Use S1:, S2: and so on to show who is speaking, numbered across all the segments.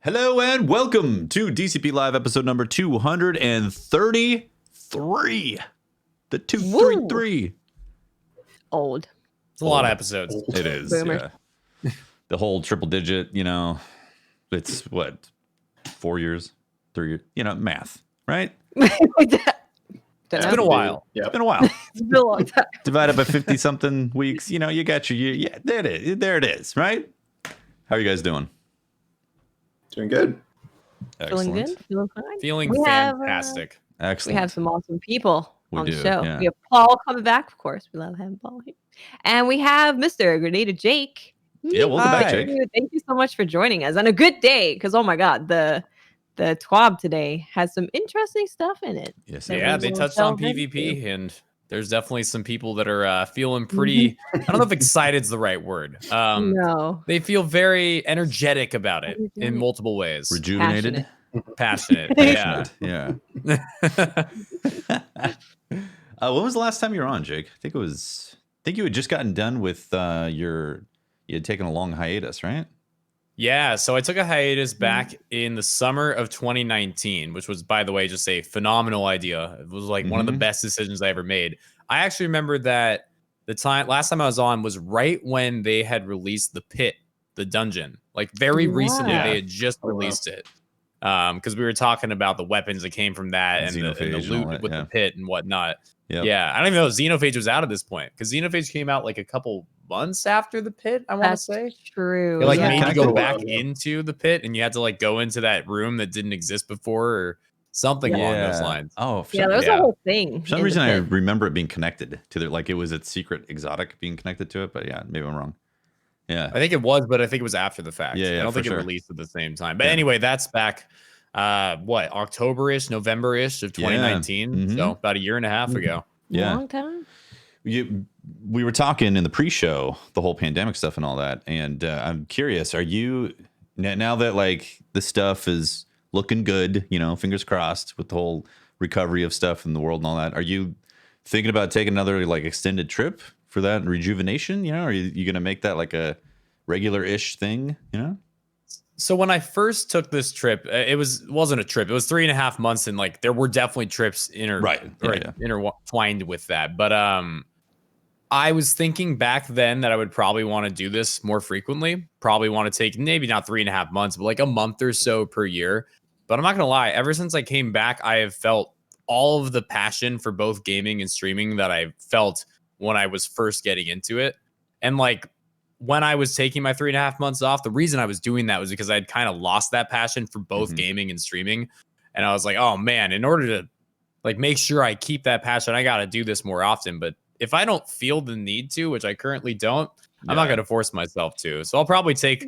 S1: Hello and welcome to DCP Live episode number 233. The 233.
S2: Old.
S3: It's a lot of episodes.
S1: It is.
S2: Boomer.
S1: Yeah. The whole triple digit, it's what? 4 years? 3 years? Math, right?
S3: It's been a while.
S1: It's been a while.
S2: It's been a long time.
S1: Divided by 50 something weeks, you got your year. Yeah, there it is, right? How are you guys doing?
S4: Doing good.
S2: Feeling good? Feeling fine?
S3: Feeling
S2: We have,
S3: fantastic.
S1: Excellent.
S2: We have some awesome people on the
S1: do,
S2: show.
S1: yeah.
S2: We have Paul coming back, of course. We love having Paul here. And we have Mr. Gernader Jake.
S1: Yeah, welcome back,
S3: Hi.
S1: Jake.
S2: Thank you so much for joining us on a good day. Because, oh my God, the TWAB today has some interesting stuff in it.
S1: Yes,
S2: That
S3: Yeah,
S2: we
S3: they
S2: will
S3: touched on
S2: delve into.
S3: PvP, and there's definitely some people that are feeling pretty. I don't know if excited's the right word.
S2: No.
S3: They feel very energetic about it in
S2: Energetic.
S3: multiple ways.
S1: Rejuvenated.
S3: Passionate. Yeah.
S1: Yeah. When was the last time you were on, Jake? I think you had just gotten done with you had taken a long hiatus, right?
S3: Yeah, so I took a hiatus back in the summer of 2019, which was, by the way, just a phenomenal idea. It was like one of the best decisions I ever made. I actually remember that last time I was on was right when they had released the pit, the dungeon. Like very recently,
S2: Yeah.
S3: they had just released it. Because we were talking about the weapons that came from that and the
S1: Xenophage and all
S3: loot
S1: that,
S3: with
S1: yeah.
S3: the pit and whatnot.
S1: Yep.
S3: Yeah, I don't even know if Xenophage was out at this point because Xenophage came out like a couple months after the pit, I want to
S2: That's
S3: say.
S2: true.
S3: It like
S1: Yeah.
S3: made you
S1: Kinda
S3: go
S1: cool.
S3: back into the pit and you had to like go into that room that didn't exist before or something along those lines.
S1: Oh, for
S2: Yeah,
S1: some,
S2: there was
S3: yeah.
S2: a whole thing.
S1: for some
S2: in the
S1: reason I
S2: pit.
S1: remember it being connected to like it was its secret exotic being connected to it, but yeah, maybe I'm wrong. Yeah.
S3: I think it was, but I think it was after the fact.
S1: Yeah,
S3: I don't
S1: for
S3: think
S1: sure.
S3: it released at the same time. But
S1: Yeah.
S3: anyway, that's back October-ish, November-ish of 2019.
S1: Mhm.
S3: So about a year and a half ago.
S1: Yeah.
S2: Long time.
S1: We were talking in the pre-show, the whole pandemic stuff and all that, and I'm curious, are you now that like the stuff is looking good, fingers crossed with the whole recovery of stuff in the world and all that, are you thinking about taking another like extended trip for that rejuvenation? Are you going to make that like a regular-ish thing?
S3: So when I first took this trip, it wasn't a trip. It was 3.5 months, and like there were definitely trips intertwined with that. But I was thinking back then that I would probably want to do this more frequently. Probably want to take maybe not 3.5 months, but like a month or so per year. But I'm not gonna lie, ever since I came back, I have felt all of the passion for both gaming and streaming that I felt when I was first getting into it. And like when I was taking my 3.5 months off, the reason I was doing that was because I'd kind of lost that passion for both gaming and streaming. And I was like, oh man, in order to like make sure I keep that passion, I got to do this more often. But if I don't feel the need to, which I currently don't, I'm not going to force myself to. So I'll probably take,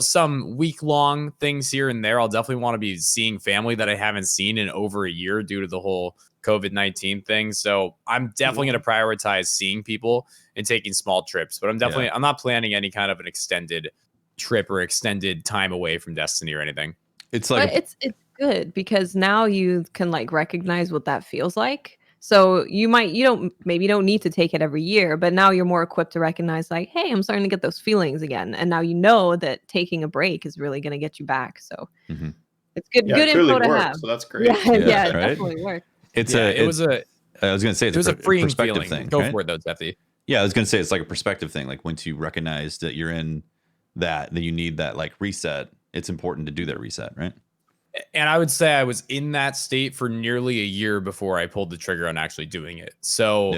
S3: some week-long things here and there. I'll definitely want to be seeing family that I haven't seen in over a year due to the whole COVID-19 thing. So I'm definitely going to prioritize seeing people and taking small trips. But I'm not planning any kind of an extended trip or extended time away from Destiny or anything.
S1: It's like
S2: But it's good because now you can like recognize what that feels like. So you don't need to take it every year, but now you're more equipped to recognize like, hey, I'm starting to get those feelings again. And now you know that taking a break is really going to get you back. So it's good
S4: Yeah, it
S2: info
S4: clearly
S2: to
S4: worked,
S2: have.
S4: so that's great.
S2: Yeah, it
S1: right?
S2: definitely worked.
S1: I was going to say
S3: It was a freeing
S1: perspective
S3: feeling.
S1: thing.
S3: Go
S1: right?
S3: for it though, Tassi.
S1: Yeah, I was going to say it's like a perspective thing. Like once you recognize that you're in that you need that like reset, it's important to do that reset, right?
S3: And I would say I was in that state for nearly a year before I pulled the trigger on actually doing it. So,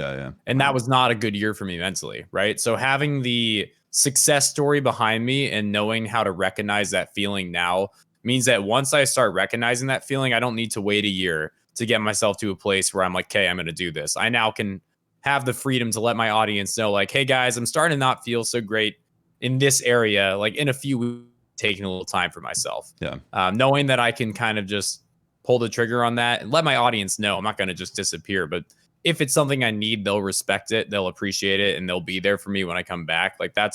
S3: and that was not a good year for me mentally, right? So having the success story behind me and knowing how to recognize that feeling now means that once I start recognizing that feeling, I don't need to wait a year to get myself to a place where I'm like, okay, I'm going to do this. I now can have the freedom to let my audience know like, hey guys, I'm starting to not feel so great in this area. Like in a few weeks, taking a little time for myself. Knowing that I can kind of just pull the trigger on that and let my audience know I'm not going to just disappear. But if it's something I need, they'll respect it, they'll appreciate it, and they'll be there for me when I come back. Like that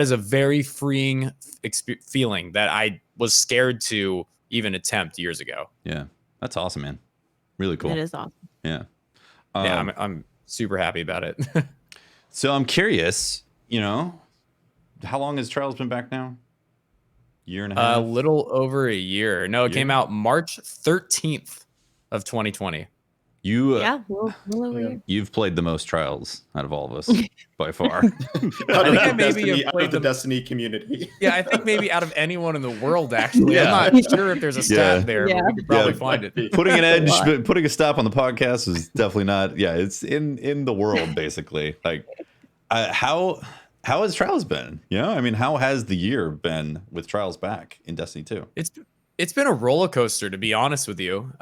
S3: is a very freeing feeling that I was scared to even attempt years ago.
S1: Yeah, that's awesome, man. Really cool.
S2: It is awesome.
S1: Yeah.
S3: I'm super happy about it.
S1: So I'm curious, how long has Trials been back now? Year and a half?
S3: A little over a year. No, it came out March 13th of 2020.
S1: You've played the most Trials out of all of us by far.
S4: out of the Destiny community.
S3: Yeah, I think maybe out of anyone in the world, actually. I'm not sure if there's a stat there, but we could probably find it.
S1: Putting an edge, but putting a stop on the podcast is definitely not. Yeah, it's in the world, basically. Like, how has Trials been? I mean, how has the year been with Trials back in Destiny 2?
S3: It's been a roller coaster, to be honest with you.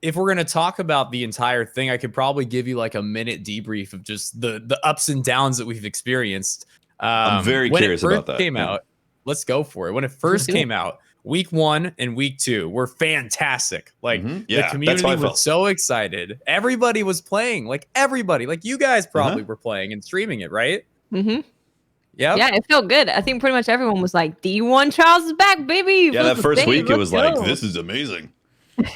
S3: If we're going to talk about the entire thing, I could probably give you like a minute debrief of just the ups and downs that we've experienced.
S1: I'm very curious about that.
S3: Came out, let's go for it. When it first came out, week 1 and week 2 were fantastic. Like the community was so excited. Everybody was playing. Like everybody, like you guys probably were playing and streaming it, right?
S2: Mm-hmm.
S3: Yeah,
S2: it felt good. I think pretty much everyone was like, D1 Trials is back, baby.
S1: Yeah, that first week it was like, this is amazing.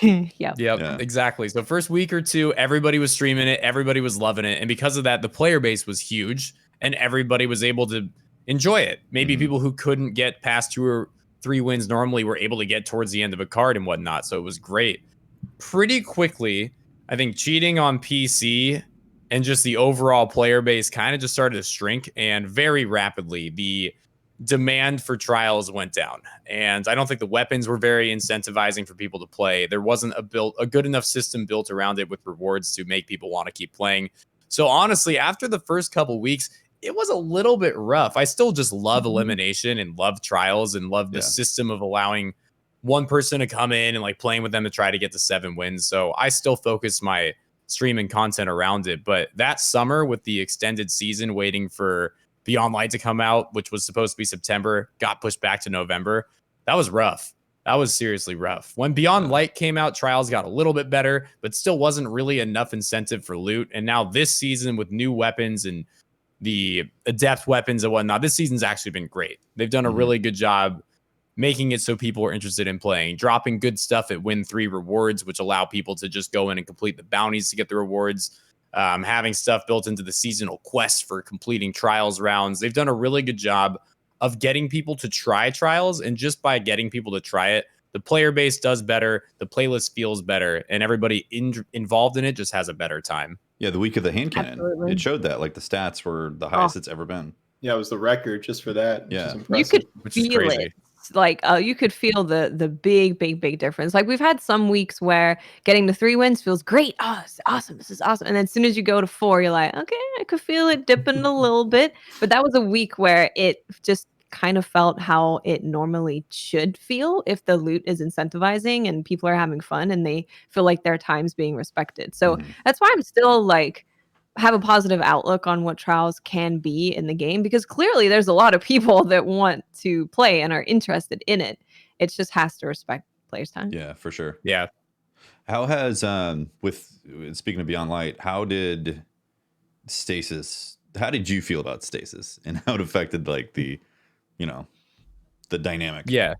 S2: Yeah,
S3: exactly. So first week or two, everybody was streaming it, everybody was loving it, and because of that, the player base was huge, and everybody was able to enjoy it. Maybe people who couldn't get past 2 or 3 wins normally were able to get towards the end of a card and whatnot. So it was great. Pretty quickly, I think cheating on PC and just the overall player base kind of just started to shrink, and very rapidly the demand for Trials went down, and I don't think the weapons were very incentivizing for people to play. There wasn't a good enough system built around it with rewards to make people want to keep playing. So honestly, after the first couple weeks, it was a little bit rough. I still just love elimination and love Trials and love the system of allowing one person to come in and like playing with them to try to get to 7 wins. So I still focus my streaming content around it. But that summer, with the extended season waiting for Beyond Light to come out, which was supposed to be September, got pushed back to November. That was rough. That was seriously rough. When Beyond Light came out, Trials got a little bit better, but still wasn't really enough incentive for loot. And now this season with new weapons and the adept weapons and whatnot, this season's actually been great. They've done a really good job making it so people are interested in playing, dropping good stuff at win 3 rewards, which allow people to just go in and complete the bounties to get the rewards. Having stuff built into the seasonal quests for completing Trials rounds. They've done a really good job of getting people to try Trials, and just by getting people to try it, the player base does better, the playlist feels better, and everybody involved in it just has a better time.
S1: Yeah, the week of the hand cannon, it showed that like the stats were the highest it's ever been.
S4: Yeah, it was the record just for that.
S1: Yeah,
S2: you could feel it. Like you could feel the big difference. Like we've had some weeks where getting to 3 wins feels great. Oh, it's awesome. This is awesome. And then as soon as you go to 4, you're like, okay, I could feel it dipping a little bit. But that was a week where it just kind of felt how it normally should feel if the loot is incentivizing and people are having fun and they feel like their time's being respected. So that's why I'm still like have a positive outlook on what Trials can be in the game, because clearly there's a lot of people that want to play and are interested in it. It just has to respect players' time.
S1: Yeah, for sure.
S3: Yeah.
S1: How has with speaking of Beyond Light, how did you feel about Stasis and how it affected like the dynamic?
S3: Yeah.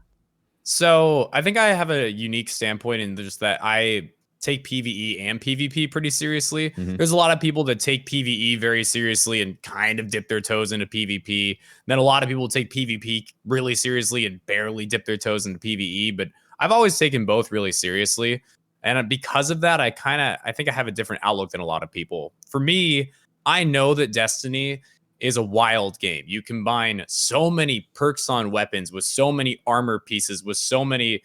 S3: So I think I have a unique standpoint in just that I take PvE and PvP pretty seriously. There's a lot of people that take PvE very seriously and kind of dip their toes into PvP. Then a lot of people take PvP really seriously and barely dip their toes into PvE. But I've always taken both really seriously. And because of that, I think I have a different outlook than a lot of people. For me, I know that Destiny is a wild game. You combine so many perks on weapons with so many armor pieces, with so many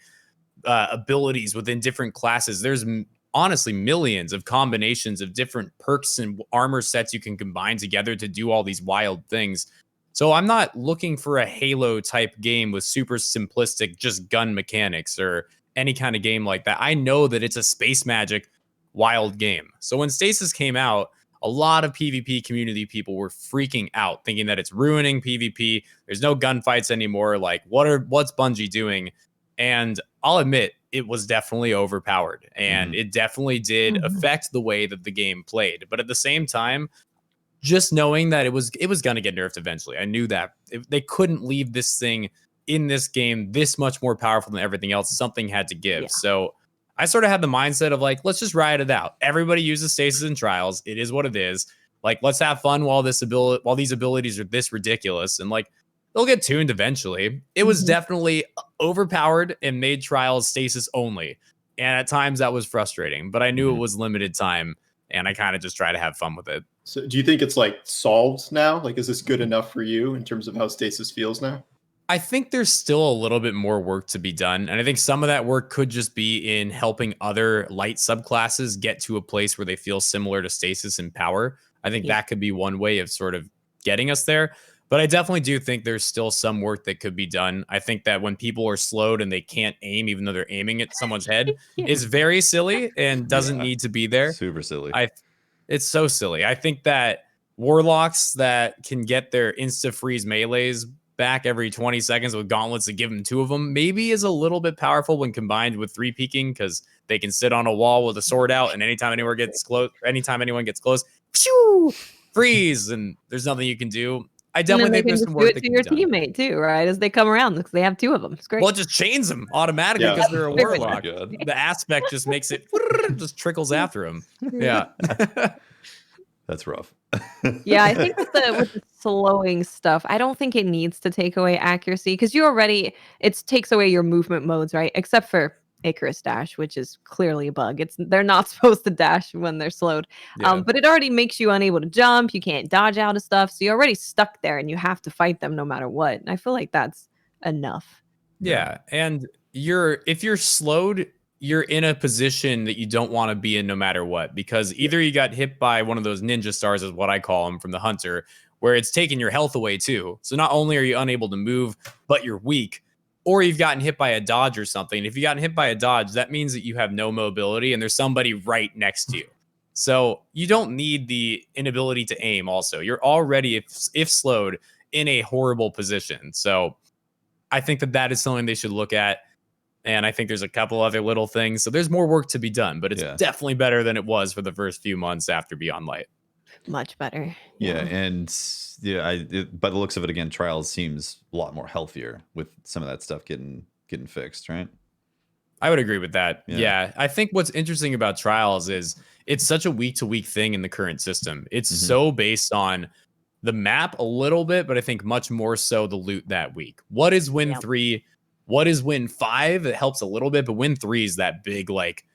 S3: abilities within different classes. There's honestly millions of combinations of different perks and armor sets you can combine together to do all these wild things. So I'm not looking for a Halo type game with super simplistic just gun mechanics or any kind of game like that. I know that it's a space magic wild game. So when Stasis came out, a lot of PvP community people were freaking out, thinking that it's ruining PvP. There's no gunfights anymore. Like, what's Bungie doing? And I'll admit, it was definitely overpowered, and it definitely did affect the way that the game played. But at the same time, just knowing that it was going to get nerfed eventually, I knew that they couldn't leave this thing in this game this much more powerful than everything else. Something had to give. Yeah. So I sort of had the mindset of like, let's just ride it out. Everybody uses Stasis and Trials. It is what it is. Like, let's have fun while these abilities are this ridiculous. And like, they'll get tuned eventually. It was definitely overpowered and made Trials stasis only. And at times that was frustrating, but I knew it was limited time and I kind of just try to have fun with it.
S4: So do you think it's like solved now? Like, is this good enough for you in terms of how stasis feels now?
S3: I think there's still a little bit more work to be done. And I think some of that work could just be in helping other light subclasses get to a place where they feel similar to stasis and power. I think that could be one way of sort of getting us there. But I definitely do think there's still some work that could be done. I think that when people are slowed and they can't aim, even though they're aiming at someone's head, is very silly and doesn't need to be there.
S1: Super silly.
S3: It's so silly. I think that warlocks that can get their insta-freeze melees back every 20 seconds with gauntlets to give them 2 of them maybe is a little bit powerful when combined with 3 peeking, because they can sit on a wall with a sword out, and anytime anyone gets close, phew, freeze, and there's nothing you can do. I definitely think there's some work that
S2: can be done. Do it to your teammate too, right? As they come around, because they have 2 of them. It's great.
S3: Well, it just chains them automatically because they're a warlock. The aspect just makes it just trickles after them. Yeah.
S1: That's rough.
S2: Yeah, I think with the slowing stuff, I don't think it needs to take away accuracy, because it takes away your movement modes, right? Except for Icarus dash, which is clearly a bug. They're not supposed to dash when they're slowed. But it already makes you unable to jump. You can't dodge out of stuff. So you're already stuck there and you have to fight them no matter what. And I feel like that's enough.
S3: Yeah. And if you're slowed, you're in a position that you don't want to be in no matter what, because either you got hit by one of those ninja stars, is what I call them, from the hunter, where it's taking your health away too. So not only are you unable to move, but you're weak, or you've gotten hit by a dodge or something. If you've gotten hit by a dodge, that means that you have no mobility and there's somebody right next to you. So you don't need the inability to aim also. You're already, if slowed, in a horrible position. So I think that is something they should look at. And I think there's a couple other little things. So there's more work to be done, but it's definitely better than it was for the first few months after Beyond Light.
S2: Much better.
S1: Yeah, and by the looks of it, again, Trials seems a lot more healthier with some of that stuff getting fixed, right?
S3: I would agree with that. Yeah. I think what's interesting about Trials is it's such a week-to-week thing in the current system. It's so based on the map a little bit, but I think much more so the loot that week. What is win 3? What is win 5? It helps a little bit, but win 3 is that big, like,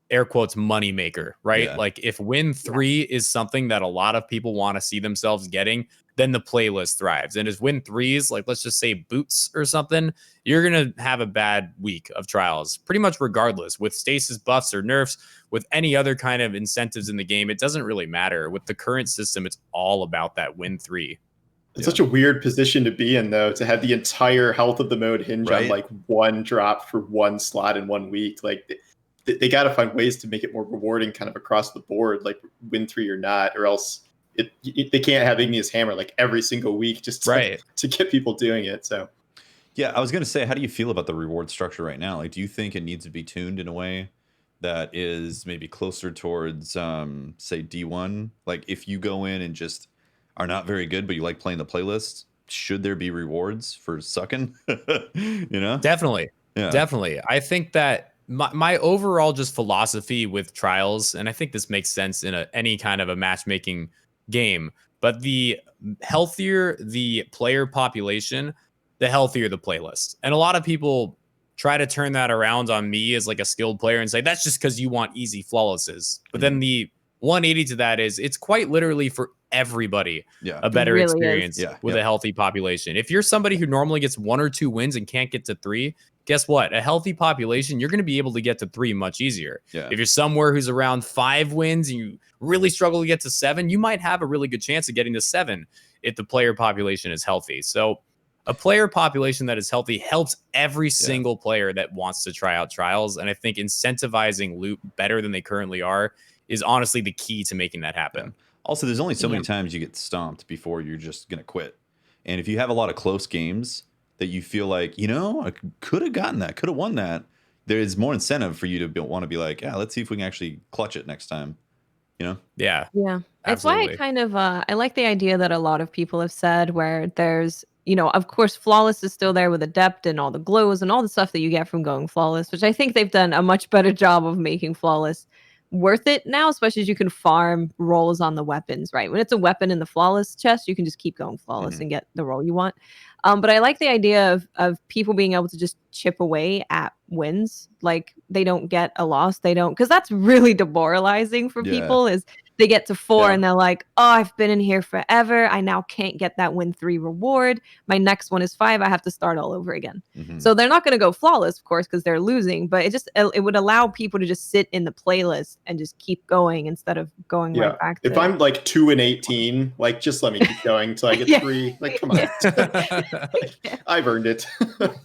S3: air quotes, money maker, right? Yeah. Like, if win 3 is something that a lot of people want to see themselves getting, then the playlist thrives. And if win 3s, like, let's just say boots or something, you're going to have a bad week of Trials, pretty much regardless. With stasis buffs or nerfs, with any other kind of incentives in the game, it doesn't really matter. With the current system, it's all about that win 3.
S4: It's such a weird position to be in, though, to have the entire health of the mode hinge on like one drop for one slot in 1 week. Like, they got to find ways to make it more rewarding kind of across the board, like win 3 or not, or else they can't have Igneous Hammer like every single week just to get people doing it. So,
S1: yeah, I was going to say, how do you feel about the reward structure right now? Like, do you think it needs to be tuned in a way that is maybe closer towards, say, D1? Like, if you go in and just are not very good, but you like playing the playlist, should there be rewards for sucking?
S3: Definitely. Yeah. Definitely. I think that my overall just philosophy with Trials, and I think this makes sense in any kind of a matchmaking game, but the healthier the player population, the healthier the playlist. And a lot of people try to turn that around on me as like a skilled player and say, that's just because you want easy flawlesses. But then the 180 to that is it's quite literally for everybody a better experience with a healthy population. If you're somebody who normally gets 1 or 2 wins and can't get to 3, guess what? A healthy population, you're going to be able to get to 3 much easier. If you're somewhere who's around 5 wins and you really struggle to get to 7, you might have a really good chance of getting to 7 if the player population is healthy. So a player population that is healthy helps every single player that wants to try out Trials. And I think incentivizing loot better than they currently are is honestly the key to making that happen.
S1: Also, there's only so many times you get stomped before you're just going to quit. And if you have a lot of close games that you feel like, I could have gotten that, could have won that, there's more incentive for you to want to be like, let's see if we can actually clutch it next time.
S3: Yeah.
S2: That's why I kind of I like the idea that a lot of people have said, where there's, of course, Flawless is still there with Adept and all the glows and all the stuff that you get from going Flawless, which I think they've done a much better job of making Flawless worth it now, especially as you can farm rolls on the weapons, right? When it's a weapon in the flawless chest, you can just keep going flawless and get the roll you want. But I like the idea of people being able to just chip away at wins. Like they don't get a loss. They don't, because that's really demoralizing for people is they get to 4 and they're like, oh, I've been in here forever. I now can't get that win 3 reward. My next one is 5. I have to start all over again. So they're not going to go flawless, of course, because they're losing, but it would allow people to just sit in the playlist and just keep going instead of going right back to
S4: if I'm like 2 and 18, like just let me keep going until I get 3. Like, come on. I've earned it.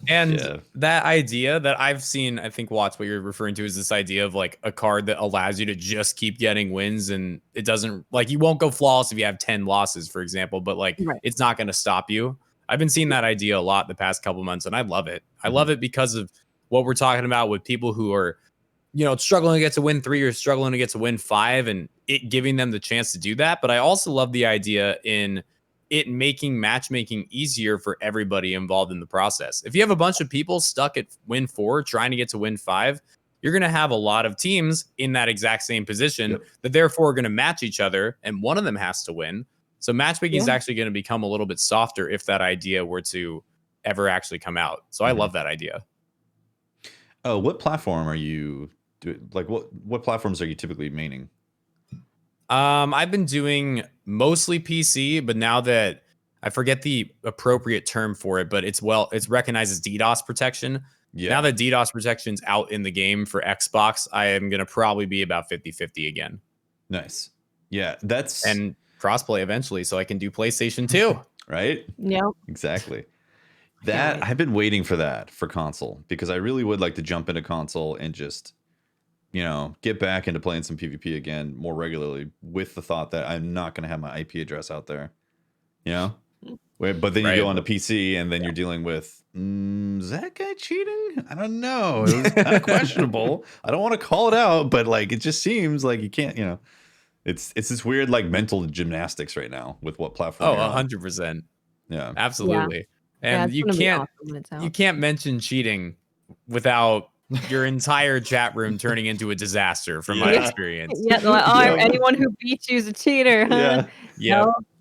S3: And that idea that I've seen, I think Watts, what you're referring to is this idea of like a card that allows you to just keep getting wins, and it doesn't, like, you won't go flawless if you have 10 losses, for example, but like it's not going to stop you. I've been seeing that idea a lot the past couple months, and I love it. I love it because of what we're talking about with people who are, you know, struggling to get to win 3 or struggling to get to win 5, and it giving them the chance to do that. But I also love the idea in it making matchmaking easier for everybody involved in the process. If you have a bunch of people stuck at win 4 trying to get to win 5, you're going to have a lot of teams in that exact same position that therefore are going to match each other, and one of them has to win. So matchmaking is actually going to become a little bit softer if that idea were to ever actually come out. So I love that idea.
S1: Oh, what platform are you doing? Like what platforms are you typically maining?
S3: I've been doing mostly PC, but now that I forget the appropriate term for it, but it's recognized as DDoS protection. Now that DDoS protection's out in the game for Xbox, I am going to probably be about 50-50 again.
S1: Nice. Yeah,
S3: and crossplay eventually, so I can do PlayStation 2.
S1: Right?
S2: Yeah.
S1: Exactly. That I've been waiting for that for console, because I really would like to jump into console and just, you know, get back into playing some PvP again more regularly, with the thought that I'm not going to have my IP address out there, you know? But then you go onto PC and then you're dealing with, is that guy cheating? I don't know. It was kind of questionable. I don't want to call it out, but like, it just seems like you can't, you know, it's this weird like mental gymnastics right now with what platform.
S3: 100%.
S1: Yeah,
S3: absolutely. And you can't mention cheating without your entire chat room turning into a disaster from my experience.
S2: Anyone who beats you is a cheater, huh?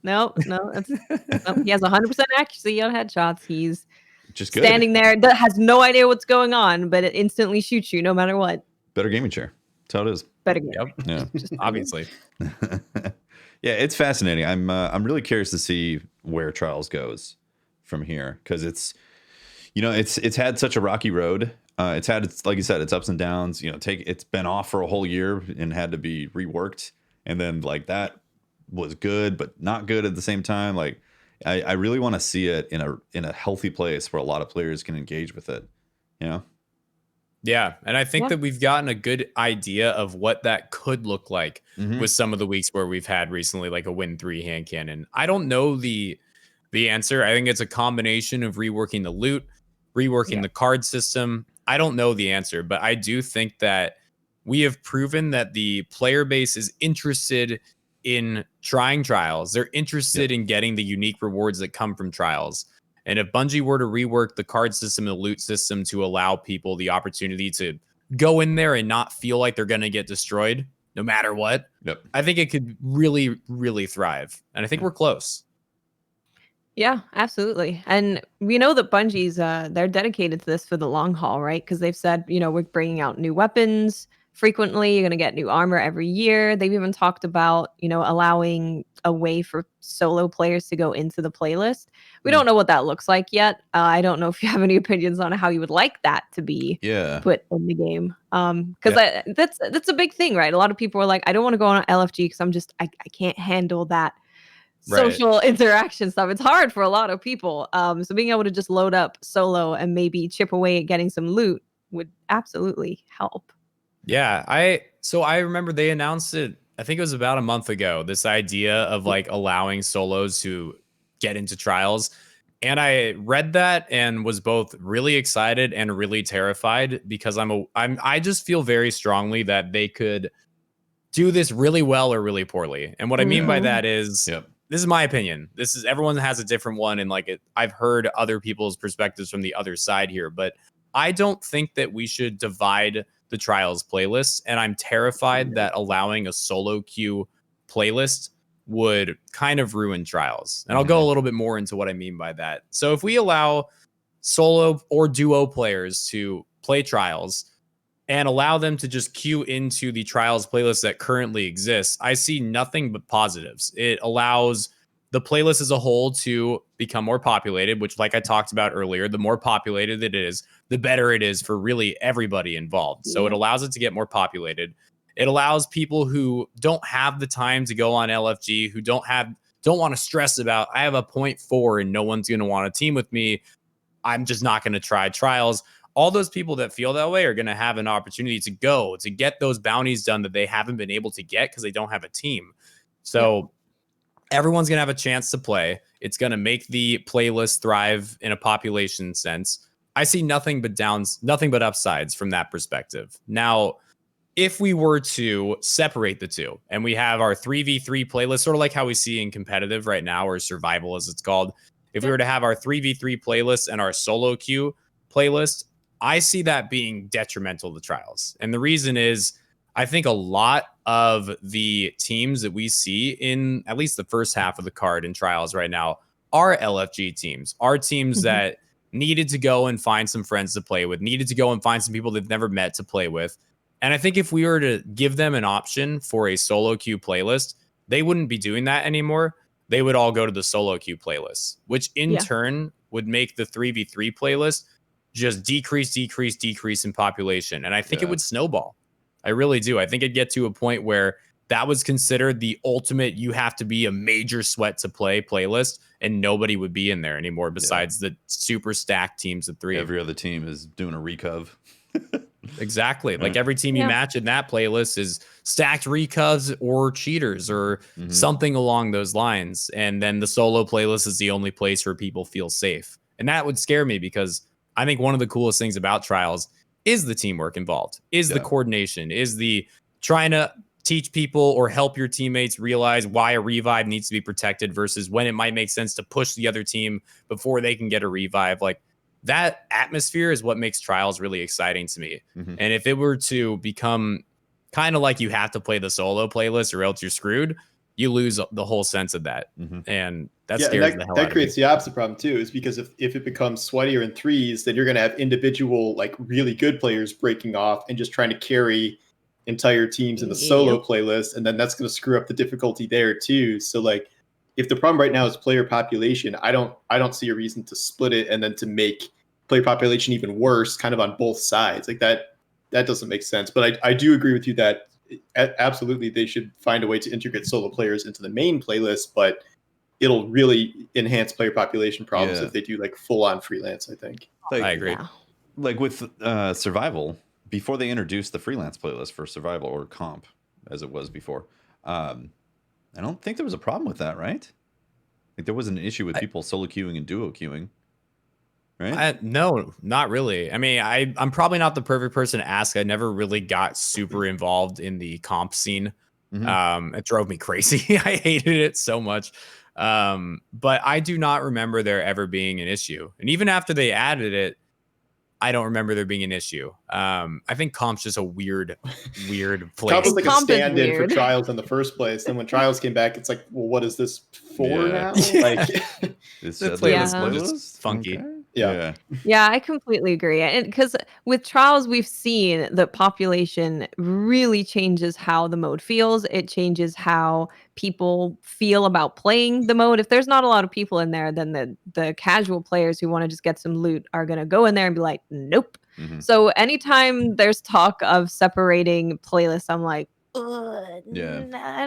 S2: No, he has 100% accuracy on headshots. He's
S1: just good.
S2: Standing there that has no idea what's going on, but it instantly shoots you no matter what.
S1: Better gaming chair. That's how it is.
S2: Better game.
S1: Yeah.
S3: Obviously.
S1: Yeah, it's fascinating. I'm really curious to see where Trials goes from here, because it's, you know, it's had such a rocky road. It's had, like you said, it's ups and downs. You know, it's been off for a whole year and had to be reworked, and then like that was good but not good at the same time. Like I really want to see it in a healthy place where a lot of players can engage with it, you know?
S3: Yeah, and I think that we've gotten a good idea of what that could look like with some of the weeks where we've had recently, like a win 3 hand cannon. I don't know the answer. I think it's a combination of reworking the loot, reworking the card system. I don't know the answer, but I do think that we have proven that the player base is interested in trying Trials. They're interested in getting the unique rewards that come from Trials. And if Bungie were to rework the card system and the loot system to allow people the opportunity to go in there and not feel like they're going to get destroyed no matter what, I think it could really, really thrive. And I think we're close.
S2: Yeah, absolutely. And we know that Bungie's, they're dedicated to this for the long haul, right? Because they've said, you know, we're bringing out new weapons frequently. You're going to get new armor every year. They've even talked about, you know, allowing a way for solo players to go into the playlist. We don't know what that looks like yet. I don't know if you have any opinions on how you would like that to be put in the game. Because that's a big thing, right? A lot of people are like, I don't want to go on LFG because I can't handle that social interaction stuff. It's hard for a lot of people. So being able to just load up solo and maybe chip away at getting some loot would absolutely help.
S3: Yeah, I remember they announced it, I think it was about a month ago, this idea of like allowing solos to get into Trials. And I read that and was both really excited and really terrified, because I just feel very strongly that they could do this really well or really poorly. And what I mean by that is, this is my opinion. Everyone has a different one, and like I've heard other people's perspectives from the other side here, but I don't think that we should divide the Trials playlist, and I'm terrified that allowing a solo queue playlist would kind of ruin Trials. And I'll go a little bit more into what I mean by that. So if we allow solo or duo players to play Trials and allow them to just queue into the Trials playlist that currently exists, I see nothing but positives. It allows the playlist as a whole to become more populated, which, like I talked about earlier, the more populated it is, the better it is for really everybody involved. So it allows it to get more populated. It allows people who don't have the time to go on LFG, who don't want to stress about, I have a 0.4 and no one's going to want to team with me, I'm just not going to try Trials. All those people that feel that way are going to have an opportunity to go to get those bounties done that they haven't been able to get because they don't have a team. So everyone's going to have a chance to play. It's going to make the playlist thrive in a population sense. I see nothing but upsides from that perspective. Now, if we were to separate the two and we have our 3v3 playlist, sort of like how we see in competitive right now, or survival as it's called, if we were to have our 3v3 playlist and our solo queue playlist, I see that being detrimental to Trials. And the reason is, I think a lot of the teams that we see in at least the first half of the card in Trials right now are LFG teams, are teams that needed to go and find some friends to play with, needed to go and find some people they've never met to play with. And I think if we were to give them an option for a solo queue playlist, they wouldn't be doing that anymore. They would all go to the solo queue playlist, which in turn would make the 3v3 playlist just decrease in population. And I think it would snowball. I really do. I think it'd get to a point where that was considered the ultimate, you have to be a major sweat to play playlist, and nobody would be in there anymore besides the super stacked teams of three.
S1: Every other team is doing a recov.
S3: Exactly. Like every team you match in that playlist is stacked recovs or cheaters or something along those lines. And then the solo playlist is the only place where people feel safe. And that would scare me, because I think one of the coolest things about Trials is the teamwork involved, is the coordination, is the trying to teach people or help your teammates realize why a revive needs to be protected versus when it might make sense to push the other team before they can get a revive. Like, that atmosphere is what makes Trials really exciting to me. And if it were to become kind of like you have to play the solo playlist or else you're screwed, you lose the whole sense of that. And that scares the hell out of me.
S4: That creates the opposite problem too, is because if it becomes sweatier in threes, then you're going to have individual, like, really good players breaking off and just trying to carry entire teams in the solo playlist. And then that's going to screw up the difficulty there too. So, like, if the problem right now is player population, I don't see a reason to split it and then to make player population even worse, kind of on both sides. Like, that doesn't make sense. But I do agree with you that absolutely they should find a way to integrate solo players into the main playlist, but it'll really enhance player population problems if they do, like, full on freelance, I think.
S1: Like,
S3: I agree.
S1: Like with survival, before they introduced the freelance playlist for survival, or comp as it was before, I don't think there was a problem with that, right? Like, there wasn't an issue with people solo queuing and duo queuing, right?
S3: No, not really. I mean, I'm probably not the perfect person to ask. I never really got super involved in the comp scene. It drove me crazy. I hated it so much. But I do not remember there ever being an issue. And even after they added it, I don't remember there being an issue. I think comp's just a weird place.
S4: Comp was like a stand-in for Trials in the first place. And when Trials came back, it's like, well, what is this for now? Like,
S1: It's
S3: the playlist was just funky.
S1: Okay.
S2: Yeah, I completely agree. And because with Trials, we've seen the population really changes how the mode feels. It changes how people feel about playing the mode. If there's not a lot of people in there, then the casual players who want to just get some loot are going to go in there and be like, nope. So anytime there's talk of separating playlists, I'm like, I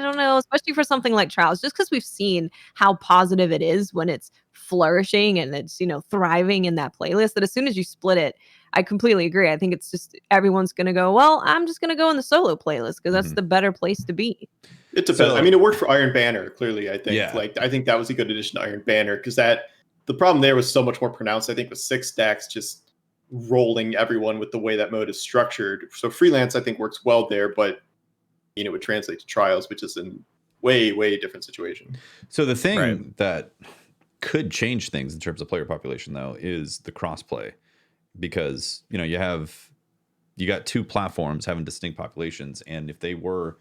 S2: don't know, especially for something like Trials, just because we've seen how positive it is when it's flourishing and it's, thriving in that playlist, that as soon as you split it, I completely agree. I think it's just everyone's going to go, well, I'm just going to go in the solo playlist because that's the better place to be.
S4: It depends. I mean, it worked for Iron Banner, clearly, I think. Like, I think that was a good addition to Iron Banner, because the problem there was so much more pronounced, I think, with 6 stacks just rolling everyone with the way that mode is structured. So Freelance, I think, works well there, but it would translate to Trials, which is a way different situation.
S1: So the thing that could change things in terms of player population, though, is the crossplay. because you got two platforms having distinct populations, and if they were,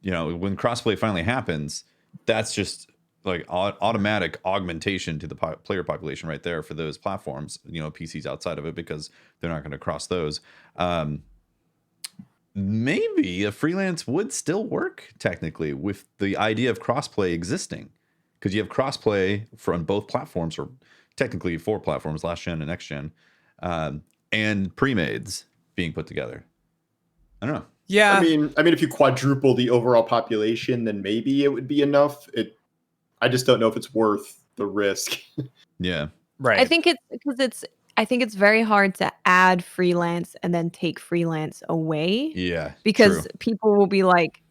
S1: when crossplay finally happens, that's just like automatic augmentation to the player population right there for those platforms, PCs outside of it, because they're not going to cross those. Maybe a freelance would still work technically with the idea of crossplay existing, because you have crossplay on both platforms, or technically 4 platforms, last gen and next gen, and pre-mades being put together. I don't know.
S3: Yeah.
S4: I mean, if you quadruple the overall population, then maybe it would be enough. I just don't know if it's worth the risk.
S1: Yeah.
S3: Right.
S2: I think it's very hard to add freelance and then take freelance away.
S1: Yeah.
S2: Because
S1: true.
S2: people will be like,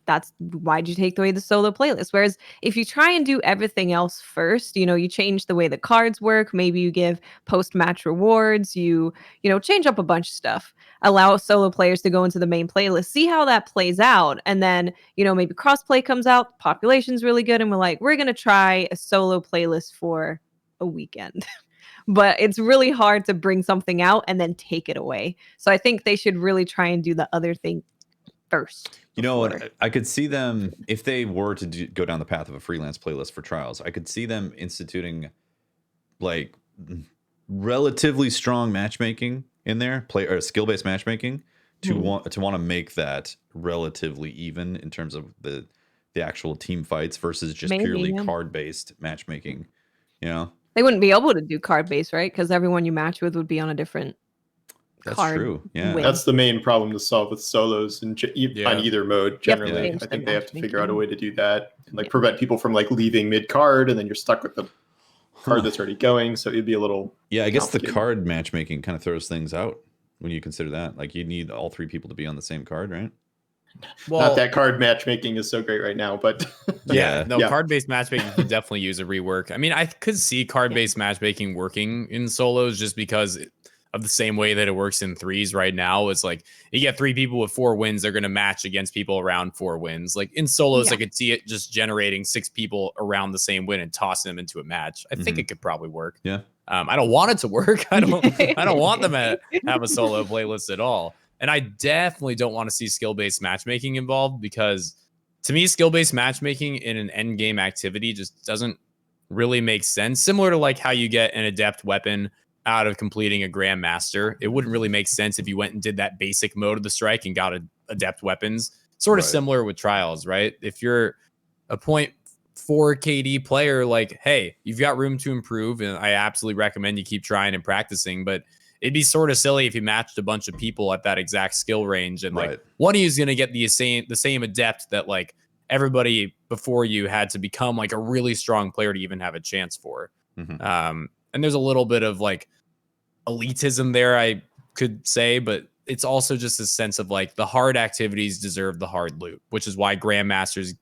S2: why'd you take away the solo playlist? Whereas if you try and do everything else first, you change the way the cards work, maybe you give post-match rewards, you change up a bunch of stuff, allow solo players to go into the main playlist, see how that plays out. And then, maybe crossplay comes out, population's really good, and we're going to try a solo playlist for a weekend. But it's really hard to bring something out and then take it away. So I think they should really try and do the other thing first.
S1: What? I could see them, if they were to go down the path of a freelance playlist for Trials, I could see them instituting like relatively strong matchmaking in there, or skill-based matchmaking, to want to make that relatively even in terms of the actual team fights versus just purely card-based matchmaking.
S2: They wouldn't be able to do card-based, right? Because everyone you match with would be on a different card.
S1: True. Yeah.
S2: win.
S4: That's the main problem to solve with solos and on either mode. Generally, I think they have to figure out a way to do that and prevent people from leaving mid card, and then you're stuck with the card that's already going. So it'd be a little.
S1: Yeah, I guess the card matchmaking kind of throws things out when you consider that. You need all 3 people to be on the same card, right?
S4: Well, not that card matchmaking is so great right now, but
S3: card-based matchmaking can definitely use a rework. I mean, I could see card-based matchmaking working in solos just because of the same way that it works in 3s right now. It's you get 3 people with 4 wins, they're going to match against people around 4 wins. In solos, I could see it just generating 6 people around the same win and tossing them into a match. I think it could probably work.
S1: Yeah.
S3: I don't want it to work. I don't want them to have a solo playlist at all. And I definitely don't want to see skill-based matchmaking involved, because to me, skill-based matchmaking in an end game activity just doesn't really make sense. Similar to how you get an adept weapon out of completing a Grandmaster. It wouldn't really make sense if you went and did that basic mode of the strike and got adept weapons. Sort of similar with Trials, right? If you're a 0.4 KD player, hey, you've got room to improve, and I absolutely recommend you keep trying and practicing, but it'd be sort of silly if you matched a bunch of people at that exact skill range, and one of you is going to get the same adept that everybody before you had to become a really strong player to even have a chance for. And there's a little bit of elitism there, I could say, but it's also just a sense of the hard activities deserve the hard loot, which is why Grandmasters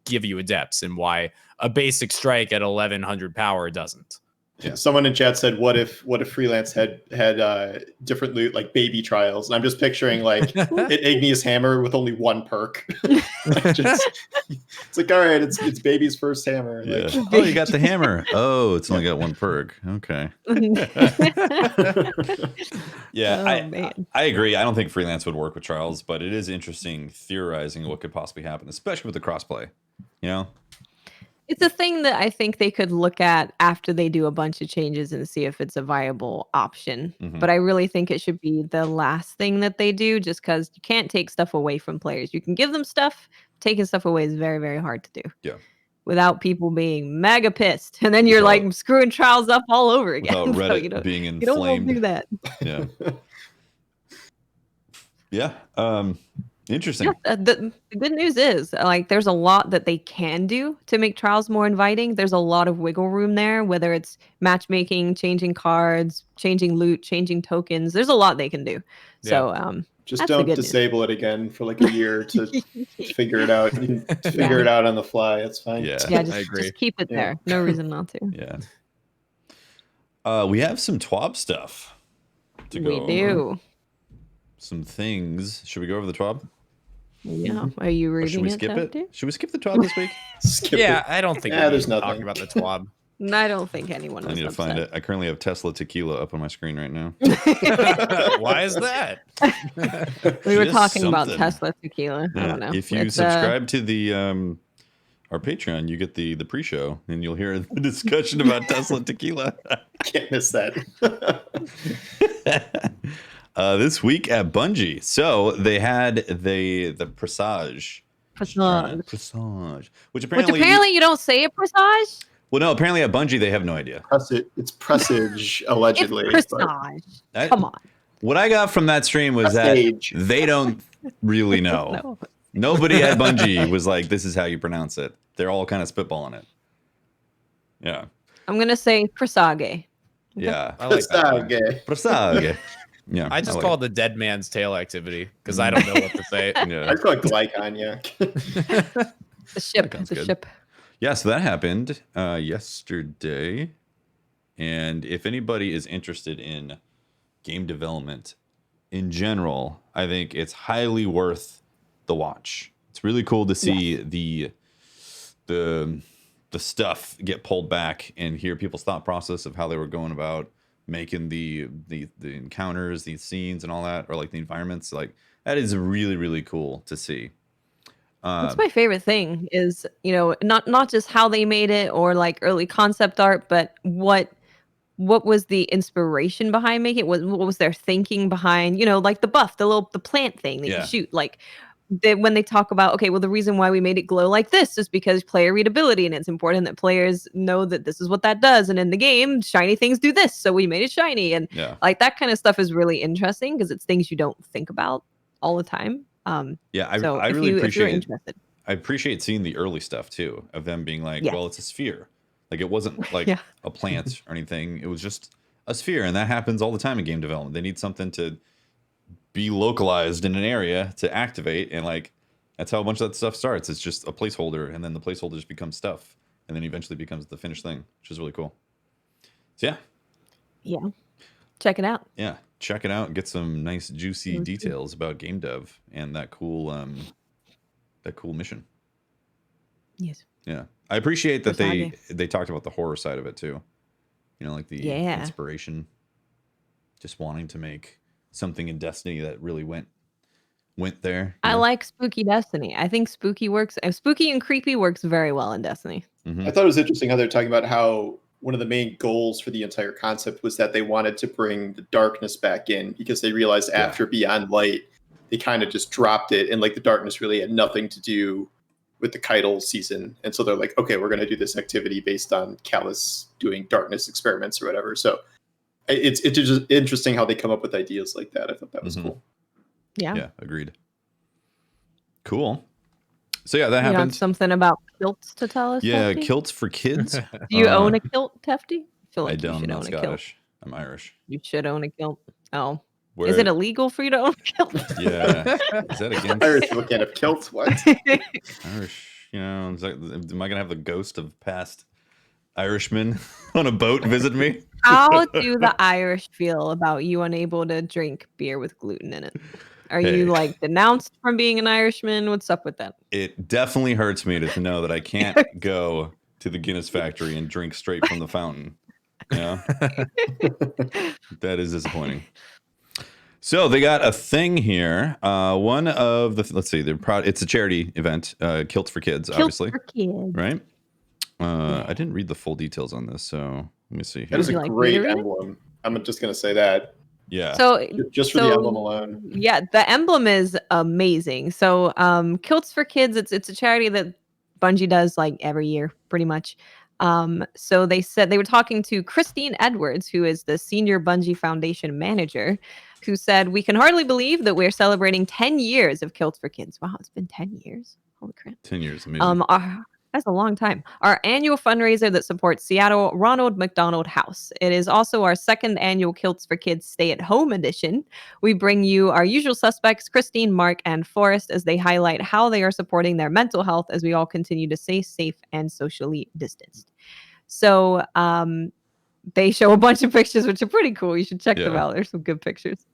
S3: give you adepts and why a basic strike at 1100 power doesn't.
S4: Yeah. Someone in chat said, "What if Freelance had different loot like baby trials?" And I'm just picturing an igneous hammer with only 1 perk. It's all right, it's baby's first hammer.
S1: Yeah. Oh, you got the hammer. Oh, it's only got 1 perk. Okay. Yeah, I agree. I don't think Freelance would work with Trials, but it is interesting theorizing what could possibly happen, especially with the crossplay.
S2: It's a thing that I think they could look at after they do a bunch of changes and see if it's a viable option. But I really think it should be the last thing that they do, just because you can't take stuff away from players. You can give them stuff. Taking stuff away is very, very hard to do.
S1: Yeah.
S2: Without people being mega pissed. And then you're screwing Trials up all over again.
S1: Without Reddit being inflamed.
S2: You don't want to do that.
S1: Yeah. Yeah. Interesting.
S2: Yeah, the good news is there's a lot that they can do to make Trials more inviting. There's a lot of wiggle room there, whether it's matchmaking, changing cards, changing loot, changing tokens. There's a lot they can do. So
S4: just don't disable it again for a year to figure it out. You can figure it out on the fly. It's fine.
S1: Yeah,
S2: I agree. Just keep it there. No reason not to.
S1: Yeah. We have some TWAB stuff to go over.
S2: We do.
S1: Some things. Should we go over the TWAB?
S2: Yeah. Are you reading
S1: should we skip it? Should we skip the TWAB this week?
S3: I don't think we need to talk about the TWAB.
S2: I don't think anyone
S1: I
S2: was
S1: need to
S2: upset.
S1: find it. I currently have Tesla Tequila up on my screen right now.
S3: Why is that?
S2: We were
S1: Just
S2: talking about
S1: something.
S2: Tesla tequila. I don't know.
S1: If you
S2: It's,
S1: subscribe to the our Patreon, you get the pre-show, and you'll hear the discussion about Tesla Tequila.
S4: Can't miss that.
S1: This week at Bungie, so they had the Presage, which apparently
S2: you don't say a presage.
S1: well, no, apparently at Bungie they have no idea.
S4: It's presage, allegedly.
S2: It's presage. Come on.
S1: What I got from that stream was
S4: Presage.
S1: that they don't really know.
S2: No.
S1: Nobody at Bungie was like, "This is how you pronounce it." They're all kind of spitballing it. Yeah.
S2: I'm gonna say presage.
S1: Yeah.
S3: I like that one.
S4: Presage.
S1: Presage. Yeah.
S3: I just
S1: like
S3: call it the dead man's tail activity because I don't know what to say.
S1: it. Yeah.
S4: I call it glycon, yeah.
S2: The ship.
S1: sounds
S2: The
S1: good.
S2: ship.
S1: Yeah, so that happened yesterday. And if anybody is interested in game development in general, I think it's highly worth the watch. It's really cool to see the stuff get pulled back and hear people's thought process of how they were going about making the encounters, these scenes and all that, or like the environments. Like that is really, really cool to see.
S2: That's my favorite thing is, not just how they made it or like early concept art, but what was the inspiration behind making it? What was their thinking behind, like the buff, the plant thing that you shoot, like when they talk about, okay, well, the reason why we made it glow like this is because player readability, and it's important that players know that this is what that does. And in the game, shiny things do this, so we made it shiny. And like that kind of stuff is really interesting because it's things you don't think about all the time.
S1: I really appreciate
S2: it.
S1: I appreciate seeing the early stuff too, of them being like, well, it's a sphere. Like it wasn't like a plant or anything. It was just a sphere, and that happens all the time in game development. They need something to be localized in an area to activate, and like that's how a bunch of that stuff starts. It's just a placeholder, and then the placeholder just becomes stuff, and then eventually becomes the finished thing, which is really cool. So
S2: check it out.
S1: Check it out and get some nice juicy details about game dev and that cool mission.
S2: Yes.
S1: I appreciate that they talked about the horror side of it too, like the inspiration, just wanting to make something in Destiny that really went there.
S2: I like spooky Destiny. I think spooky and creepy works very well in Destiny.
S1: Mm-hmm.
S4: I thought it was interesting how they're talking about how one of the main goals for the entire concept was that they wanted to bring the darkness back in because they realized after Beyond Light, they kind of just dropped it, and like the darkness really had nothing to do with the Keitel season. And so they're like, okay, we're going to do this activity based on Callus doing darkness experiments or whatever. So it's just interesting how they come up with ideas like that. I thought that was cool.
S2: Yeah,
S1: agreed. Cool. So that happened.
S2: Something about kilts to tell us?
S1: Yeah,
S2: Tefty?
S1: kilts for kids.
S2: Do you own a kilt, Tefty?
S1: I don't. I'm not Scottish. I'm Irish.
S2: You should own a kilt. Oh.
S1: Where,
S2: is it illegal for you to own a kilt?
S1: Yeah. Is that against
S4: Irish people can't have kilts? What?
S1: Irish, am I gonna have the ghost of past Irishmen on a boat visit me?
S2: How do the Irish feel about you unable to drink beer with gluten in it? Are you like denounced from being an Irishman? What's up with that?
S1: It definitely hurts me to know that I can't go to the Guinness factory and drink straight from the fountain. That is disappointing. So they got a thing here. One of the it's a charity event. Kilts for Kids, obviously.
S2: Kilts for Kids,
S1: right? I didn't read the full details on this, so let me see here.
S4: That is a great emblem. I'm just gonna say that.
S1: Yeah.
S2: So
S4: just for the emblem alone.
S2: Yeah, the emblem is amazing. So Kilts for Kids, it's a charity that Bungie does like every year, pretty much. So they said they were talking to Christine Edwards, who is the senior Bungie Foundation manager, who said, "We can hardly believe that we're celebrating 10 years of Kilts for Kids." Wow, it's been 10 years. Holy crap.
S1: 10 years, amazing.
S2: That's a long time. Our annual fundraiser that supports Seattle Ronald McDonald House. It is also our second annual Kilts for Kids Stay at Home edition. We bring you our usual suspects, Christine, Mark, and Forrest, as they highlight how they are supporting their mental health as we all continue to stay safe and socially distanced. So they show a bunch of pictures, which are pretty cool. You should check them out. There's some good pictures.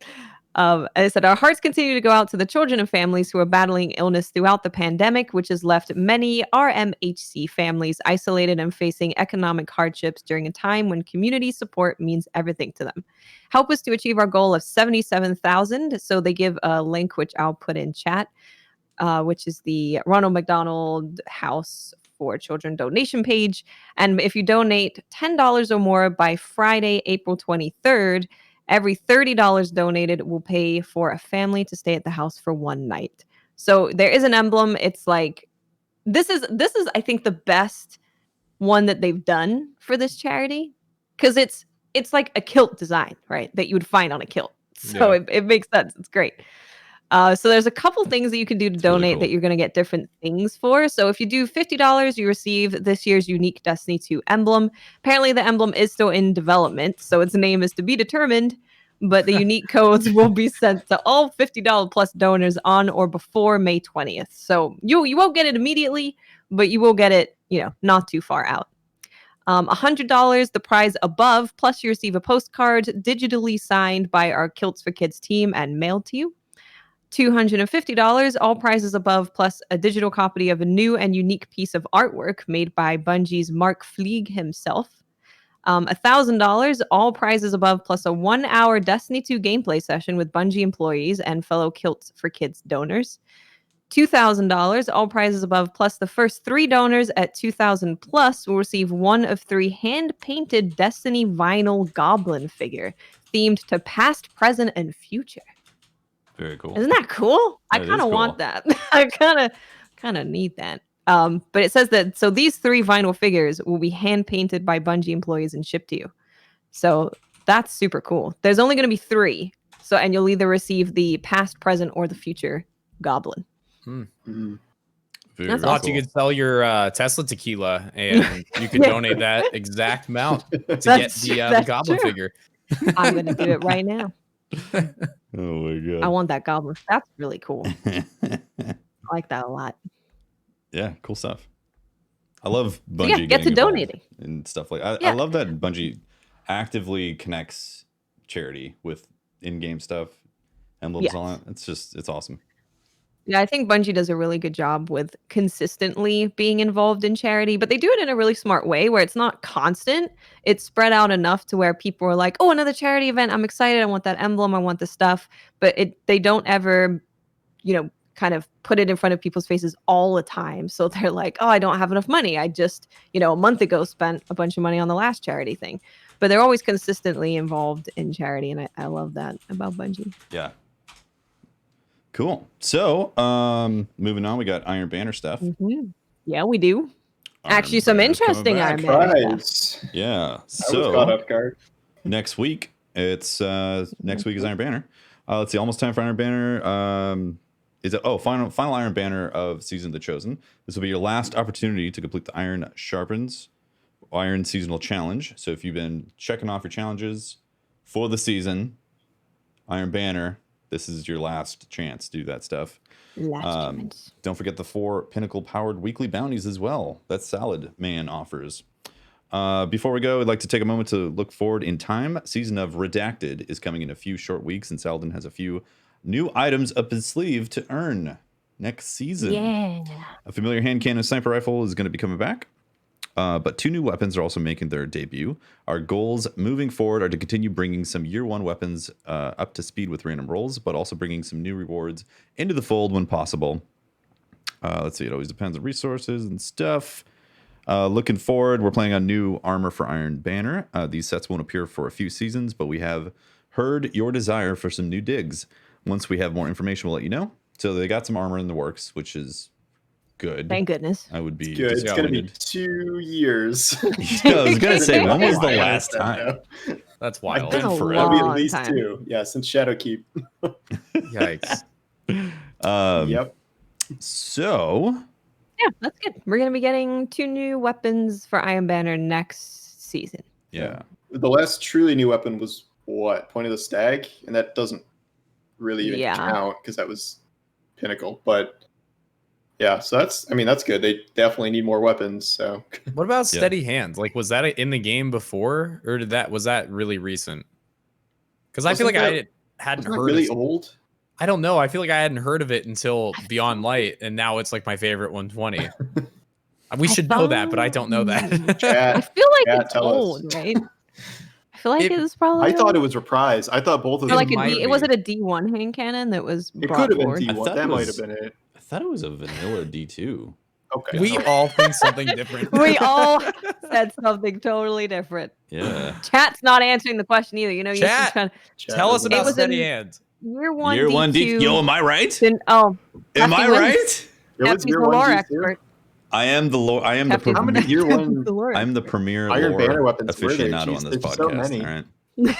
S2: I said, our hearts continue to go out to the children and families who are battling illness throughout the pandemic, which has left many RMHC families isolated and facing economic hardships during a time when community support means everything to them. Help us to achieve our goal of 77,000. So they give a link, which I'll put in chat, which is the Ronald McDonald House for Children donation page. And if you donate $10 or more by Friday, April 23rd, every $30 donated will pay for a family to stay at the house for one night. So there is an emblem. It's like this is I think the best one that they've done for this charity, because it's like a kilt design, right? That you would find on a kilt. So it makes sense. It's great. So there's a couple things that you can do to donate really cool. That you're going to get different things for. So if you do $50, you receive this year's unique Destiny 2 emblem. Apparently the emblem is still in development, so its name is to be determined, but the unique codes will be sent to all $50 plus donors on or before May 20th. So you won't get it immediately, but you will get it, not too far out. $100, the prize above, plus you receive a postcard digitally signed by our Kilts for Kids team and mailed to you. $250, all prizes above, plus a digital copy of a new and unique piece of artwork made by Bungie's Mark Fleeg himself. $1,000, all prizes above, plus a 1-hour Destiny 2 gameplay session with Bungie employees and fellow Kilts for Kids donors. $2,000, all prizes above, plus the first 3 donors at 2,000 plus will receive one of 3 hand-painted Destiny vinyl goblin figure themed to past, present, and future.
S1: Very cool.
S2: Isn't that cool? I kind of want that. I kind of need that. But it says that so these 3 vinyl figures will be hand painted by Bungie employees and shipped to you. So that's super cool. There's only going to be 3. So and you'll either receive the past, present, or the future goblin.
S3: That's awesome. You could sell your Tesla tequila and you could donate that exact amount to get the goblin figure.
S2: I'm going to do it right now.
S1: Oh my god!
S2: I want that goblin. That's really cool. I like that a lot.
S1: Yeah, cool stuff. I love Bungie
S2: get to donating
S1: and stuff like. I love that Bungie actively connects charity with in-game stuff, emblems on it. It's awesome.
S2: Yeah, I think Bungie does a really good job with consistently being involved in charity, but they do it in a really smart way where it's not constant. It's spread out enough to where people are like, oh, another charity event. I'm excited. I want that emblem. I want the stuff. But they don't ever, kind of put it in front of people's faces all the time. So they're like, oh, I don't have enough money. I just, a month ago spent a bunch of money on the last charity thing. But they're always consistently involved in charity. And I love that about Bungie.
S1: Yeah. Cool. So, moving on, we got Iron Banner stuff.
S2: Mm-hmm. Yeah, we do. Actually, some interesting Iron Banner stuff.
S1: Yeah.
S4: So, I was caught off guard.
S1: Next week, it's next week is Iron Banner. Let's see, almost time for Iron Banner. Final Iron Banner of Season of the Chosen. This will be your last opportunity to complete the Iron Sharpens Iron Seasonal Challenge. So, if you've been checking off your challenges for the season, Iron Banner, this is your last chance to do that stuff. Don't forget the 4 Pinnacle-powered weekly bounties as well that Salad Man offers. Before we go, I'd like to take a moment to look forward in time. Season of Redacted is coming in a few short weeks, and Saladin has a few new items up his sleeve to earn next season.
S2: Yeah.
S1: A familiar hand cannon sniper rifle is going to be coming back. But 2 new weapons are also making their debut. Our goals moving forward are to continue bringing some year 1 weapons up to speed with random rolls, but also bringing some new rewards into the fold when possible. Let's see, it always depends on resources and stuff. Looking forward, we're planning on new armor for Iron Banner. These sets won't appear for a few seasons, but we have heard your desire for some new digs. Once we have more information, we'll let you know. So they got some armor in the works, which is good.
S2: Thank goodness.
S1: I would be
S4: good. It's going to be 2 years.
S1: I was going to say, when was the last time?
S3: That's wild.
S2: It's been a
S4: It'll be at least
S2: long
S4: 2. Yeah, since Shadowkeep.
S3: Yikes.
S4: Yep.
S1: So...
S2: Yeah, that's good. We're going to be getting 2 new weapons for Iron Banner next season.
S1: Yeah.
S4: The last truly new weapon was what? Point of the Stag? And that doesn't really even count because that was Pinnacle. But... yeah, so that's good. They definitely need more weapons. So
S3: what about Steady Hands? Like, was that in the game before, or was that really recent? Because I feel like hadn't
S4: Isn't it
S3: heard
S4: really
S3: of.
S4: old.
S3: I don't know. I feel like I hadn't heard of it until Beyond Light, and now it's like my favorite 120. We should know that, but I don't know that.
S4: Chat,
S2: I feel like
S4: chat,
S2: it's
S4: tell us.
S2: old, right? I feel like
S3: It-
S2: it's probably.
S4: I thought it was reprised. I thought both of
S2: Or
S4: them.
S2: like
S3: might be.
S2: it was it a D1 hand cannon that was
S4: It
S2: brought
S4: could have been
S2: forward?
S1: I
S4: D1.
S1: thought
S4: That
S1: it
S4: might
S1: was-
S4: have been it.
S1: I thought it was a vanilla D2.
S4: Okay.
S3: We all think something different.
S2: We all said something totally different.
S1: Yeah.
S2: Chat's not answering the question either. You know, you're
S3: Chat.
S2: just trying
S4: Chat
S3: Tell us
S4: doesn't
S3: about
S2: It was
S3: Steady
S2: in-
S3: Hand.
S2: year one.
S1: Year one
S2: D2.
S1: D2. Yo, am I right?
S2: Oh,
S1: Am
S2: Hefty
S1: I
S2: wins.
S1: right?
S4: It was
S2: Hefty's
S4: year
S2: the lore
S4: one D2.
S2: expert.
S1: I am the lore. I am the
S2: Hefty's
S4: How many year one?
S2: the lore
S1: I'm the
S2: expert.
S1: premier
S4: Iron
S1: lore
S4: Banner weapons were there?
S1: aficionado
S4: Jeez,
S1: on this
S4: there's so
S1: podcast.
S4: many.
S1: All right.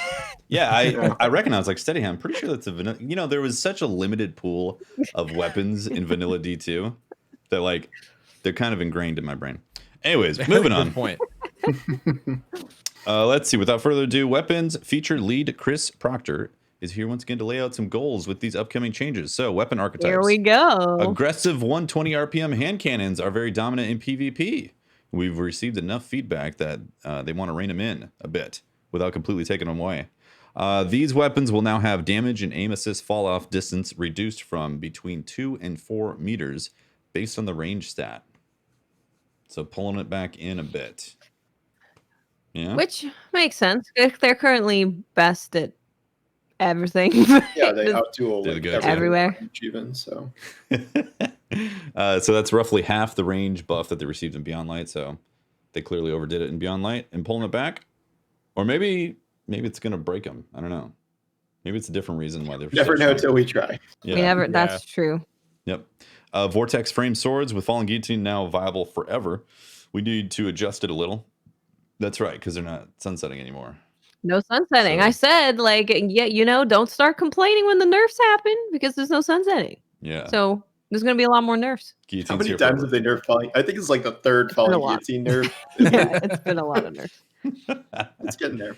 S1: Yeah, I recognize like Steady Hand. I'm pretty sure that's a vanilla. You know, there was such a limited pool of weapons in vanilla D2 that like they're kind of ingrained in my brain. Anyways, moving
S3: Good
S1: on.
S3: point.
S1: Let's see. Without further ado, weapons feature lead Chris Proctor is here once again to lay out some goals with these upcoming changes. So, weapon archetypes.
S2: Here we go.
S1: Aggressive 120 RPM hand cannons are very dominant in PvP. We've received enough feedback that they want to rein them in a bit without completely taking them away. These weapons will now have damage and aim assist fall off distance reduced from between 2 and 4 meters based on the range stat. So pulling it back in a bit. Yeah.
S2: Which makes sense. They're currently best at everything.
S4: Yeah, they outduel
S1: They're
S4: like
S1: good.
S4: every
S2: Everywhere.
S4: range even. So
S1: So that's roughly half the range buff that they received in Beyond Light. So they clearly overdid it in Beyond Light and pulling it back. Or maybe it's gonna break them. I don't know. Maybe it's a different reason why they're
S4: never
S1: so
S4: know
S1: strong.
S4: till we try.
S1: Yeah.
S2: We never.
S3: Yeah.
S2: That's true.
S1: Yep. Vortex frame swords with Fallen Guillotine now viable forever. We need to adjust it a little. That's right, because they're not sunsetting anymore.
S2: No sunsetting.
S1: So-
S2: I said, like, yeah, don't start complaining when the nerfs happen because there's no sunsetting.
S1: Yeah.
S2: So there's going to be a lot more nerfs.
S1: Guillotine's
S4: How many
S1: here
S4: times
S1: forever.
S4: have they nerfed Falling? I think it's like the third
S2: been a
S4: Falling
S2: lot.
S4: Guillotine nerf.
S2: Yeah, it's been a lot of nerfs.
S4: It's getting there.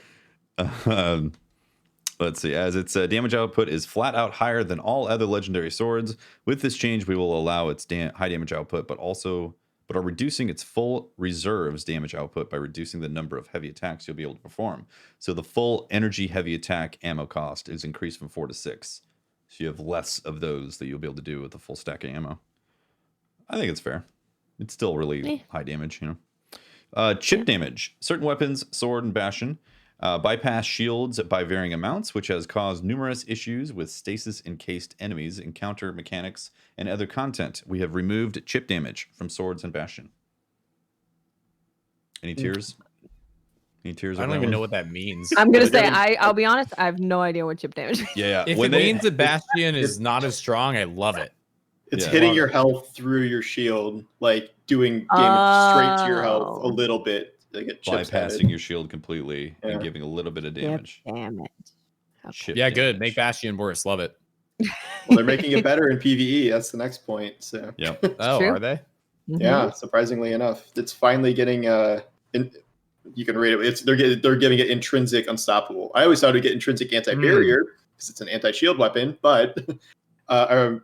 S1: Let's see. As its damage output is flat out higher than all other legendary swords. With this change, we will allow its high damage output, but are reducing its full reserves damage output by reducing the number of heavy attacks you'll be able to perform. So the full energy heavy attack ammo cost is increased from 4 to 6. So you have less of those that you'll be able to do with the full stack of ammo. I think it's fair. It's still really high damage, you know. Chip damage. Certain weapons, sword and bastion, bypass shields by varying amounts, which has caused numerous issues with stasis encased enemies, encounter mechanics, and other content. We have removed chip damage from swords and bastion. Any tears? Any tears?
S3: I
S1: on
S3: don't
S1: that
S3: even
S1: one?
S3: know what that means.
S2: I'm going to
S4: They're
S2: say,
S4: getting-
S2: I'll be honest, I have no idea what chip damage means.
S1: Yeah.
S3: If
S1: when
S3: it means that Bastion is not as strong, I love it.
S4: It's
S1: Yeah.
S4: hitting your health through your shield, like doing damage straight to your health a
S2: Oh.
S4: little bit. Like it chips at
S1: bypassing
S4: it.
S1: your shield completely and
S4: Yeah.
S1: giving a little bit of
S2: Chip
S1: damage.
S2: damage. Okay.
S1: Chip
S3: Yeah, good.
S1: damage.
S3: Make Bastion worse. Love it.
S4: Well, they're making it better in PvE. That's the next point. So
S1: Yep.
S3: Oh,
S2: true.
S3: are they?
S2: Mhm.
S4: yeah, surprisingly enough, it's finally getting you can rate it. They're giving it intrinsic unstoppable. I always thought it'd get intrinsic anti-barrier because it's an anti-shield weapon, but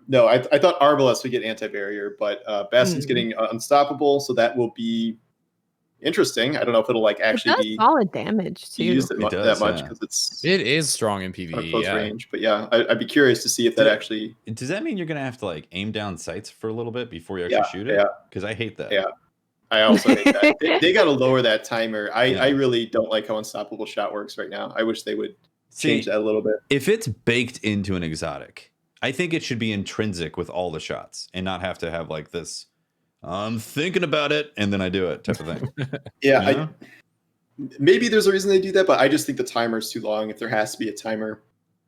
S4: no, I thought Arbalest would get anti-barrier, but Bastion's getting unstoppable, so that will be interesting. I don't know if it'll like
S2: It
S4: actually
S2: does
S4: be
S2: solid damage too.
S4: used that
S1: It does,
S4: that much
S1: yeah.
S4: because it's
S3: It is strong in
S4: on
S3: PvE.
S4: close
S3: Yeah.
S4: range. But yeah, I'd be curious to see if that actually.
S1: Does that mean you're gonna have to like aim down sights for a little bit before you actually
S4: Yeah,
S1: shoot it?
S4: yeah.
S1: Because I hate that.
S4: Yeah. I also hate that. They got to lower that timer. I
S1: Yeah.
S4: really don't like how unstoppable shot works right now. I wish they would
S1: See,
S4: change that a little bit.
S1: if it's baked into an exotic, I think it should be intrinsic with all the shots and not have to have like this. I'm thinking about it and then I do it type of thing.
S4: Yeah,
S1: You know?
S4: maybe there's a reason they do that, but I just think the timer is too long. If there has to be a timer,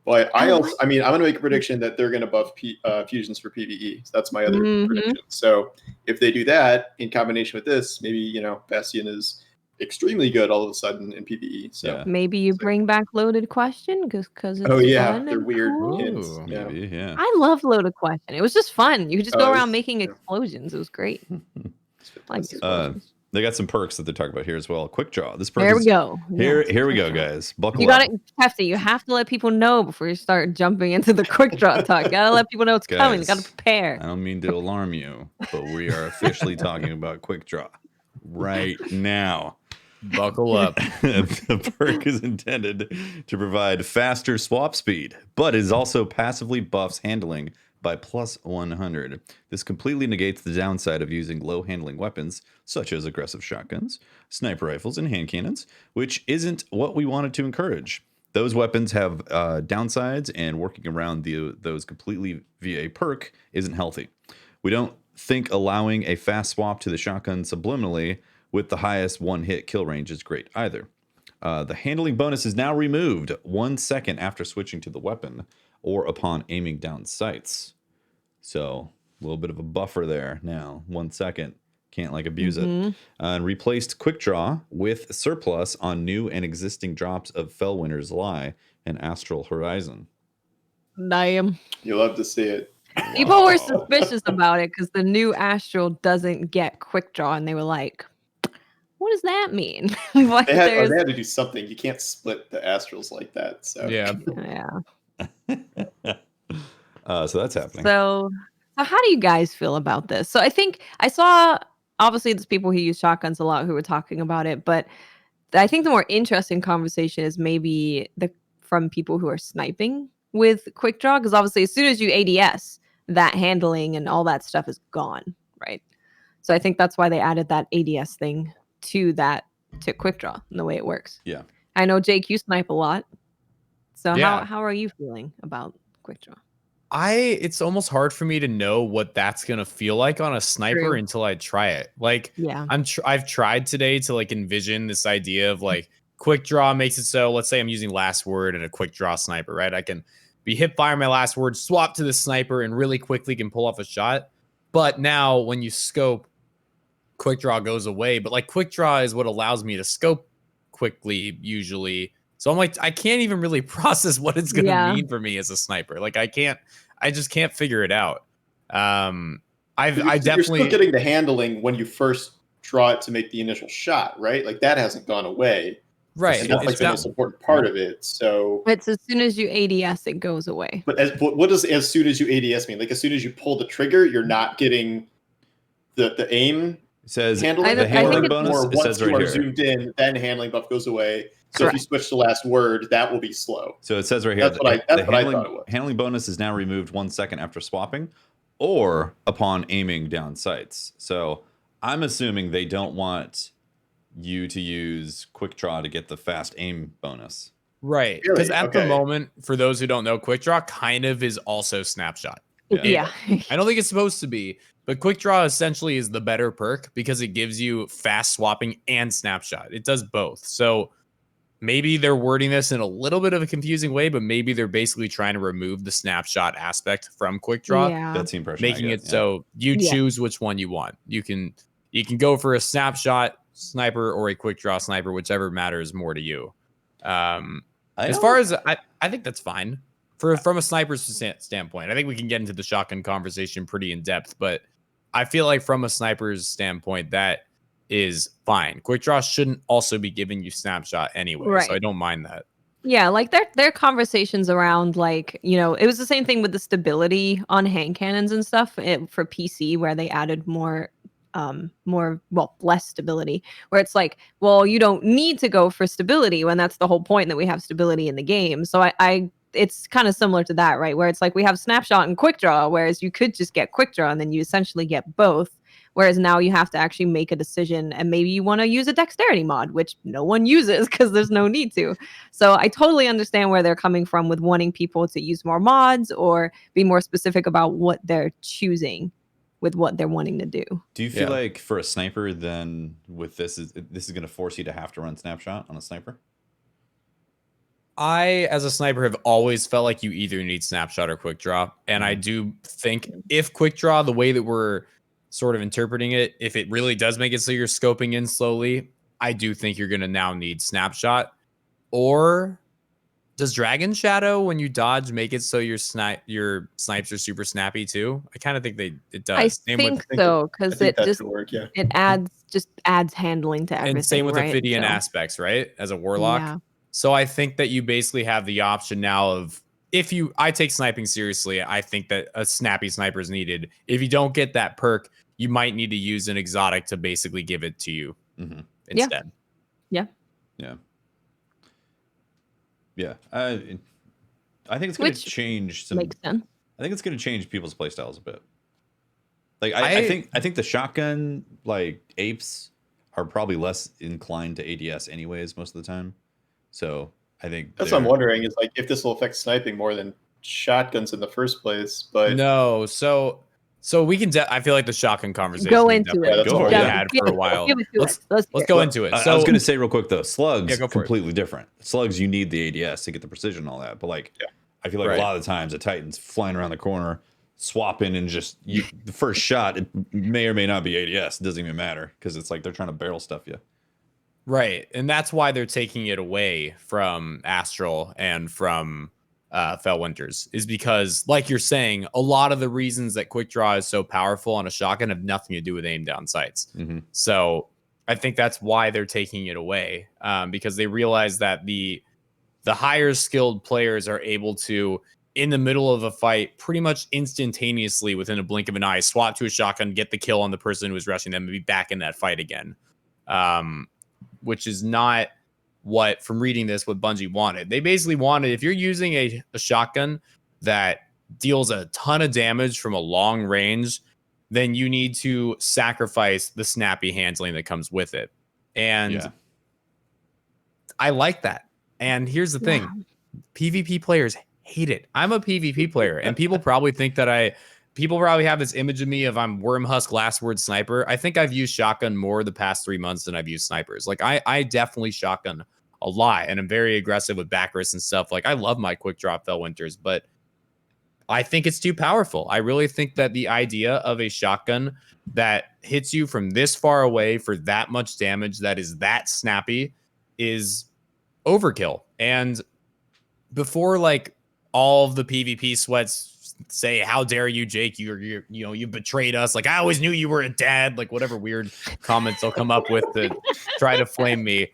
S4: but I'm going to make a prediction that they're going to buff fusions for PVE. So that's my other prediction. So if they do that in combination with this, maybe Bastion is extremely good all of a sudden in PVE. So
S1: Yeah.
S2: Maybe you bring back loaded question because it's
S4: oh yeah,
S2: fun
S4: they're
S2: and
S4: weird
S2: cool.
S4: hints.
S3: Ooh,
S4: Yeah.
S1: Maybe, yeah.
S2: I love loaded question. It was just fun. You could just go around
S4: it's-
S2: making
S4: yeah.
S2: explosions. It was great.
S4: It's
S2: Like
S4: fantastic.
S2: explosions.
S1: They got some perks that they're talking about here as well. Quick draw. This perk
S2: There we
S1: is-
S2: go.
S1: Here
S2: Yes,
S1: we
S2: quick
S1: go,
S2: draw.
S1: guys. Buckle
S2: You
S1: up.
S2: got it, Hefty. You have to let people know before you start jumping into the quick draw talk. You gotta let people know it's coming. You gotta
S1: Guys,
S2: prepare.
S1: I don't mean to alarm you, but we are officially talking about quick draw right now.
S3: Buckle up.
S1: The perk is intended to provide faster swap speed, but is also passively buffs handling by plus 100. This completely negates the downside of using low handling weapons, such as aggressive shotguns, sniper rifles, and hand cannons, which isn't what we wanted to encourage. Those weapons have downsides, and working around those completely via a perk isn't healthy. We don't think allowing a fast swap to the shotgun subliminally with the highest one-hit kill range is great either. The handling bonus is now removed 1 second after switching to the weapon or upon aiming down sights. So a little bit of a buffer there now. 1 second. Can't abuse it. And replaced quick draw with surplus on new and existing drops of Fellwinter's Lie and Astral Horizon.
S2: Damn.
S4: You love to see it.
S2: People were suspicious about it because the new Astral doesn't get quick draw, and they were like, what does that mean?
S4: They had to do something. You can't split the Astrals like that. So
S3: Yeah.
S1: So that's happening.
S2: So how do you guys feel about this? So I think I saw, obviously there's people who use shotguns a lot who were talking about it, but I think the more interesting conversation is maybe from people who are sniping with quick draw, because obviously as soon as you ADS, that handling and all that stuff is gone, right? So I think that's why they added that ADS thing to quick draw and the way it works.
S1: Yeah.
S2: I know, Jake, you snipe a lot. So
S3: Yeah.
S2: how are you feeling about quick draw?
S3: It's almost hard for me to know what that's gonna feel like on a sniper
S2: True.
S3: until I try it. I've tried today to envision this idea of quick draw makes it so, let's say I'm using last word and a quick draw sniper, right? I can be hip fire my last word, swap to the sniper, and really quickly can pull off a shot. But now when you scope, quick draw goes away. But quick draw is what allows me to scope quickly usually. So I'm I can't even really process what it's gonna mean for me as a sniper. I just can't figure it out. You're
S4: still getting the handling when you first draw it to make the initial shot, right? That hasn't gone away.
S3: Right.
S4: And that's the most important part of it. So
S2: it's as soon as you ADS, it goes away.
S4: But what does as soon as you ADS mean? As soon as you pull the trigger, you're not getting the aim.
S1: It says
S4: handling.
S1: The handling bonus.
S4: Or
S1: it
S4: once
S1: says
S4: you
S1: right
S4: are
S1: here.
S4: zoomed in, then handling buff goes away. So
S2: Correct.
S4: if you switch to last word, that will be slow.
S1: So it says right here.
S4: That's what I thought it was.
S1: Handling bonus is now removed 1 second after swapping, or upon aiming down sights. So I'm assuming they don't want you to use quick draw to get the fast aim bonus.
S3: Right. Because at the moment, for those who don't know, quick draw kind of is also snapshot.
S2: Yeah.
S3: I don't think it's supposed to be, but quick draw essentially is the better perk because it gives you fast swapping and snapshot. It does both. So maybe they're wording this in a little bit of a confusing way, but maybe they're basically trying to remove the snapshot aspect from quick draw.
S2: Yeah.
S1: That's the impression.
S3: Making it so you choose which one you want. You can go for a snapshot sniper or a quick draw sniper, whichever matters more to you. As far as I think that's fine from a sniper's standpoint. I think we can get into the shotgun conversation pretty in depth, but I feel like from a sniper's standpoint, that is fine. Quick draw shouldn't also be giving you snapshot anyway,
S2: Right.
S3: so I don't mind that.
S2: Yeah, their conversations around it was the same thing with the stability on hand cannons and stuff for PC, where they added less stability, where it's you don't need to go for stability when that's the whole point, that we have stability in the game. So it's kind of similar to that, right? Where it's we have snapshot and quick draw, whereas you could just get quick draw and then you essentially get both. Whereas now you have to actually make a decision, and maybe you want to use a dexterity mod, which no one uses because there's no need to. So I totally understand where they're coming from with wanting people to use more mods or be more specific about what they're choosing with what they're wanting to do.
S1: Do you feel like for a sniper, then with this is going to force you to have to run snapshot on a sniper?
S3: I, as a sniper, have always felt like you either need snapshot or quick draw. And I do think if quick draw, the way that we're sort of interpreting it, if it really does make it so you're scoping in slowly, I do think you're going to now need snapshot. Or does Dragon Shadow, when you dodge, make it so your snipes are super snappy too? I kind of think it does.
S2: I think so, because it adds handling to everything.
S3: And same with
S2: right?
S3: Ophidian aspects, right? As a warlock.
S2: Yeah.
S3: So I think that you basically have the option now of, I take sniping seriously, I think that a snappy sniper is needed. If you don't get that perk, you might need to use an exotic to basically give it to you instead.
S2: Yeah.
S1: I think it's going to change some.
S2: Makes sense.
S1: I think it's going to change people's playstyles a bit. Like I think the shotgun like apes are probably less inclined to ADS anyways most of the time. So I think
S4: that's what I'm wondering is like if this will affect sniping more than shotguns in the first place. But
S3: no, so we can. I feel like the shotgun conversation
S2: go into it.
S3: That's what we had for a while. Let's go into it.
S1: So I was going to say real quick though, slugs completely
S3: it.
S1: different. Slugs, you need the ADS to get the precision and all that. But like, I feel like a lot of the times a Titan's flying around the corner, swapping, and just the first shot, it may or may not be ADS. It doesn't even matter because it's like they're trying to barrel stuff you.
S3: Right, and that's why they're taking it away from Astral and from Fellwinters, is because, like you're saying, a lot of the reasons that quick draw is so powerful on a shotgun have nothing to do with aim down sights. So I think that's why they're taking it away, because they realize that the higher skilled players are able to, in the middle of a fight, pretty much instantaneously within a blink of an eye, swap to a shotgun, get the kill on the person who was rushing them, and be back in that fight again. Which is not what, from reading this, what Bungie wanted. They basically wanted, if you're using a shotgun that deals a ton of damage from a long range, then you need to sacrifice the snappy handling that comes with it. And I like that. And here's the thing. PvP players hate it. I'm a PvP player, and people probably think that people probably have this image of me of I'm Wormhusk last word sniper. I think I've used shotgun more the past 3 months than I've used snipers. Like I definitely shotgun a lot, and I'm very aggressive with backrists and stuff. Like I love my quick drop Fellwinters, but I think it's too powerful. I really think that the idea of a shotgun that hits you from this far away for that much damage, that is that snappy, is overkill. And before like all of the PvP sweats say, how dare you, Jake, you betrayed us, like I always knew you were a dad, like whatever weird comments they'll come up with to try to flame me,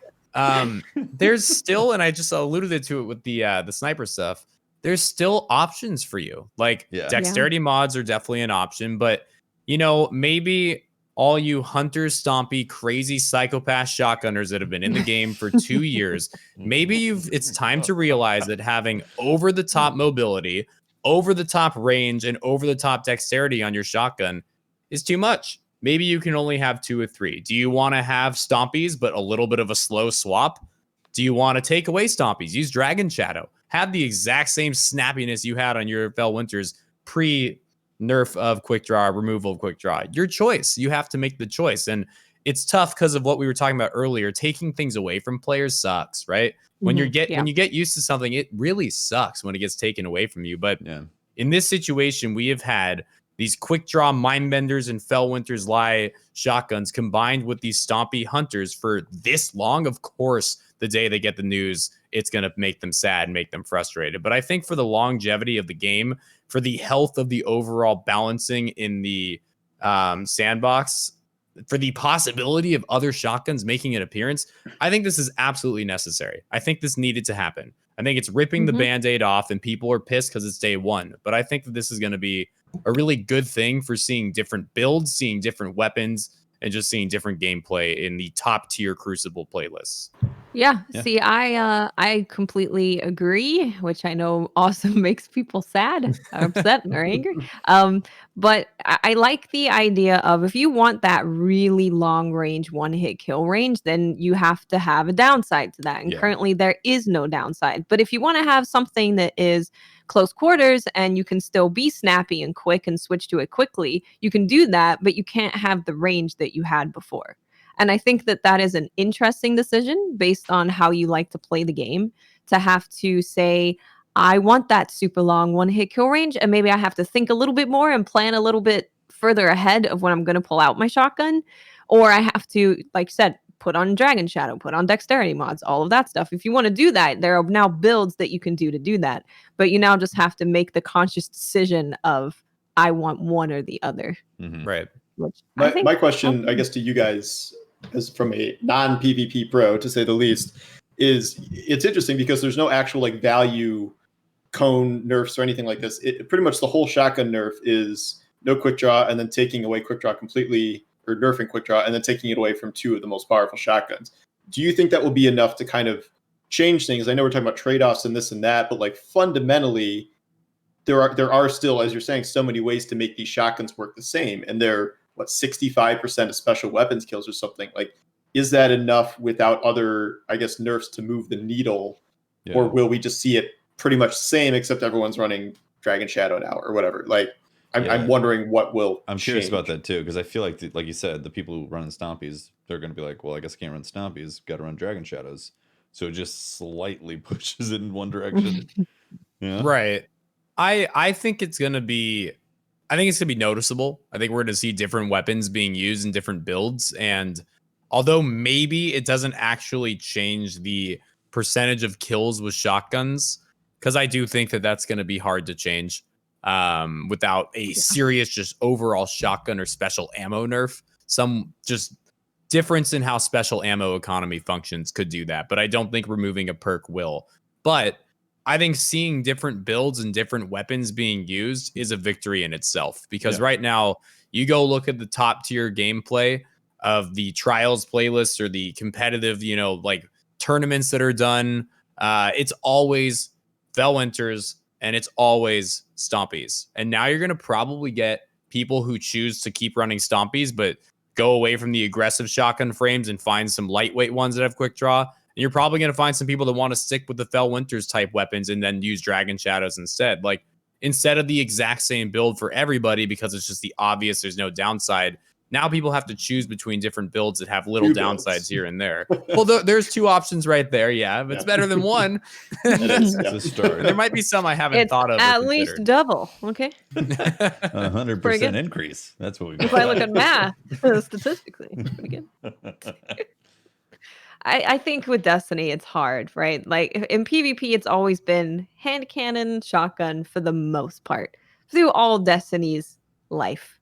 S3: there's still, and I just alluded to it with the sniper stuff, there's still options for you. Like dexterity mods are definitely an option, but maybe all you hunter stompy crazy psychopath shotgunners that have been in the game for 2 years, maybe it's time to realize that having over the top mobility, over the top range, and over the top dexterity on your shotgun is too much. Maybe you can only have 2 or 3. Do you want to have stompies but a little bit of a slow swap? Do you want to take away stompies? Use Dragon Shadow. Have the exact same snappiness you had on your Fellwinters pre-nerf of quick draw, removal of quick draw. Your choice. You have to make the choice. And it's tough because of what we were talking about earlier. Taking things away from players sucks, right? When you get used to something, it really sucks when it gets taken away from you. But in this situation, we have had these quick draw Mindbenders and Fellwinters Lie shotguns combined with these stompy hunters for this long. Of course, the day they get the news, it's going to make them sad and make them frustrated. But I think for the longevity of the game, for the health of the overall balancing in the sandbox, for the possibility of other shotguns making an appearance, I think this is absolutely necessary. I think this needed to happen. I think it's ripping the Band-Aid off, and people are pissed because it's day one. But I think that this is going to be a really good thing for seeing different builds, seeing different weapons, and just seeing different gameplay in the top tier Crucible playlists.
S2: Yeah. See, I completely agree, which I know also makes people sad, or upset, or angry. But I like the idea of, if you want that really long range one-hit kill range, then you have to have a downside to that. And currently there is no downside. But if you want to have something that is close quarters and you can still be snappy and quick and switch to it quickly, you can do that, but you can't have the range that you had before. And I think that that is an interesting decision based on how you like to play the game, to have to say, I want that super long one-hit kill range, and maybe I have to think a little bit more and plan a little bit further ahead of when I'm going to pull out my shotgun. Or I have to, like I said, put on Dragon Shadow, put on dexterity mods, all of that stuff. If you want to do that, there are now builds that you can do that. But you now just have to make the conscious decision of, I want one or the other.
S3: Right.
S2: Which
S4: my question, I guess, to you guys, as from a non-PvP pro, to say the least, is it's interesting because there's no actual like value cone nerfs or anything like this. It pretty much, the whole shotgun nerf is no quick draw, and then taking away quick draw completely, or nerfing quick draw and then taking it away from 2 of the most powerful shotguns. do you think that will be enough to kind of change things? I know we're talking about trade-offs and this and that, but like fundamentally, there are still, as you're saying, so many ways to make these shotguns work the same, and they're 65% of special weapons kills or something. Like, is that enough without other, I guess, nerfs to move the needle, or will we just see it pretty much the same except everyone's running Dragon Shadow now or whatever? Like, I'm wondering what will.
S1: I'm curious about that too, because I feel like, like you said, the people who run Stompies, they're going to be like, well, I guess I can't run Stompies, got to run Dragon Shadows. So it just slightly pushes it in one direction. Yeah.
S3: Right. I think it's gonna be noticeable. I think we're gonna see different weapons being used in different builds. And although maybe it doesn't actually change the percentage of kills with shotguns, because I do think that that's gonna be hard to change without a serious just overall shotgun or special ammo nerf. Some just difference in how special ammo economy functions could do that. But I don't think removing a perk will. But I think seeing different builds and different weapons being used is a victory in itself, because right now you go look at the top tier gameplay of the Trials playlists or the competitive, like tournaments that are done. It's always Felwinters and it's always Stompies. And now you're going to probably get people who choose to keep running Stompies, but go away from the aggressive shotgun frames and find some lightweight ones that have quick draw. And you're probably going to find some people that want to stick with the Felwinters type weapons and then use Dragon Shadows instead. Like, instead of the exact same build for everybody, because it's just the obvious, there's no downside. Now people have to choose between different builds that have little downsides here and there. Well, there's two options right there. Yeah, but it's better than one.
S1: It's a start.
S3: There might be some I haven't thought of.
S2: At least double. Okay.
S1: 100% increase. That's what we got.
S2: If I look at math, statistically, it's pretty good. I think with Destiny, it's hard, right? Like in PvP, it's always been hand cannon, shotgun for the most part through all Destiny's life.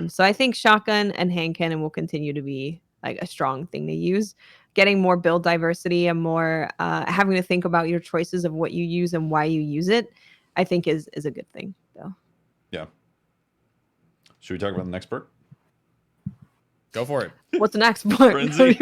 S2: So I think shotgun and hand cannon will continue to be like a strong thing to use. Getting more build diversity and more having to think about your choices of what you use and why you use it, I think is a good thing, though.
S1: Yeah. Should we talk about the next perk?
S3: Go for it.
S2: What's the next part?
S1: Frenzy.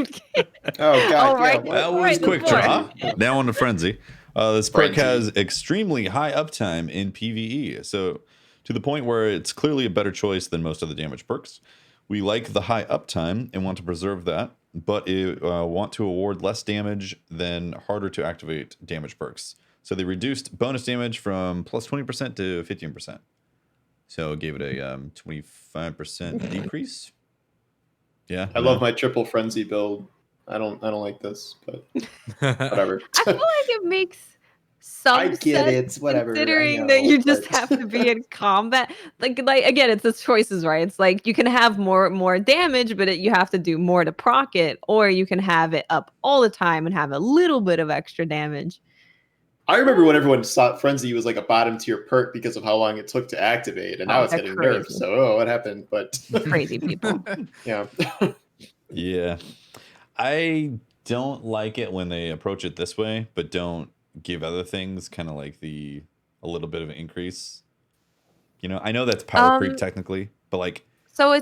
S4: Oh God!
S2: Right,
S1: that was quick draw. Now on to Frenzy. This perk has extremely high uptime in PvE, so to the point where it's clearly a better choice than most other damage perks. We like the high uptime and want to preserve that, but want to award less damage than harder to activate damage perks. So they reduced bonus damage from plus 20% to 15%. So gave it a 25% decrease. Yeah,
S4: I love my triple frenzy build. I don't like this, but whatever.
S2: I feel like it makes some
S4: I get
S2: sense,
S4: it, whatever.
S2: considering that you just have to be in combat. Like again, it's the choices, right? It's like you can have more damage, but you have to do more to proc it, or you can have it up all the time and have a little bit of extra damage.
S4: I remember when everyone thought Frenzy was like a bottom tier perk because of how long it took to activate, and now it's getting nerfed. So, what happened? But
S2: crazy people.
S4: Yeah.
S1: Yeah. I don't like it when they approach it this way, but don't give other things kind of like a little bit of an increase. I know that's power creep technically, but like.
S2: So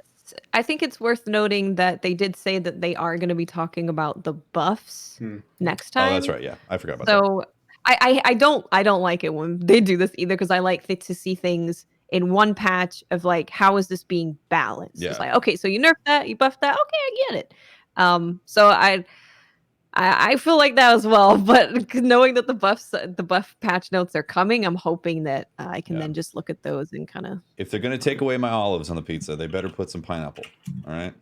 S2: I think it's worth noting that they did say that they are going to be talking about the buffs next time.
S1: Oh, that's right. Yeah, I forgot about that.
S2: So I don't like it when they do this either, because I like to see things in one patch of like, how is this being balanced?
S1: Yeah.
S2: It's like, okay, so you nerfed that, you buffed that, okay, I get it. So I feel like that as well, but knowing that the buff patch notes are coming, I'm hoping that I can then just look at those and kind of.
S1: If they're gonna take away my olives on the pizza, they better put some pineapple. All right.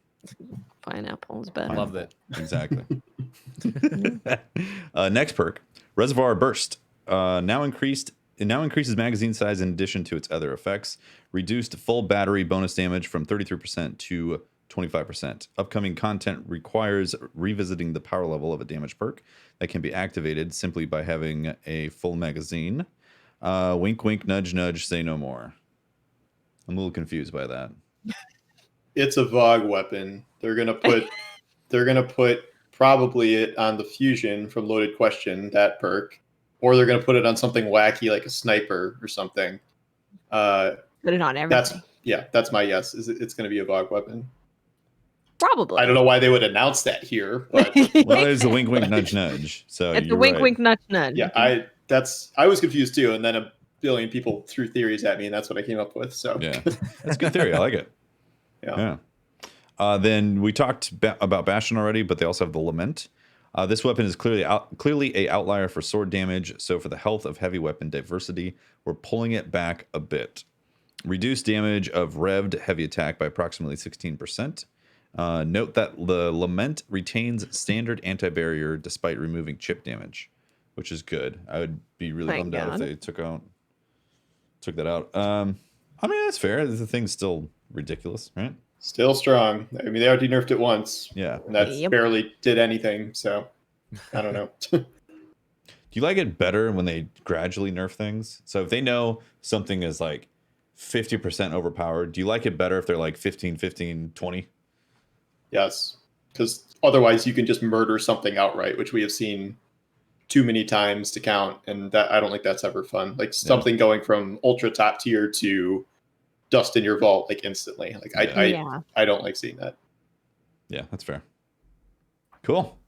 S2: Pineapple's better.
S3: Love that.
S1: Exactly. Next perk, Reservoir Burst. Now increases magazine size in addition to its other effects. Reduced full battery bonus damage from 33% to 25%. Upcoming content requires revisiting the power level of a damage perk that can be activated simply by having a full magazine. Wink, wink, nudge, nudge, say no more. I'm a little confused by that.
S4: It's a VOG weapon. They're gonna put probably it on the fusion from Loaded Question, that perk, or they're gonna put it on something wacky like a sniper or something.
S2: Put it on everything.
S4: That's my guess. It's gonna be a VOG weapon.
S2: Probably.
S4: I don't know why they would announce that here, but
S1: well, there's a wink, wink, nudge, nudge. So
S2: it's a
S1: you're
S2: wink,
S1: right.
S2: wink, nudge, nudge.
S4: yeah, I was confused too, and then a billion people threw theories at me, and that's what I came up with. So
S1: Yeah, that's a good theory. I like it.
S4: Yeah.
S1: Then we talked about Bastion already, but they also have the Lament. This weapon is clearly a outlier for sword damage. So for the health of heavy weapon diversity, we're pulling it back a bit. Reduce damage of revved heavy attack by approximately 16%. Note that the Lament retains standard anti-barrier despite removing chip damage, which is good. I would be really bummed out if they took that out. I mean, that's fair. The thing's still ridiculous, right?
S4: Still strong. I mean, they already nerfed it once.
S1: Yeah.
S4: And that barely did anything. So I don't know.
S1: Do you like it better when they gradually nerf things? So if they know something is like 50% overpowered, do you like it better if they're like 15, 15, 20?
S4: Yes. Because otherwise you can just murder something outright, which we have seen too many times to count. And that I don't think that's ever fun. Like something going from ultra top tier to dust in your vault like instantly. Like I don't like seeing that.
S1: Yeah, that's fair. Cool.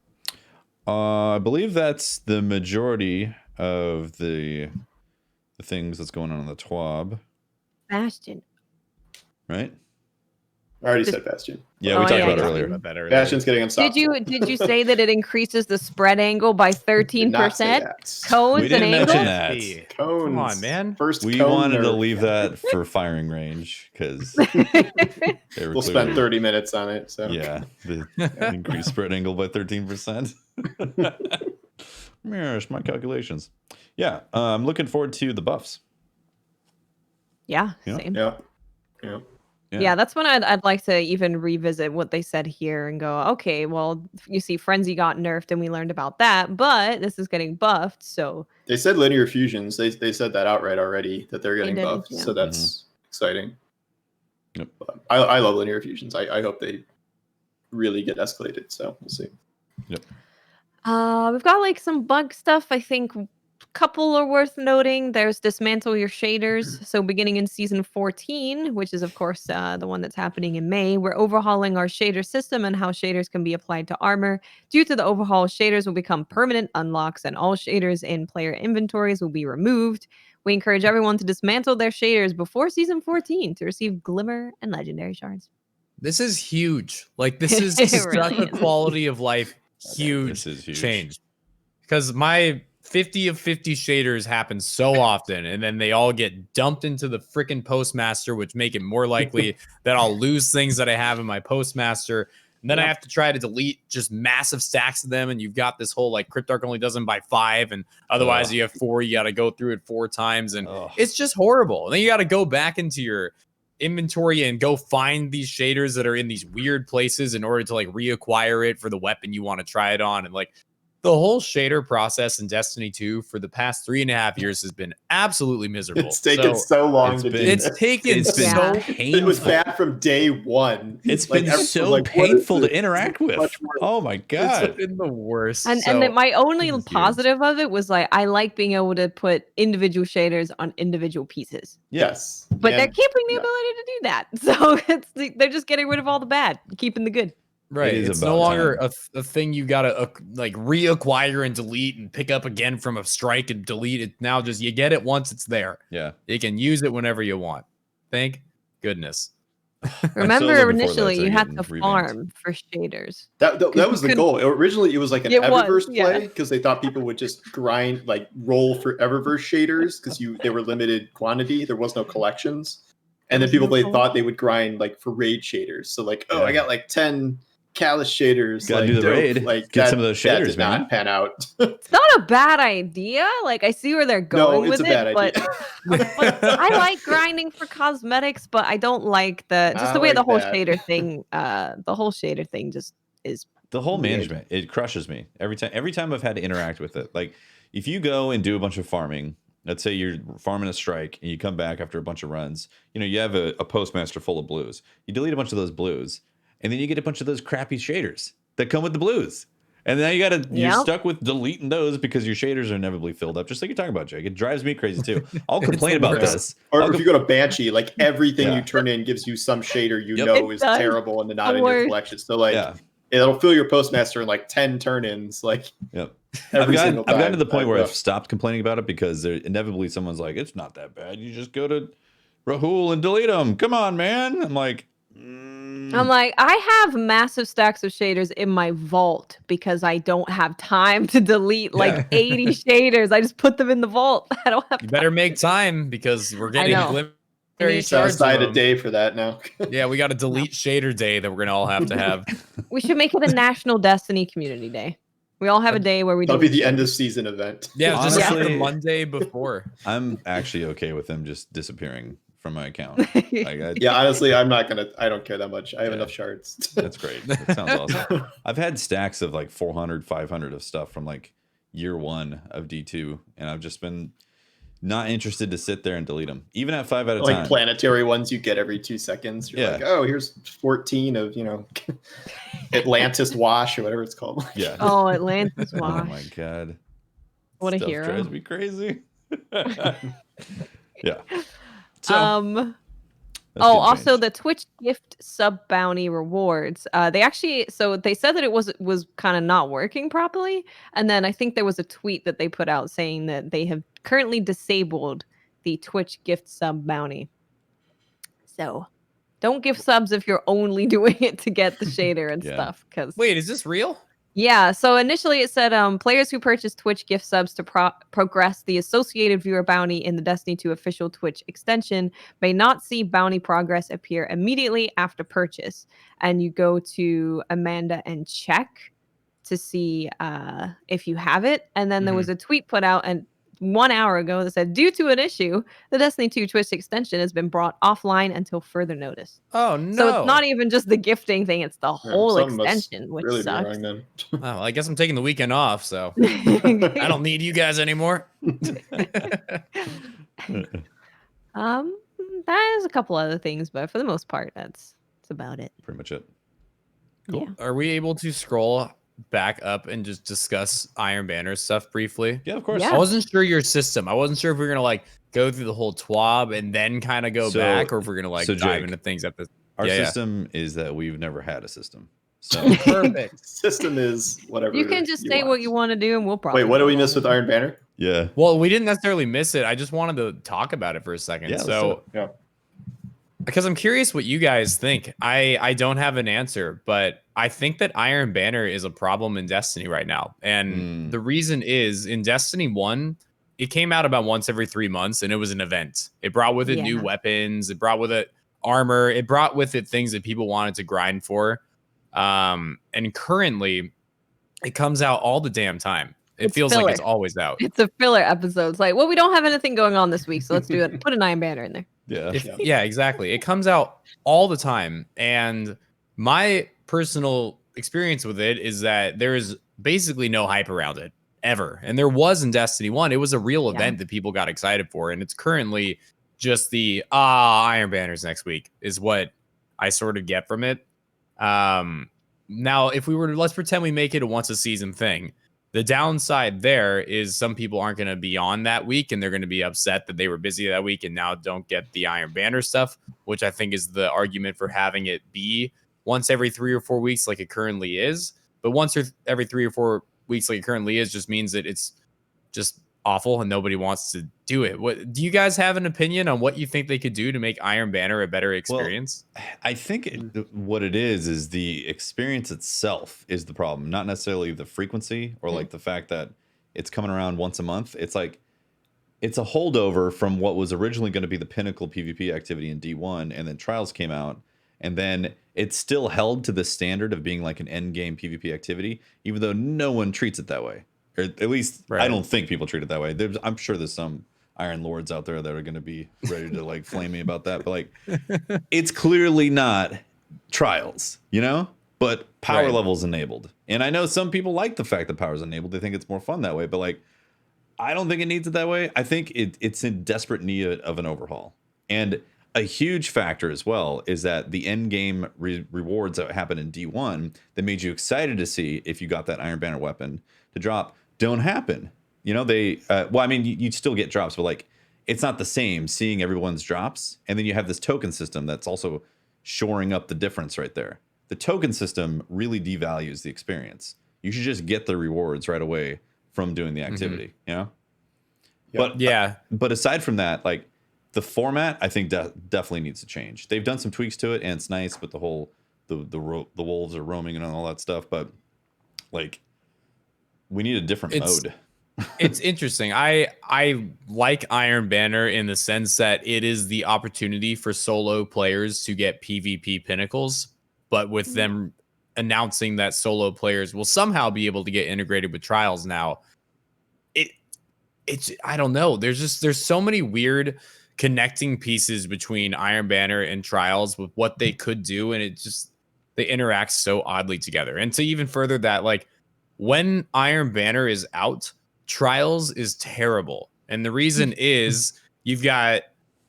S1: I believe that's the majority of the things that's going on the TWAB.
S2: Bastion.
S1: Right?
S4: I already said Bastion.
S1: Yeah, we talked about it earlier.
S4: Bastion's getting unstoppable.
S2: Did you say that it increases the spread angle by 13%? Cones
S1: We didn't
S2: mention
S1: that.
S4: Cones.
S3: Come on, man.
S1: We wanted to leave that for firing range because
S4: we'll spend 30 minutes on it. So
S1: yeah, the increased spread angle by 13%. Yes, my calculations. Yeah, I'm looking forward to the buffs.
S2: Yeah, same.
S4: Yeah,
S2: that's when I'd like to even revisit what they said here and go, okay, well, you see, Frenzy got nerfed and we learned about that, but this is getting buffed, so
S4: they said linear fusions. They said that outright already that they're getting buffed, so that's exciting.
S1: Yep.
S4: I love linear fusions. I hope they really get escalated. So we'll see.
S1: Yep.
S2: We've got like some bug stuff. I think couple are worth noting. There's dismantle your shaders. So beginning in season 14, which is of course the one that's happening in May, we're overhauling our shader system and how shaders can be applied to armor. Due to the overhaul, shaders will become permanent unlocks and all shaders in player inventories will be removed. We encourage everyone to dismantle their shaders before season 14 to receive glimmer and legendary shards.
S3: This is huge. Like this is
S2: really
S3: such a quality of life huge change. Because my 50 of 50 shaders happen so often, and then they all get dumped into the freaking postmaster, which make it more likely that I'll lose things that I have in my postmaster. And then I have to try to delete just massive stacks of them, and you've got this whole like Cryptarch only does them by 5, and otherwise you have 4. You got to go through it 4 times, and it's just horrible. And then you got to go back into your inventory and go find these shaders that are in these weird places in order to like reacquire it for the weapon you want to try it on, and like. The whole shader process in Destiny 2 for the past 3.5 years has been absolutely miserable.
S4: It's taken so long to do.
S3: It's taken so painful.
S4: It was bad from day one.
S1: It's been so painful to interact with. Oh my god,
S3: it's been the worst.
S2: And my only positive of it was like I like being able to put individual shaders on individual pieces.
S4: Yes,
S2: but they're keeping the ability to do that. So they're just getting rid of all the bad, keeping the good.
S3: Right, it's no longer a thing you gotta like reacquire and delete and pick up again from a strike and delete it. Now just you get it once it's there.
S1: Yeah,
S3: you can use it whenever you want. Thank goodness.
S2: Remember, initially you had to farm for shaders.
S4: That was the goal. Originally, it was like an Eververse play because they thought people would just grind, like roll for Eververse shaders because they were limited quantity. There was no collections, and then people thought they would grind like for raid shaders. So like, I got like 10. Callous shaders,
S1: gotta do the raid.
S4: Like
S1: get some of those shaders,
S4: did not pan out.
S2: It's not a bad idea. Like I see where they're going with it, but I like grinding for cosmetics, but I don't like the way the whole shader thing. The whole shader thing just is
S1: the whole management. It crushes me every time I've had to interact with it. Like if you go and do a bunch of farming. Let's say you're farming a strike and you come back after a bunch of runs. You have a postmaster full of blues. You delete a bunch of those blues. And then you get a bunch of those crappy shaders that come with the blues. And now you're stuck with deleting those because your shaders are inevitably filled up, just like you're talking about, Jake. It drives me crazy too. I'll complain about this.
S4: Or if you go to Banshee, like everything you turn in gives you some shader you know is terrible and not in your collection. So like it'll fill your postmaster in like 10 turn-ins. Like
S1: I've gotten to the point where I've stopped complaining about it because inevitably someone's like, it's not that bad. You just go to Rahul and delete them. Come on, man. I'm like,
S2: I have massive stacks of shaders in my vault because I don't have time to delete like 80 shaders. I just put them in the vault. I don't have.
S3: You better make time because we're getting glimmering shards.
S4: Set aside a day for that now.
S3: Yeah, we got a delete shader day that we're gonna all have to have.
S2: We should make it a National Destiny Community Day. We all have a day where we.
S4: That'll be the end of season event.
S3: Yeah, honestly, just the Monday before.
S1: I'm actually okay with them just disappearing from my account.
S4: Honestly, I don't care that much. I have enough shards.
S1: That's great. That sounds awesome. I've had stacks of like 400, 500 of stuff from like year 1 of D2, and I've just been not interested to sit there and delete them, even at 5 at a time.
S4: Like planetary ones you get every 2 seconds. You're like, oh, here's 14 of, Atlantis Wash or whatever it's called.
S1: Yeah.
S2: Oh, Atlantis Wash.
S1: Oh my God.
S2: What a hero.
S1: Drives me crazy. Yeah. So,
S2: also the Twitch gift sub bounty rewards. They said that it was kind of not working properly, and then I think there was a tweet that they put out saying that they have currently disabled the Twitch gift sub bounty. So, don't give subs if you're only doing it to get the shader and stuff. Because
S3: wait, is this real?
S2: Yeah, so initially it said players who purchase Twitch gift subs to progress the associated viewer bounty in the Destiny 2 official Twitch extension may not see bounty progress appear immediately after purchase. And you go to Amanda and check to see if you have it. And then there was a tweet put out 1 hour ago that said, due to an issue, the Destiny 2 Twitch extension has been brought offline until further notice.
S3: Oh, no.
S2: So it's not even just the gifting thing, it's the whole extension, which
S4: really
S2: sucks.
S3: Well, I guess I'm taking the weekend off, so I don't need you guys anymore.
S2: That is a couple other things, but for the most part, that's about it.
S1: Pretty much it.
S3: Cool. Yeah. Are we able to scroll back up and just discuss Iron Banner stuff briefly?
S1: Yeah, of course.
S2: Yeah.
S3: I wasn't sure your system. I wasn't sure if we were gonna like go through the whole TWAB and then kind of go back, or if we're gonna like dive into things at the.
S1: Our system is that we've never had a system. So
S3: perfect.
S4: System is whatever.
S2: You can just say what you want to do, and we'll probably.
S4: Wait, what do we miss with Iron Banner?
S1: Yeah.
S3: Well, we didn't necessarily miss it. I just wanted to talk about it for a second.
S1: Yeah,
S3: because I'm curious what you guys think. I don't have an answer, but I think that Iron Banner is a problem in Destiny right now. And the reason is in Destiny 1, it came out about once every 3 months, and it was an event. It brought with it new weapons. It brought with it armor. It brought with it things that people wanted to grind for. And currently, it comes out all the damn time. It feels like it's always out.
S2: It's a filler episode. It's like, well, we don't have anything going on this week, so let's do it. Put an Iron Banner in there.
S3: Yeah, exactly. It comes out all the time. And my personal experience with it is that there is basically no hype around it ever. And there was in Destiny 1. It was a real event that people got excited for. And it's currently just the Iron Banners next week is what I sort of get from it. Now, if we were to, let's pretend we make it a once a season thing. The downside there is some people aren't going to be on that week, and they're going to be upset that they were busy that week and now don't get the Iron Banner stuff, which I think is the argument for having it be once every 3 or 4 weeks like it currently is. But once or every 3 or 4 weeks like it currently is just means that it's just awful and nobody wants to do it. What do you guys have an opinion on what you think they could do to make Iron Banner a better experience?
S1: Well, I think what it is the experience itself is the problem, not necessarily the frequency or like the fact that it's coming around once a month. It's like it's a holdover from what was originally going to be the pinnacle PvP activity in D1, and then Trials came out, and then it's still held to the standard of being like an end game PvP activity, even though no one treats it that way. Or at least I don't think people treat it that way. I'm sure there's some Iron Lords out there that are going to be ready to like flame me about that. But like, it's clearly not Trials, you know? But power levels enabled. And I know some people like the fact that power is enabled. They think it's more fun that way. But like, I don't think it needs it that way. I think it's in desperate need of an overhaul. And a huge factor as well is that the end game rewards that happen in D1 that made you excited to see if you got that Iron Banner weapon to drop don't happen. You know, they, well, I mean, you'd still get drops, but like, it's not the same seeing everyone's drops. And then you have this token system that's also shoring up the difference right there. The token system really devalues the experience. You should just get the rewards right away from doing the activity, you know? Yep. But aside from that, like the format, I think definitely needs to change. They've done some tweaks to it, and it's nice with the whole the wolves are roaming and all that stuff. But like, we need a different mode.
S3: It's interesting. I like Iron Banner in the sense that it is the opportunity for solo players to get PvP pinnacles, but with them announcing that solo players will somehow be able to get integrated with Trials now, it's I don't know. There's so many weird connecting pieces between Iron Banner and Trials with what they could do, and they interact so oddly together. And to even further that, like when Iron Banner is out, Trials is terrible. And the reason is you've got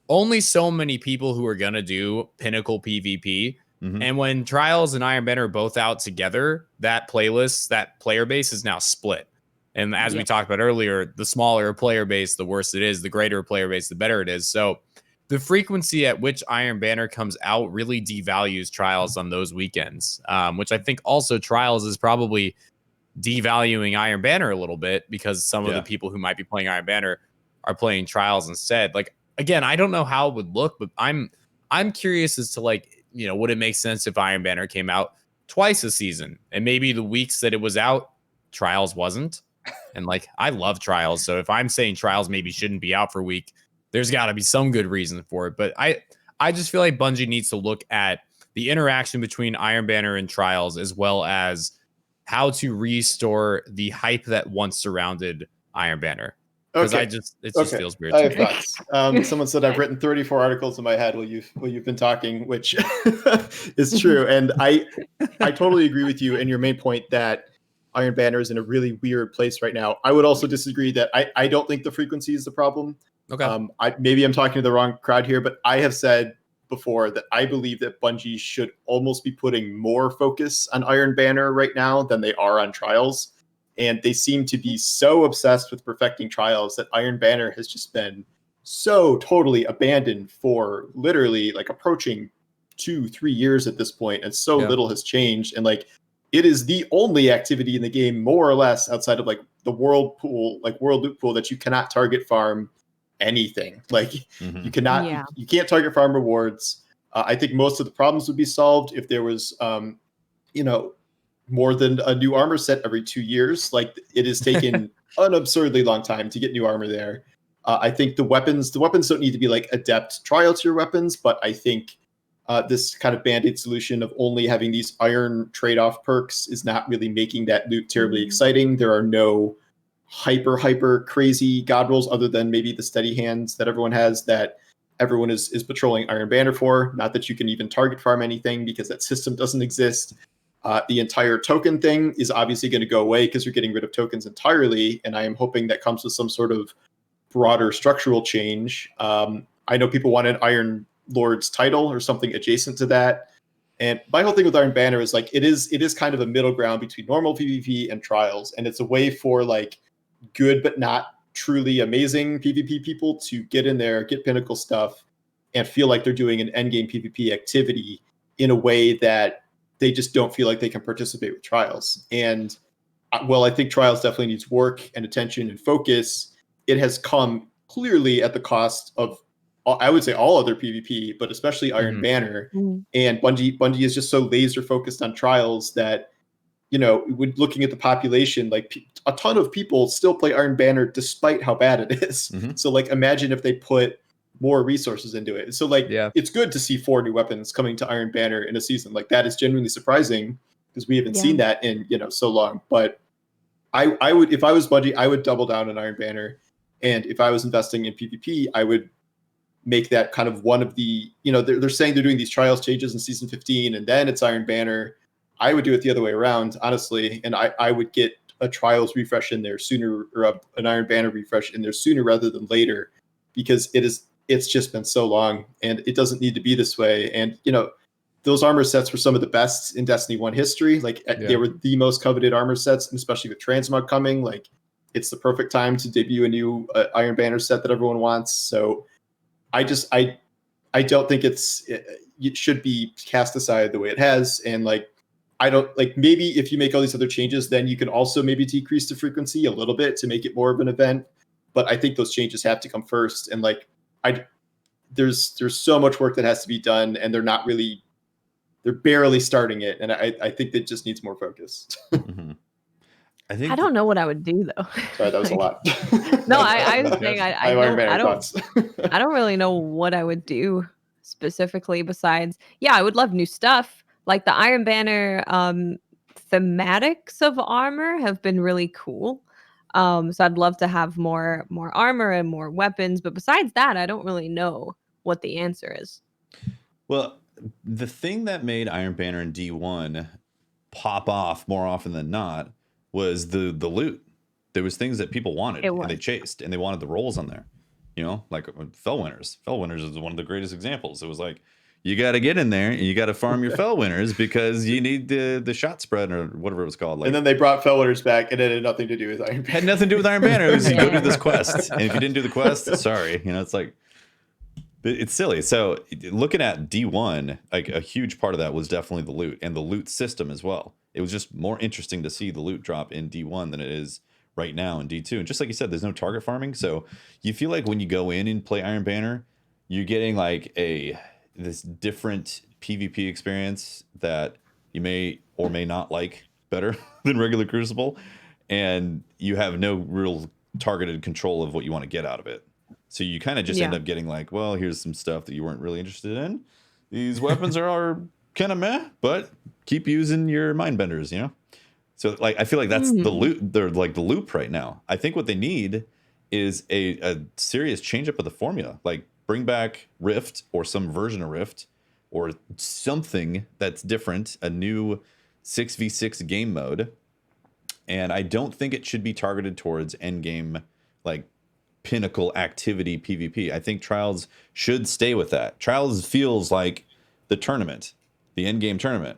S3: only so many people who are going to do Pinnacle PvP. And when Trials and Iron Banner are both out together, that playlist, that player base is now split. And as we talked about earlier, the smaller a player base, the worse it is. The greater a player base, the better it is. So the frequency at which Iron Banner comes out really devalues Trials on those weekends, which I think also Trials is probably devaluing Iron Banner a little bit because some of the people who might be playing Iron Banner are playing Trials instead. Like, again, I don't know how it would look, but I'm curious as to, like, you know, would it make sense if Iron Banner came out twice a season and maybe the weeks that it was out, Trials wasn't? And like, I love Trials. So if I'm saying Trials maybe shouldn't be out for a week, there's got to be some good reason for it. But I just feel like Bungie needs to look at the interaction between Iron Banner and Trials, as well as how to restore the hype that once surrounded Iron Banner. Because it just feels weird.
S4: I have thoughts. Someone said I've written 34 articles in my head while you've been talking, which is true. And I totally agree with you and your main point that Iron Banner is in a really weird place right now. I would also disagree that I don't think the frequency is the problem.
S3: Okay.
S4: Maybe I'm talking to the wrong crowd here, but I have said before that I believe that Bungie should almost be putting more focus on Iron Banner right now than they are on Trials. And they seem to be so obsessed with perfecting Trials that Iron Banner has just been so totally abandoned for literally like approaching 2-3 years at this point, and so little has changed. And like, it is the only activity in the game, more or less, outside of like the world pool, like world loot pool, that you cannot target farm anything. Like you cannot, you can't target farm rewards. I think most of the problems would be solved if there was, more than a new armor set every 2 years. Like, it has taken an absurdly long time to get new armor there. I think the weapons don't need to be like adept trial tier weapons, but I think this kind of band-aid solution of only having these iron trade-off perks is not really making that loot terribly exciting. There are no hyper crazy god rolls other than maybe the steady hands that everyone has, that everyone is patrolling Iron Banner for. Not that you can even target farm anything because that system doesn't exist. The entire token thing is obviously going to go away because you're getting rid of tokens entirely, and I am hoping that comes with some sort of broader structural change. I know people want an Iron Lord's title or something adjacent to that. And my whole thing with Iron Banner is like, it is kind of a middle ground between normal PvP and Trials, and it's a way for like good but not truly amazing PvP people to get in there, get pinnacle stuff, and feel like they're doing an endgame PvP activity in a way that they just don't feel like they can participate with Trials. And well, I think Trials definitely needs work and attention and focus. It has come clearly at the cost of, I would say, all other PvP, but especially Iron Banner. And Bungie is just so laser focused on Trials that, you know, when looking at the population, like a ton of people still play Iron Banner despite how bad it is. So like, imagine if they put more resources into it. So like, it's good to see 4 new weapons coming to Iron Banner in a season. Like, that is genuinely surprising because we haven't seen that in, so long. But I would, if I was Bungie, I would double down on Iron Banner. And if I was investing in PvP, I would make that kind of one of the, they're saying they're doing these Trials changes in season 15 and then it's Iron Banner. I would do it the other way around, honestly. And I would get a Trials refresh in there sooner, or an Iron Banner refresh in there sooner rather than later, because it it's just been so long, and it doesn't need to be this way. And those armor sets were some of the best in Destiny 1 history. Like they were the most coveted armor sets, and especially with transmog coming, like it's the perfect time to debut a new Iron Banner set that everyone wants. So I don't think it should be cast aside the way it has. And like, I don't like, maybe if you make all these other changes, then you can also maybe decrease the frequency a little bit to make it more of an event. But I think those changes have to come first. And like, there's so much work that has to be done, and they're barely starting it. And I think it just needs more focus.
S1: Mm-hmm.
S2: I don't know what I would do though.
S4: Sorry, that was a lot.
S2: No, I was saying I don't really know what I would do specifically besides, I would love new stuff. Like the Iron Banner thematics of armor have been really cool. So I'd love to have more armor and more weapons. But besides that, I don't really know what the answer is.
S1: Well, the thing that made Iron Banner and D1 pop off more often than not was the loot. There was things that people wanted and they chased, and they wanted the rolls on there. Like Fell Winners. Fell Winners is one of the greatest examples. It was like, you got to get in there and you got to farm your Fell Winners because you need the shot spread or whatever it was called. Like,
S4: and then they brought Fell Winners back, and it had nothing to do with Iron Banner.
S1: Had nothing to do with Iron Banner. It was you go do this quest, and if you didn't do the quest, sorry. It's like, it's silly. So looking at D1, like a huge part of that was definitely the loot and the loot system as well. It was just more interesting to see the loot drop in D1 than it is right now in D2. And just like you said, there's no target farming. So you feel like when you go in and play Iron Banner, you're getting like this different PvP experience that you may or may not like better than regular Crucible. And you have no real targeted control of what you want to get out of it. So you kind of just end up getting like, well, here's some stuff that you weren't really interested in. These weapons are kind of meh, but keep using your mind benders, So like, I feel like that's the loop. They're like the loop right now. I think what they need is a serious change up of the formula. Like bring back Rift or some version of Rift or something that's different, a new 6v6 game mode. And I don't think it should be targeted towards endgame, like pinnacle activity PvP. I think Trials should stay with that. Trials feels like the tournament, the endgame tournament.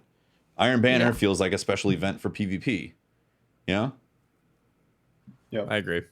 S1: Iron Banner feels like a special event for PvP. Yeah,
S3: I agree.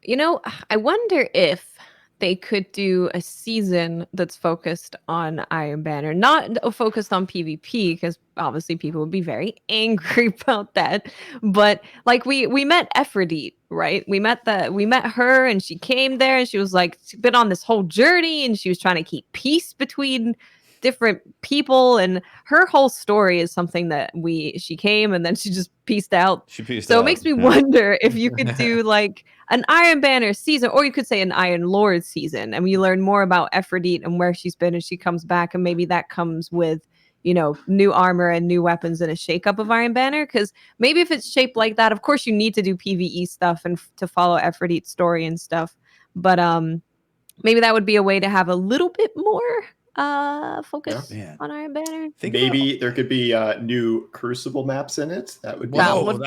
S2: I wonder if they could do a season that's focused on Iron Banner, not focused on PvP, because obviously people would be very angry about that. But like we met Aphrodite, right? We met her, and she came there, and she was like, she's been on this whole journey, and she was trying to keep peace between different people, and her whole story is something that she came and then she just peaced out. So it makes me wonder if you could do like an Iron Banner season, or you could say an Iron Lord season, and we learn more about Aphrodite and where she's been, and she comes back, and maybe that comes with new armor and new weapons and a shakeup of Iron Banner. Because maybe if it's shaped like that, of course you need to do PvE stuff and to follow Aphrodite's story and stuff, but maybe that would be a way to have a little bit more focus on Iron Banner.
S4: Maybe there could be new Crucible maps in it. That would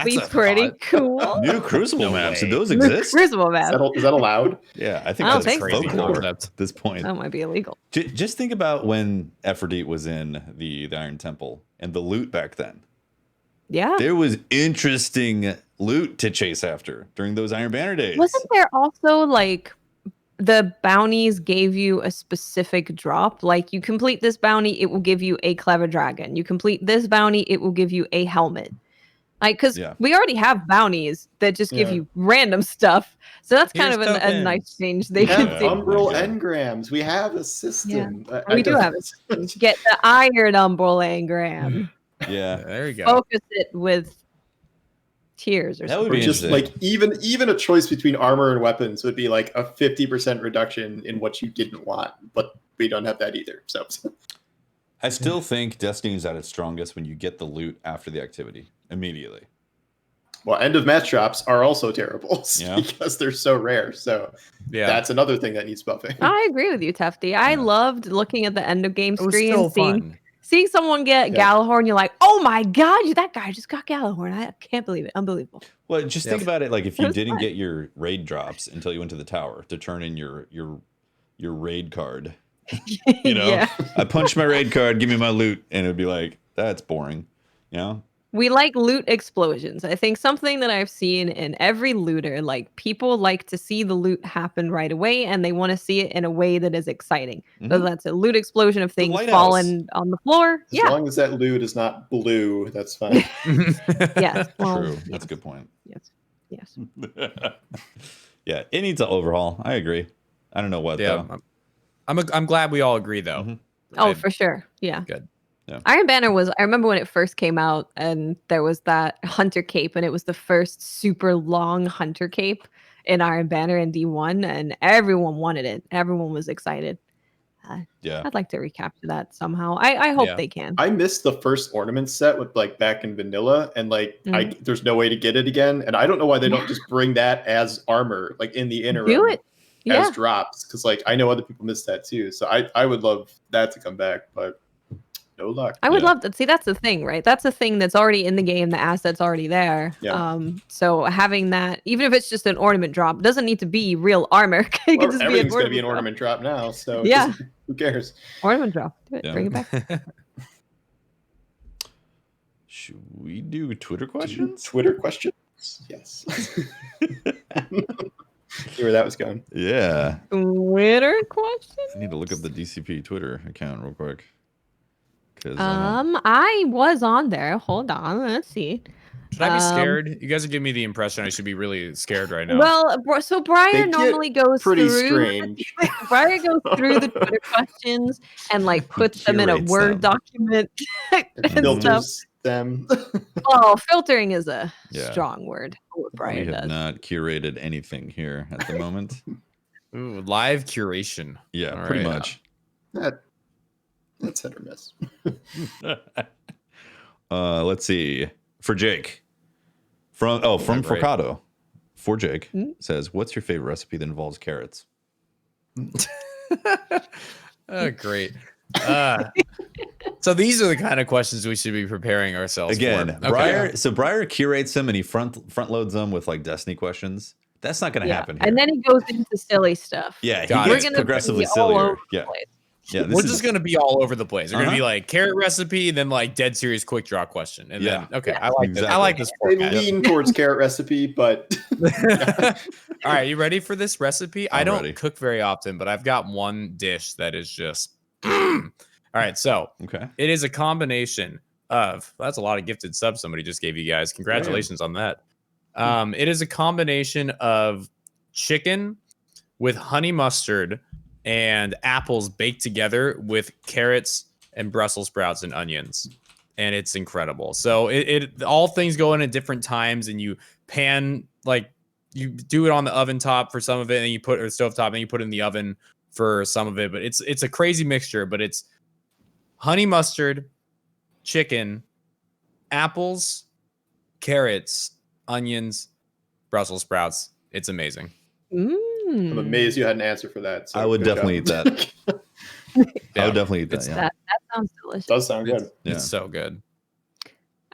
S2: be pretty cool.
S1: New Crucible maps. Do those exist?
S2: Crucible maps.
S4: Is that allowed?
S1: Yeah, I think that's
S3: crazy
S1: at this point.
S2: That might be illegal.
S1: Just think about when Aphrodite was in the Iron Temple and the loot back then.
S2: Yeah.
S1: There was interesting loot to chase after during those Iron Banner days.
S2: Wasn't there also like the bounties gave you a specific drop? Like you complete this bounty, it will give you a clever dragon. You complete this bounty, it will give you a helmet. Like, because we already have bounties that just give you random stuff. So that's kind of a nice change they could do.
S4: Umbral engrams. We have a system.
S2: Yeah. We do have a system. Get the iron umbral engram.
S1: Yeah,
S3: there you go.
S2: Focus it with tiers or
S1: that
S2: something.
S1: would be
S4: just like even a choice between armor and weapons would be like a 50% reduction in what you didn't want, but we don't have that either. So
S1: I still think Destiny is at its strongest when you get the loot after the activity immediately.
S4: Well, end of match drops are also terrible because they're so rare. So that's another thing that needs buffing.
S2: I agree with you, Tefty. I loved looking at the end of game screen and seeing someone get Gallahorn. You're like, oh my god, that guy just got Gallahorn. I can't believe it. Unbelievable.
S1: Well, just think about it. Like if you didn't get your raid drops until you went to the tower to turn in your your raid card. You know, yeah. I punch my raid card, give me my loot, and it'd be like, that's boring. You know?
S2: We like loot explosions. I think something that I've seen in every looter, like people like to see the loot happen right away, and they want to see it in a way that is exciting. So that's a loot explosion of things falling on the floor.
S4: As long as that loot is not blue, that's fine.
S2: Yes. Well,
S1: true. That's a good point.
S2: Yes.
S1: Yeah, it needs an overhaul. I agree. I don't know what though.
S3: I'm glad we all agree though.
S2: Oh, for sure. Yeah.
S3: Good.
S1: Yeah.
S2: Iron Banner was, I remember when it first came out and there was that hunter cape, and it was the first super long hunter cape in Iron Banner in D1, and everyone wanted it. Everyone was excited.
S1: Yeah.
S2: I'd like to recapture that somehow. I hope they can.
S4: I missed the first ornament set with like back in vanilla, and like there's no way to get it again. And I don't know why they don't just bring that as armor, like in the interim.
S2: Do it.
S4: As drops, because like I know other people miss that too. So I would love that to come back, but no luck.
S2: I would love to see. That's the thing, right? That's a thing that's already in the game. The asset's already there.
S4: Yeah.
S2: So having that, even if it's just an ornament drop, doesn't need to be real armor. It can just
S4: everything's going to be an ornament drop now. So who cares?
S2: Ornament drop. Do it. Bring it back.
S1: Should we do Twitter questions?
S4: Twitter questions? Yes. See where that was going.
S1: Yeah.
S2: Twitter questions?
S1: I need to look up the DCP Twitter account real quick.
S2: I was on there. Hold on. Let's see.
S3: Should I be scared? You guys are giving me the impression I should be really scared right now.
S2: Well, so Briar normally goes
S4: pretty
S2: through.
S4: Strange.
S2: Briar goes through the Twitter questions and like puts them in a Word document.
S4: Filters them.
S2: Oh, filtering is a strong word.
S1: Briar does. Not curated anything here at the moment.
S3: Ooh, live curation.
S1: Yeah, all pretty much.
S4: That's hit or miss.
S1: Let's see. For Jake, from Forcado, for Jake says, "What's your favorite recipe that involves carrots?"
S3: Oh, great. So these are the kind of questions we should be preparing ourselves
S1: again.
S3: For.
S1: Briar, so Briar curates them and he front loads them with like Destiny questions. That's not going to happen here.
S2: And then he goes into silly stuff.
S1: Yeah, he gets progressively sillier. Yeah,
S3: we're just gonna be all over the place. We're gonna be like carrot recipe, then like dead serious quick draw question, and then I like this. I like this.
S4: They lean towards carrot recipe, but
S3: all right, you ready for this recipe? I don't cook very often, but I've got one dish that is just. All right, so it is a combination of. That's a lot of gifted subs somebody just gave you guys. Congratulations on that. It is a combination of chicken with honey mustard and apples baked together with carrots and Brussels sprouts and onions, and it's incredible. So it all things go in at different times, and you pan, like you do it on the oven top for some of it, and you put or stove top, and you put it in the oven for some of it. But it's a crazy mixture. But it's honey mustard, chicken, apples, carrots, onions, Brussels sprouts. It's amazing.
S4: I'm amazed you had an answer for that. So
S1: I would definitely eat that. I would definitely eat that.
S2: That sounds delicious.
S4: Does sound good.
S3: It's so good.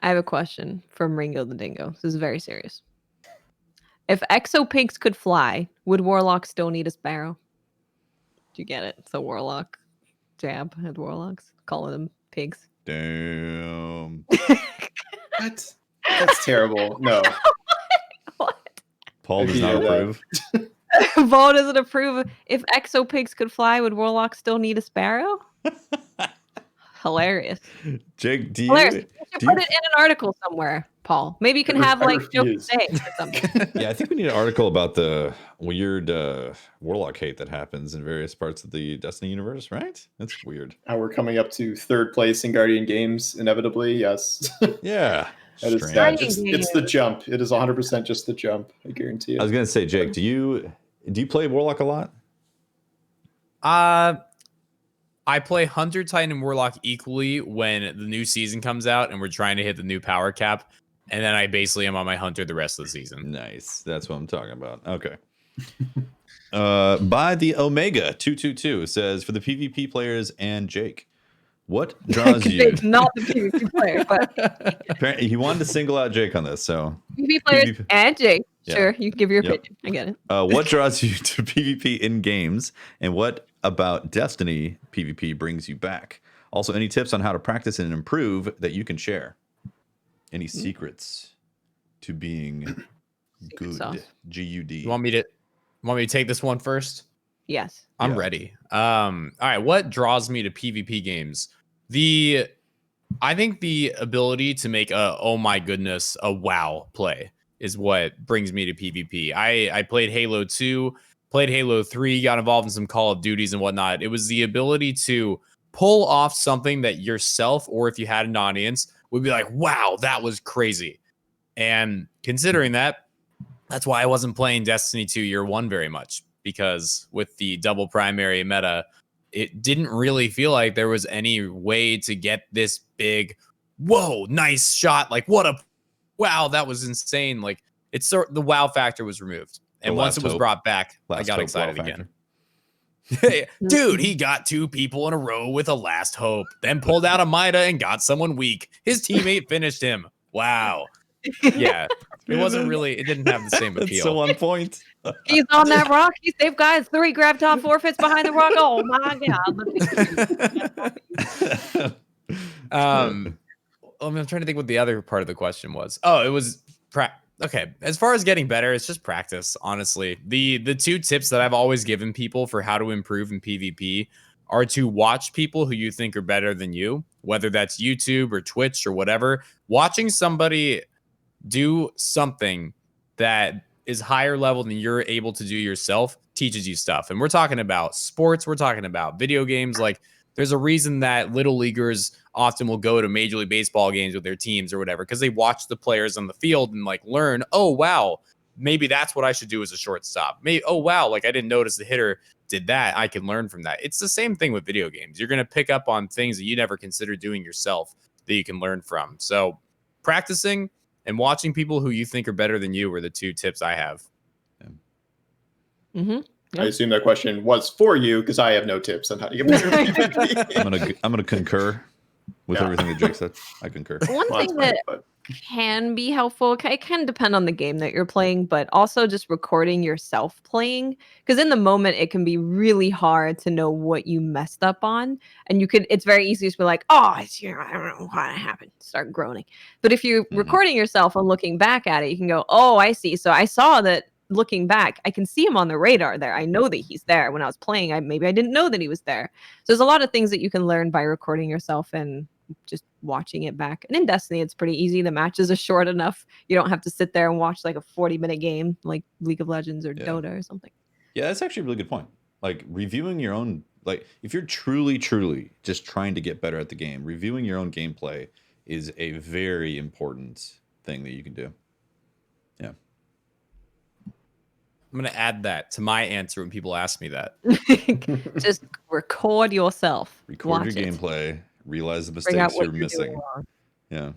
S2: I have a question from Ringo the Dingo. This is very serious. If exo pigs could fly, would warlocks still need a sparrow? Do you get it? It's a warlock jab at warlocks, calling them pigs.
S1: Damn.
S4: What? That's terrible. No.
S2: What?
S1: Paul does not approve.
S2: Paul doesn't approve. If exo pigs could fly, would warlocks still need a sparrow? Hilarious.
S1: Jake, do you
S2: put it in an article somewhere, Paul? Maybe you can have like joke today or something.
S1: Yeah, I think we need an article about the weird warlock hate that happens in various parts of the Destiny universe, right? That's weird.
S4: We're coming up to third place in Guardian Games, inevitably. Yes.
S1: Yeah.
S4: That is that. It's the jump. It is 100% just the jump. I guarantee it.
S1: I was gonna say, Jake, do you play Warlock a lot?
S3: I play Hunter, Titan, and Warlock equally when the new season comes out and we're trying to hit the new power cap, and then I basically am on my Hunter the rest of the season.
S1: Nice. That's what I'm talking about. Okay. By the Omega 222 says, for the PvP players and Jake, what draws you?
S2: Not the PvP player, but
S1: apparently he wanted to single out Jake on this. So
S2: PvP players and Jake. Yeah. Sure, you can give your opinion. I get it.
S1: What draws you to PvP in games, and what about Destiny PvP brings you back? Also, any tips on how to practice and improve that you can share? Any secrets to being good?
S2: sauce.
S1: G-U-D.
S3: You want me to take this one first?
S2: Yes.
S3: I'm ready. All right. What draws me to PvP games? I think the ability to make oh my goodness, a wow play is what brings me to PvP. I played Halo 2, played Halo 3, got involved in some Call of Duties and whatnot. It was the ability to pull off something that yourself, or if you had an audience, would be like, wow, that was crazy. And considering that, that's why I wasn't playing Destiny 2 Year 1 very much, because with the double primary meta, it didn't really feel like there was any way to get this big, whoa, nice shot. Like, wow, that was insane. Like, the wow factor was removed. And once it was brought back, I got excited again. Dude, he got 2 people in a row with a last hope, then pulled out a Mida and got someone weak. His teammate finished him. Wow. Yeah. It didn't have the same appeal.
S1: It's so on point.
S2: He's on that rock. He saved guys 3 graviton forfeits behind the rock. Oh my god.
S3: I'm trying to think what the other part of the question was. Oh, it was okay. As far as getting better, it's just practice, honestly. The 2 tips that I've always given people for how to improve in PvP are to watch people who you think are better than you, whether that's YouTube or Twitch or whatever. Watching somebody do something that is higher level than you're able to do yourself teaches you stuff. And we're talking about sports, we're talking about video games. Like, there's a reason that little leaguers often will go to Major League Baseball games with their teams or whatever, because they watch the players on the field and like learn, oh wow, maybe that's what I should do as a shortstop. Maybe, oh wow, like I didn't notice the hitter did that. I can learn from that. It's the same thing with video games. You're going to pick up on things that you never considered doing yourself that you can learn from. So practicing and watching people who you think are better than you were the 2 tips I have.
S2: Mm-hmm.
S4: I assume that question was for you because I have no tips on how to get better at PvP.
S1: I'm gonna concur with everything that Jake said. I concur.
S2: One thing that can be helpful, it can depend on the game that you're playing, but also just recording yourself playing, because in the moment it can be really hard to know what you messed up on, and it's very easy to be like, oh, I don't know what happened, start groaning. But if you're recording yourself and looking back at it, you can go, oh, I see. So I saw that. Looking back, I can see him on the radar there. I know that he's there. When I was playing, maybe I didn't know that he was there. So there's a lot of things that you can learn by recording yourself and just watching it back. And in Destiny, it's pretty easy. The matches are short enough. You don't have to sit there and watch like a 40-minute game like League of Legends or Dota or something.
S1: Yeah, that's actually a really good point. Like reviewing your own, like if you're truly just trying to get better at the game, reviewing your own gameplay is a very important thing that you can do. Yeah.
S3: I'm going to add that to my answer when people ask me that.
S2: Just record yourself.
S1: Record your gameplay. Realize the mistakes you're missing. Yeah.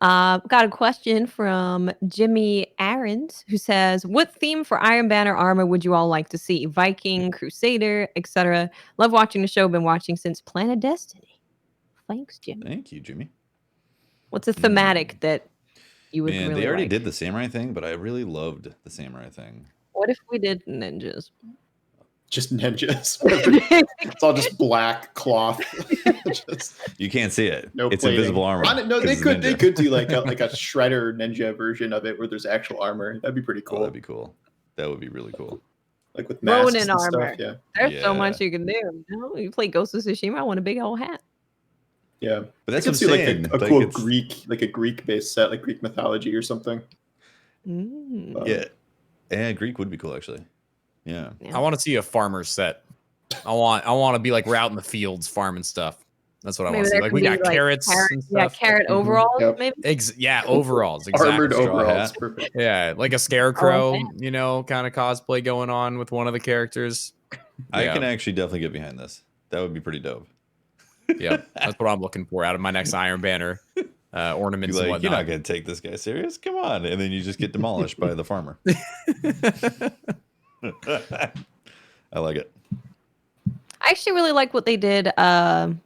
S2: Got a question from Jimmy Aarons, who says, what theme for Iron Banner armor would you all like to see? Viking, Crusader, etc. Love watching the show. Been watching since Planet Destiny. Thanks, Jimmy.
S1: Thank you, Jimmy.
S2: What's a thematic that you would really
S1: they already
S2: like?
S1: did the samurai thing, but I really loved the samurai thing.
S2: What if we did ninjas?
S4: Just ninjas. It's all just black cloth.
S1: You can't see it.
S4: No
S1: it's
S4: plating.
S1: Invisible armor.
S4: No, they could do like a shredder ninja version of it where there's actual armor. That'd be pretty cool.
S1: Oh, that'd be cool. That would be really cool.
S4: Like with masks
S2: Ronin
S4: and
S2: armor.
S4: stuff. Yeah.
S2: There's so much you can do. You know, you play Ghost of Tsushima, I want a big old hat.
S4: Yeah,
S1: but that's
S4: I could see
S1: saying.
S4: Like a cool Greek-based set, like Greek mythology or something.
S1: Yeah, Greek would be cool actually. Yeah.
S3: I want to see a farmer set. I want to be like we're out in the fields farming stuff. That's what I want to see. Like we got carrots and stuff.
S2: Yeah, carrot overalls, maybe.
S3: Overalls. Exactly.
S4: Armored overalls. Perfect.
S3: Yeah, like a scarecrow, kind of cosplay going on with one of the characters.
S1: I can actually definitely get behind this. That would be pretty dope.
S3: Yeah, that's what I'm looking for out of my next Iron Banner ornaments and whatnot.
S1: You're not going to take this guy serious? Come on. And then you just get demolished by the farmer. I like it.
S2: I actually really like what they did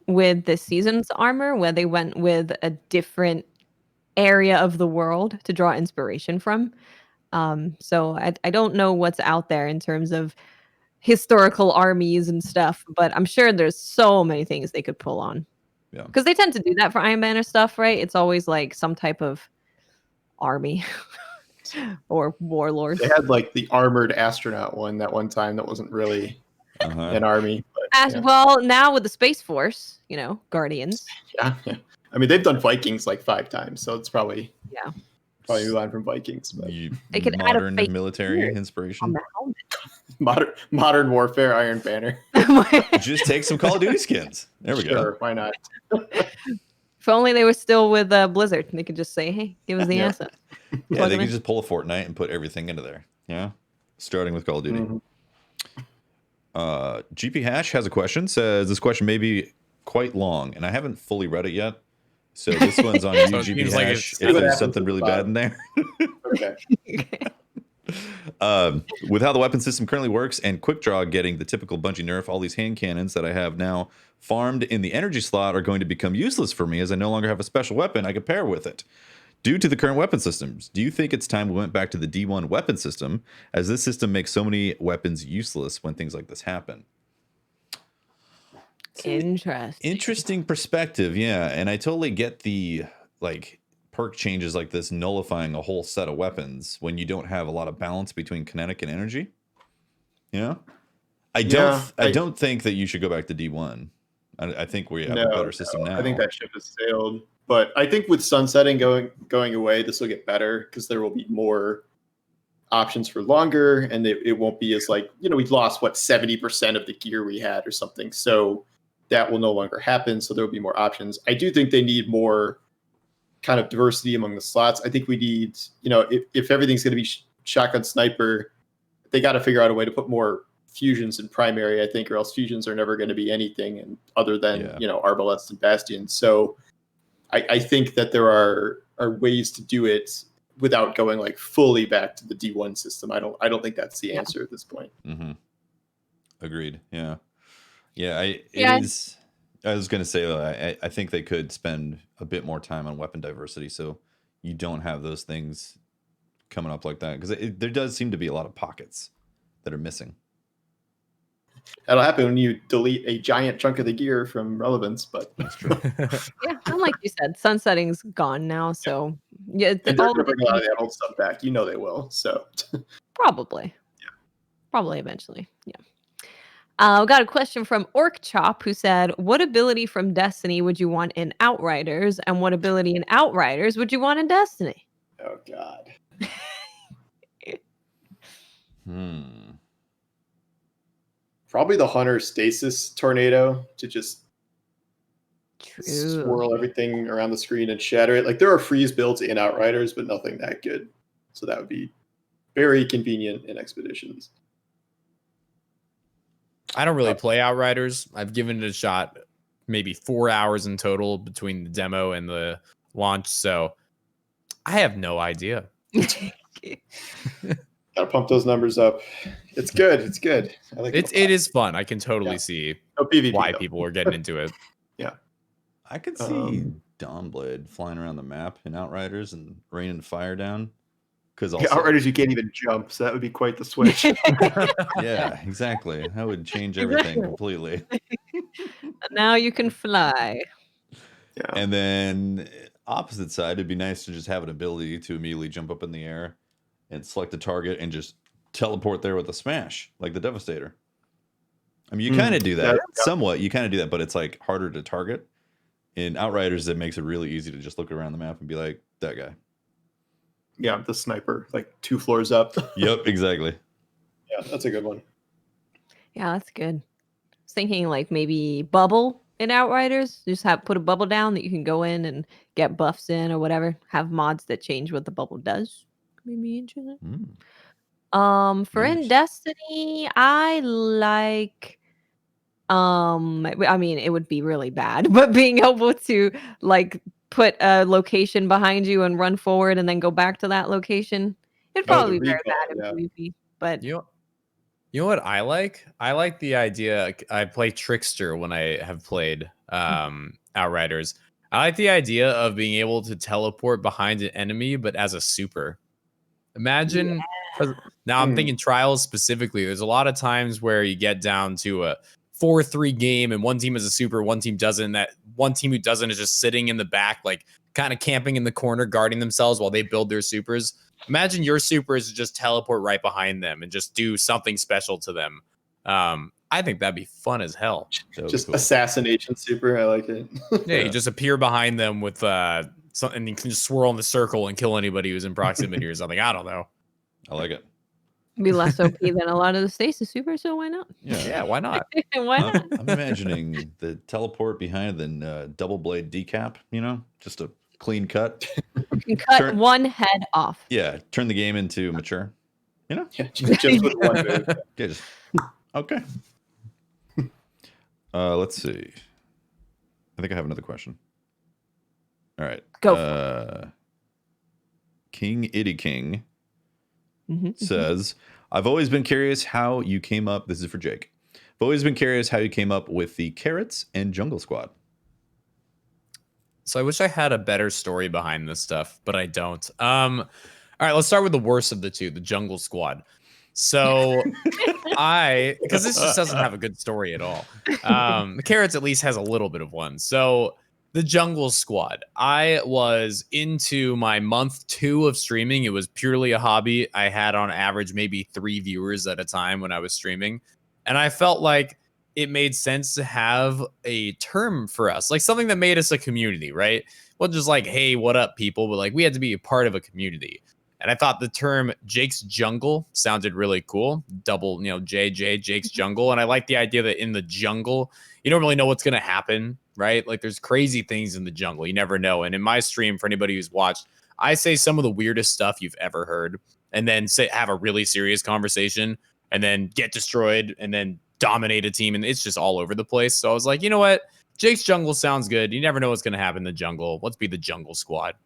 S2: with this season's armor, where they went with a different area of the world to draw inspiration from. So I don't know what's out there in terms of historical armies and stuff, but I'm sure there's so many things they could pull on.
S1: Yeah.
S2: Because they tend to do that for Iron Banner stuff, right? It's always like some type of army or warlord.
S4: They had like the armored astronaut one that one time that wasn't really an army. But,
S2: well, now with the Space Force, you know, Guardians.
S4: Yeah. I mean, they've done Vikings like 5 times, so it's probably move on from Vikings. But
S2: they could
S1: modern
S2: add a
S1: military inspiration.
S4: Modern warfare, Iron Banner.
S1: Just take some Call of Duty skins. There we go.
S4: Why not?
S2: If only they were still with Blizzard, they could just say, "Hey, give us the asset."
S1: Yeah, they could just pull a Fortnite and put everything into there. Yeah, starting with Call of Duty. GP Hash has a question. Says this question may be quite long, and I haven't fully read it yet. So this one's on you, GP Hash. If there's something really bad in there.
S4: Okay.
S1: With how the weapon system currently works and Quick Draw getting the typical Bungie nerf, all these hand cannons that I have now farmed in the energy slot are going to become useless for me as I no longer have a special weapon I can pair with it. Due to the current weapon systems, do you think it's time we went back to the D1 weapon system, as this system makes so many weapons useless when things like this happen? Interesting perspective, yeah. And I totally get the like perk changes like this nullifying a whole set of weapons when you don't have a lot of balance between kinetic and energy. Yeah, I don't think that you should go back to D1. I think we have a better system now.
S4: I think that ship has sailed. But I think with sunsetting going away, this will get better because there will be more options for longer, and it won't be as like, you know, we've lost 70% of the gear we had or something. So that will no longer happen. So there will be more options. I do think they need more kind of diversity among the slots. I think we need, you know, if everything's going to be shotgun sniper, they got to figure out a way to put more fusions in primary, I think, or else fusions are never going to be anything and other than, you know, arbalests and bastions. So I think that there are ways to do it without going like fully back to the D1 system. I don't think that's the answer at this point.
S1: Mm-hmm. Agreed. Yeah. I was going to say, I think they could spend a bit more time on weapon diversity so you don't have those things coming up like that, because there does seem to be a lot of pockets that are missing.
S4: That'll happen when you delete a giant chunk of the gear from relevance, but
S1: that's true.
S2: Yeah, and like you said, sunsetting's gone now, so yeah,
S4: and they're going to bring a lot of that old stuff back. You know they will. So
S2: probably, probably eventually. Yeah. We got a question from Orc Chop who said, "What ability from Destiny would you want in Outriders, and what ability in Outriders would you want in Destiny?"
S4: Oh God. Probably the Hunter Stasis tornado to just swirl everything around the screen and shatter it. Like there are freeze builds in Outriders, but nothing that good. So that would be very convenient in expeditions.
S3: I don't really play Outriders. I've given it a shot, maybe 4 hours in total between the demo and the launch. So I have no idea.
S4: Gotta pump those numbers up. It's good. It's good. I like
S3: it is fun. I can totally see why people are getting into it.
S4: Yeah.
S1: I could see Dawnblade flying around the map in Outriders and raining fire down. Because
S4: Outriders, you can't even jump, so that would be quite the switch.
S1: Yeah, exactly. That would change everything completely.
S2: Now you can fly.
S1: Yeah. And then opposite side, it'd be nice to just have an ability to immediately jump up in the air and select a target and just teleport there with a smash, like the Devastator. I mean, you kind of do that somewhat. You kind of do that, but it's like harder to target. In Outriders, it makes it really easy to just look around the map and be like, that guy.
S4: Yeah, the sniper, like 2 floors up.
S1: Yep, exactly.
S4: Yeah, that's a good one.
S2: Yeah, that's good. I was thinking like maybe bubble in Outriders. Just put a bubble down that you can go in and get buffs in or whatever. Have mods that change what the bubble does. Maybe interesting. For in Destiny, I like I mean, it would be really bad, but being able to like put a location behind you and run forward and then go back to that location, it'd probably be very bad in PvP. But
S3: you know what I like? I like the idea. I play Trickster when I have played Outriders. I like the idea of being able to teleport behind an enemy, but as a super. Imagine Now I'm thinking Trials specifically. There's a lot of times where you get down to a 4-3 game and one team has a super, one team doesn't. That one team who doesn't is just sitting in the back, like kind of camping in the corner, guarding themselves while they build their supers. Imagine your supers just teleport right behind them and just do something special to them. I think that'd be fun as hell.
S4: Just cool. Assassination super. I like it.
S3: Yeah, you just appear behind them with something, and you can just swirl in the circle and kill anybody who's in proximity or something. I don't know.
S1: I like it.
S2: Be less OP than a lot of the Stasis super, so why not?
S3: Yeah, why not?
S2: Why not?
S1: I'm imagining the teleport behind the double blade decap, just a clean cut.
S2: You can cut one head off.
S1: Yeah, turn the game into mature.
S4: Yeah, just with one move.
S1: Yeah, just okay. Let's see. I think I have another question. All right.
S2: Go for it.
S1: King Itty King says, I've always been curious how you came up. This is for Jake. I've always been curious how you came up with the carrots and jungle squad.
S3: So I wish I had a better story behind this stuff, but I don't. All right, let's start with the worst of the two, the jungle squad. So because this just doesn't have a good story at all. The carrots at least has a little bit of one. So the jungle squad, I was into my month 2 of streaming. It was purely a hobby. I had on average maybe 3 viewers at a time when I was streaming. And I felt like it made sense to have a term for us, like something that made us a community, right? Well, just like, hey, what up, people? But like we had to be a part of a community. And I thought the term Jake's Jungle sounded really cool. Double, JJ, Jake's Jungle. And I like the idea that in the jungle, you don't really know what's going to happen, right? Like there's crazy things in the jungle. You never know. And in my stream, for anybody who's watched, I say some of the weirdest stuff you've ever heard and then have a really serious conversation and then get destroyed and then dominate a team. And it's just all over the place. So I was like, you know what? Jake's Jungle sounds good. You never know what's going to happen in the jungle. Let's be the jungle squad.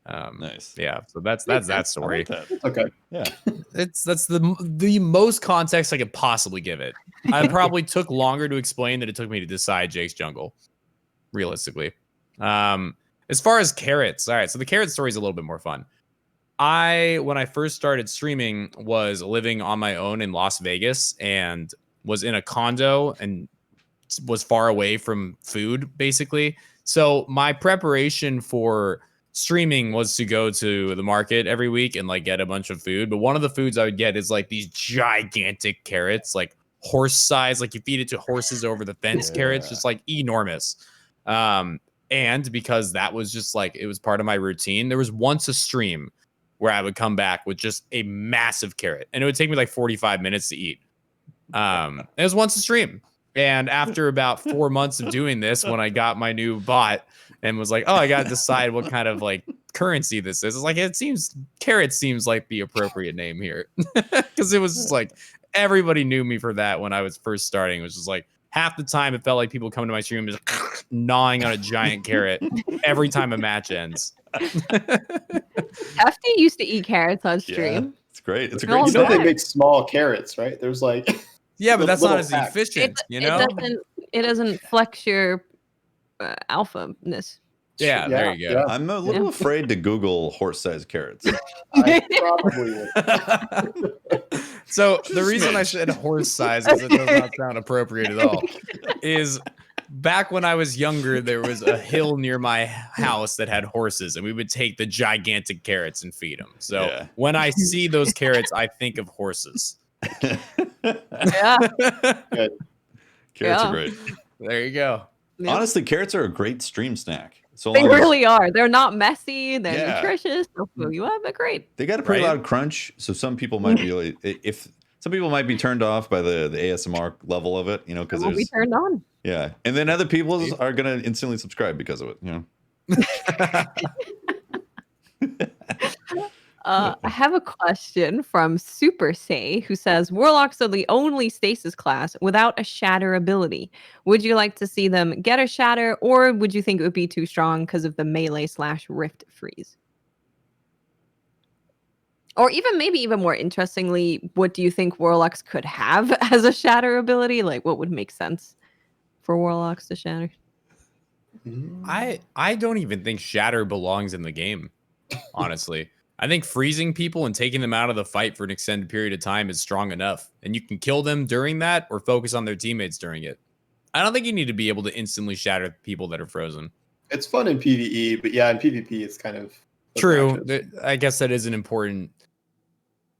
S1: Nice.
S3: Yeah, so that's that story.
S1: I like that.
S4: Okay.
S1: Yeah.
S3: That's the most context I could possibly give it. I probably took longer to explain than it took me to decide Jake's Jungle, realistically. As far as carrots, all right, so the carrot story is a little bit more fun. When I first started streaming, was living on my own in Las Vegas and was in a condo and was far away from food, basically. So my preparation for streaming was to go to the market every week and like get a bunch of food. But one of the foods I would get is like these gigantic carrots, like horse size, like you feed it to horses over the fence carrots, just like enormous. And because that was just like, it was part of my routine. There was once a stream where I would come back with just a massive carrot and it would take me like 45 minutes to eat. It was once a stream. And after about 4 months of doing this, when I got my new bot and was like, oh, I got to decide what kind of like currency this is. It's like, carrot seems like the appropriate name here. Because it was just like, everybody knew me for that when I was first starting. It was just like, half the time it felt like people come to my stream just gnawing on a giant carrot every time a match ends.
S2: Hefty used to eat carrots on stream.
S1: Yeah, it's great. It's a great
S4: they make small carrots, right? There's like...
S3: Yeah, but that's not as
S4: pack.
S3: efficient,
S2: It doesn't flex your alpha-ness.
S3: Yeah, there you go.
S1: Yeah. I'm a little afraid to Google horse-sized carrots.
S4: I probably would.
S3: So the reason I said horse size, because it does not sound appropriate at all, is back when I was younger, there was a hill near my house that had horses, and we would take the gigantic carrots and feed them. So when I see those carrots, I think of horses.
S2: Yeah.
S4: Good.
S1: Carrots are great.
S3: There you go.
S2: Yeah.
S1: Honestly, carrots are a great stream snack. So
S2: They really are. They're not messy. They're
S1: Yeah.
S2: nutritious. They'll fill you up. They're great.
S1: They got a pretty loud crunch, so some people might be like, some people might be turned off by the ASMR level of it, because
S2: It will be turned on.
S1: Yeah, and then other people are gonna instantly subscribe because of it.
S2: I have a question from Super Say, who says, Warlocks are the only Stasis class without a shatter ability. Would you like to see them get a shatter, or would you think it would be too strong because of the melee/rift freeze? Or maybe even more interestingly, what do you think Warlocks could have as a shatter ability? Like, what would make sense for Warlocks to shatter?
S3: I don't even think shatter belongs in the game, honestly. I think freezing people and taking them out of the fight for an extended period of time is strong enough. And you can kill them during that or focus on their teammates during it. I don't think you need to be able to instantly shatter people that are frozen.
S4: It's fun in PvE, but yeah, in PvP, it's kind of
S3: true. I guess that is an important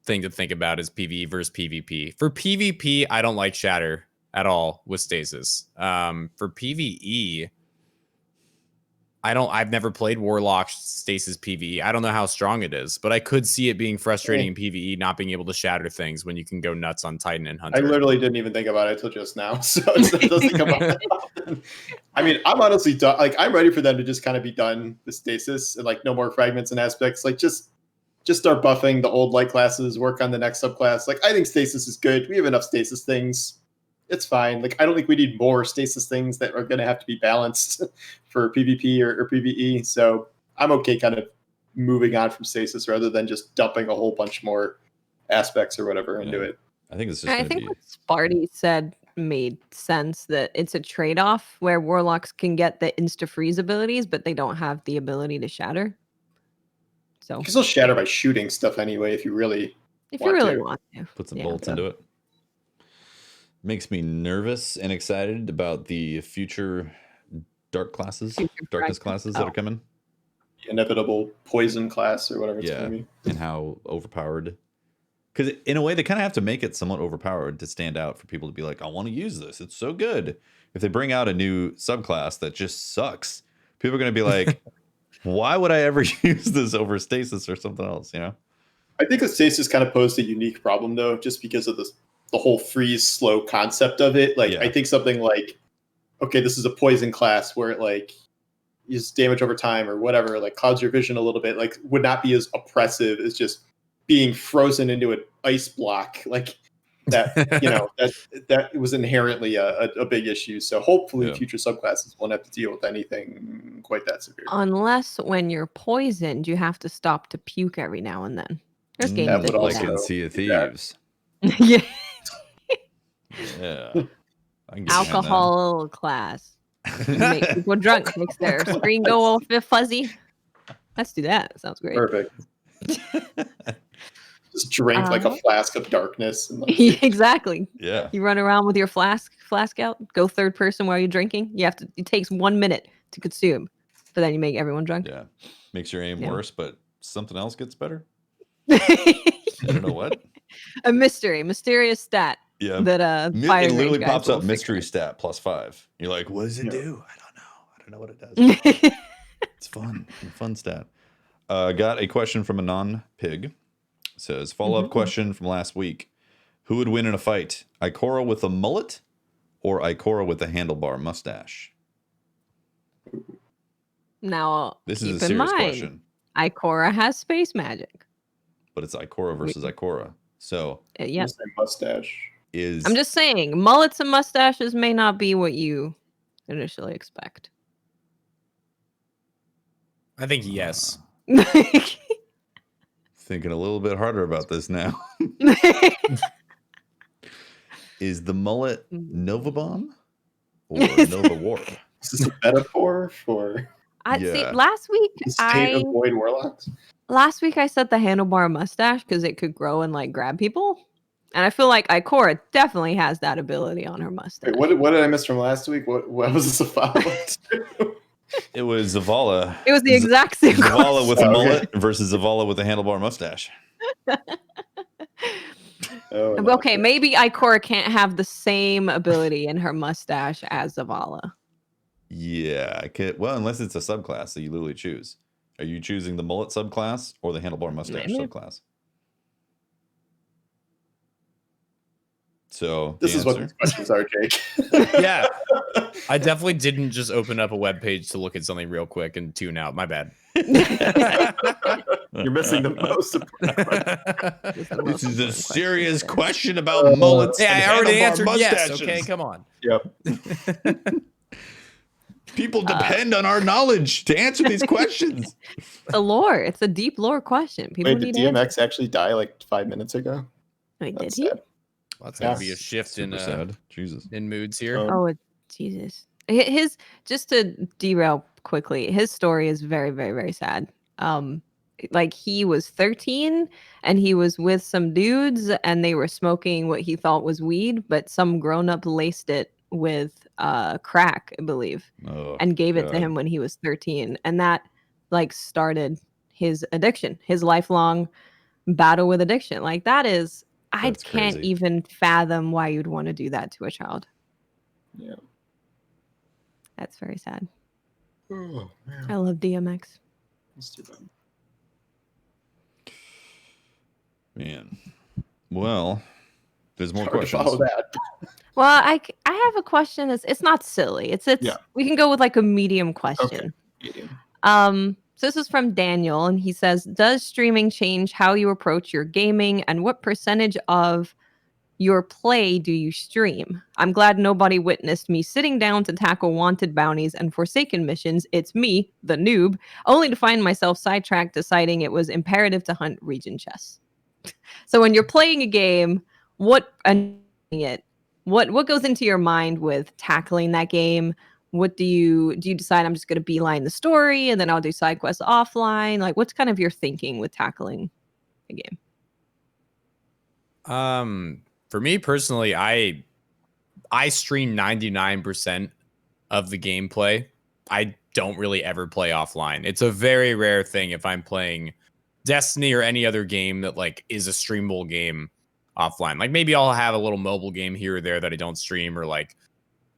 S3: thing to think about is PvE versus PvP. For PvP, I don't like shatter at all with Stasis. For PvE, I've never played Warlock Stasis PvE. I don't know how strong it is, but I could see it being frustrating in PvE, not being able to shatter things when you can go nuts on Titan and Hunter.
S4: I literally didn't even think about it until just now, so it doesn't come up that often. I mean, I'm honestly done. Like, I'm ready for them to just kind of be done with Stasis and like no more fragments and aspects. Like, just start buffing the old light classes, work on the next subclass. Like, I think Stasis is good. We have enough Stasis things. It's fine. Like, I don't think we need more Stasis things that are going to have to be balanced for PvP or PvE. So I'm okay kind of moving on from Stasis rather than just dumping a whole bunch more aspects or whatever into it.
S1: I think it's just
S2: I think what Sparty said made sense, that it's a trade-off where Warlocks can get the insta-freeze abilities, but they don't have the ability to shatter. So
S4: you can still shatter by shooting stuff anyway if you really
S2: want to.
S1: Put some bolts into it. Makes me nervous and excited about the future darkness classes that are coming.
S4: The inevitable poison class or whatever it's going to be.
S1: And how overpowered. Because in a way, they kind of have to make it somewhat overpowered to stand out for people to be like, I want to use this. It's so good. If they bring out a new subclass that just sucks, people are going to be like, why would I ever use this over Stasis or something else, you know?
S4: I think the Stasis kind of posed a unique problem, though, just because of the whole freeze slow concept of it. Like, I think something like, okay, this is a poison class where it like uses damage over time or whatever, like clouds your vision a little bit, like would not be as oppressive as just being frozen into an ice block. Like that, you know, that was inherently a big issue. So hopefully future subclasses won't have to deal with anything quite that severe.
S2: Unless when you're poisoned, you have to stop to puke every now and then. There's games that
S1: would like in Sea of Thieves.
S2: Yeah.
S1: Yeah.
S2: Alcohol class. Make people drunk, makes their screen go all fuzzy. Let's do that. Sounds great.
S4: Perfect. Just drink like a flask of darkness. And like,
S2: exactly.
S1: Yeah.
S2: You run around with your flask out, go third person while you're drinking. It takes 1 minute to consume, but then you make everyone drunk.
S1: Yeah. Makes your aim worse, but something else gets better. I don't know what.
S2: A mysterious stat.
S1: Yeah.
S2: That
S1: it literally pops up mystery stat +5. You're like, what does it do? I don't know what it does. It's fun. Fun stat. Got a question from a non-pig. Says, follow-up question from last week. Who would win in a fight? Ikora with a mullet or Ikora with a handlebar mustache?
S2: Now,
S1: this is a serious question.
S2: Ikora has space magic.
S1: But it's Ikora versus Ikora. So,
S4: mustache.
S2: I'm just saying, mullets and mustaches may not be what you initially expect.
S3: I think yes.
S1: Thinking a little bit harder about this now. Is the mullet Nova Bomb or Nova Warp?
S4: Is this a metaphor for?
S2: See, last week
S4: avoid warlocks.
S2: Last week I said the handlebar mustache because it could grow and like grab people, and I feel like Ikora definitely has that ability on her mustache.
S4: Wait, what did I miss from last week? What was this a follow-up to?
S1: It was Zavala.
S2: It was the exact same
S1: Zavala with a mullet versus Zavala with a handlebar mustache.
S2: Okay, maybe Ikora can't have the same ability in her mustache as Zavala.
S1: Yeah, I could. Well, unless it's a subclass that you literally choose. Are you choosing the mullet subclass or the handlebar mustache subclass? So
S4: this is what these questions are, Jake.
S3: Yeah, I definitely didn't just open up a web page to look at something real quick and tune out. My bad.
S4: You're missing the most important question.
S1: This is a serious question about mullets.
S3: Yeah, I already answered
S1: mustaches.
S3: yes. Okay, come on.
S4: Yep.
S1: People depend on our knowledge to answer these questions.
S2: The lore. It's a deep lore question. People
S4: did DMX actually die like 5 minutes ago?
S2: Wait, did he?
S4: Sad.
S3: Well, that's gonna be a shift in
S1: Jesus
S3: in moods here.
S2: Oh, Jesus. His just to derail quickly, his story is very, very, very sad. like he was 13 and he was with some dudes and they were smoking what he thought was weed, but some grown up laced it with crack, I believe, and gave it to him when he was 13, and that like started his addiction, his lifelong battle with addiction. Like that's I can't
S1: crazy.
S2: even fathom why you'd want to do that to a child.
S4: Yeah.
S2: That's very sad.
S4: Oh, man.
S2: I love DMX.
S4: That's too bad.
S1: Man. Well, there's more
S4: Hard to
S1: questions.
S4: follow that.
S2: Well, I have a question. It's not silly. It's
S4: Yeah.
S2: We can go with like a medium question.
S4: Okay.
S2: So this is from Daniel, and he says, does streaming change how you approach your gaming, and what percentage of your play do you stream? I'm glad nobody witnessed me sitting down to tackle wanted bounties and Forsaken missions. It's me, the noob, only to find myself sidetracked deciding it was imperative to hunt region chests. So when you're playing a game, what goes into your mind with tackling that game? What do you decide? I'm just going to beeline the story and then I'll do side quests offline. Like, what's kind of your thinking with tackling a game?
S3: For me personally, I stream 99% of the gameplay. I don't really ever play offline. It's a very rare thing if I'm playing Destiny or any other game that like is a streamable game offline. Like maybe I'll have a little mobile game here or there that I don't stream, or like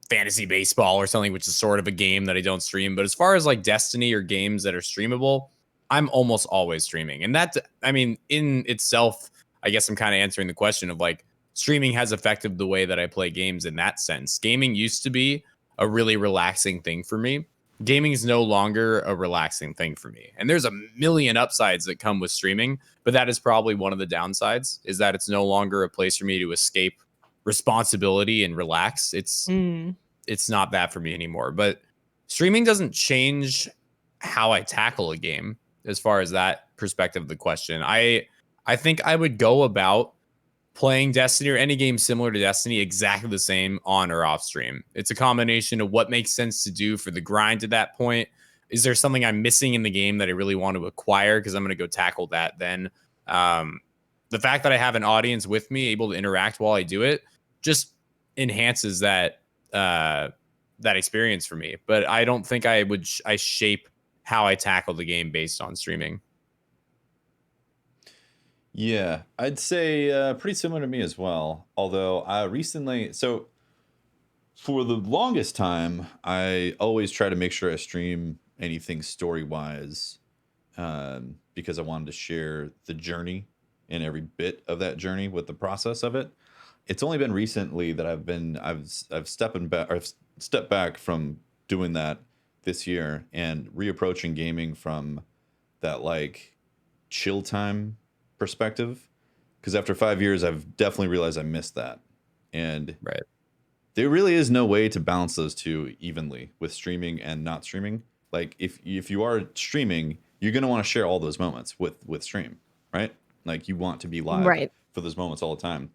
S3: fantasy baseball or something, which is sort of a game that I don't stream. But as far as like Destiny or games that are streamable, I'm almost always streaming. And that, I mean, in itself, I guess I'm kind of answering the question of like, streaming has affected the way that I play games in that sense. Gaming used to be a really relaxing thing for me. Gaming is no longer a relaxing thing for me. And there's a million upsides that come with streaming, but that is probably one of the downsides, is that it's no longer a place for me to escape responsibility and relax. It's not that for me anymore. But streaming doesn't change how I tackle a game as far as that perspective of the question. I think I would go about playing Destiny or any game similar to Destiny exactly the same on or off stream. It's a combination of what makes sense to do for the grind at that point. Is there something I'm missing in the game that I really want to acquire? Because I'm going to go tackle that then. The fact that I have an audience with me able to interact while I do it just enhances that experience for me. But I don't think I shape how I tackle the game based on streaming.
S1: Yeah, I'd say pretty similar to me as well. Although I recently, so for the longest time, I always try to make sure I stream anything story-wise because I wanted to share the journey and every bit of that journey with the process of it. It's only been recently that I've stepped back from doing that this year and reapproaching gaming from that like chill time perspective, because after 5 years I've definitely realized I missed that, and
S3: right,
S1: there really is no way to balance those two evenly with streaming and not streaming. Like if you are streaming, you're going to want to share all those moments with stream, right? Like you want to be live for those moments all the time.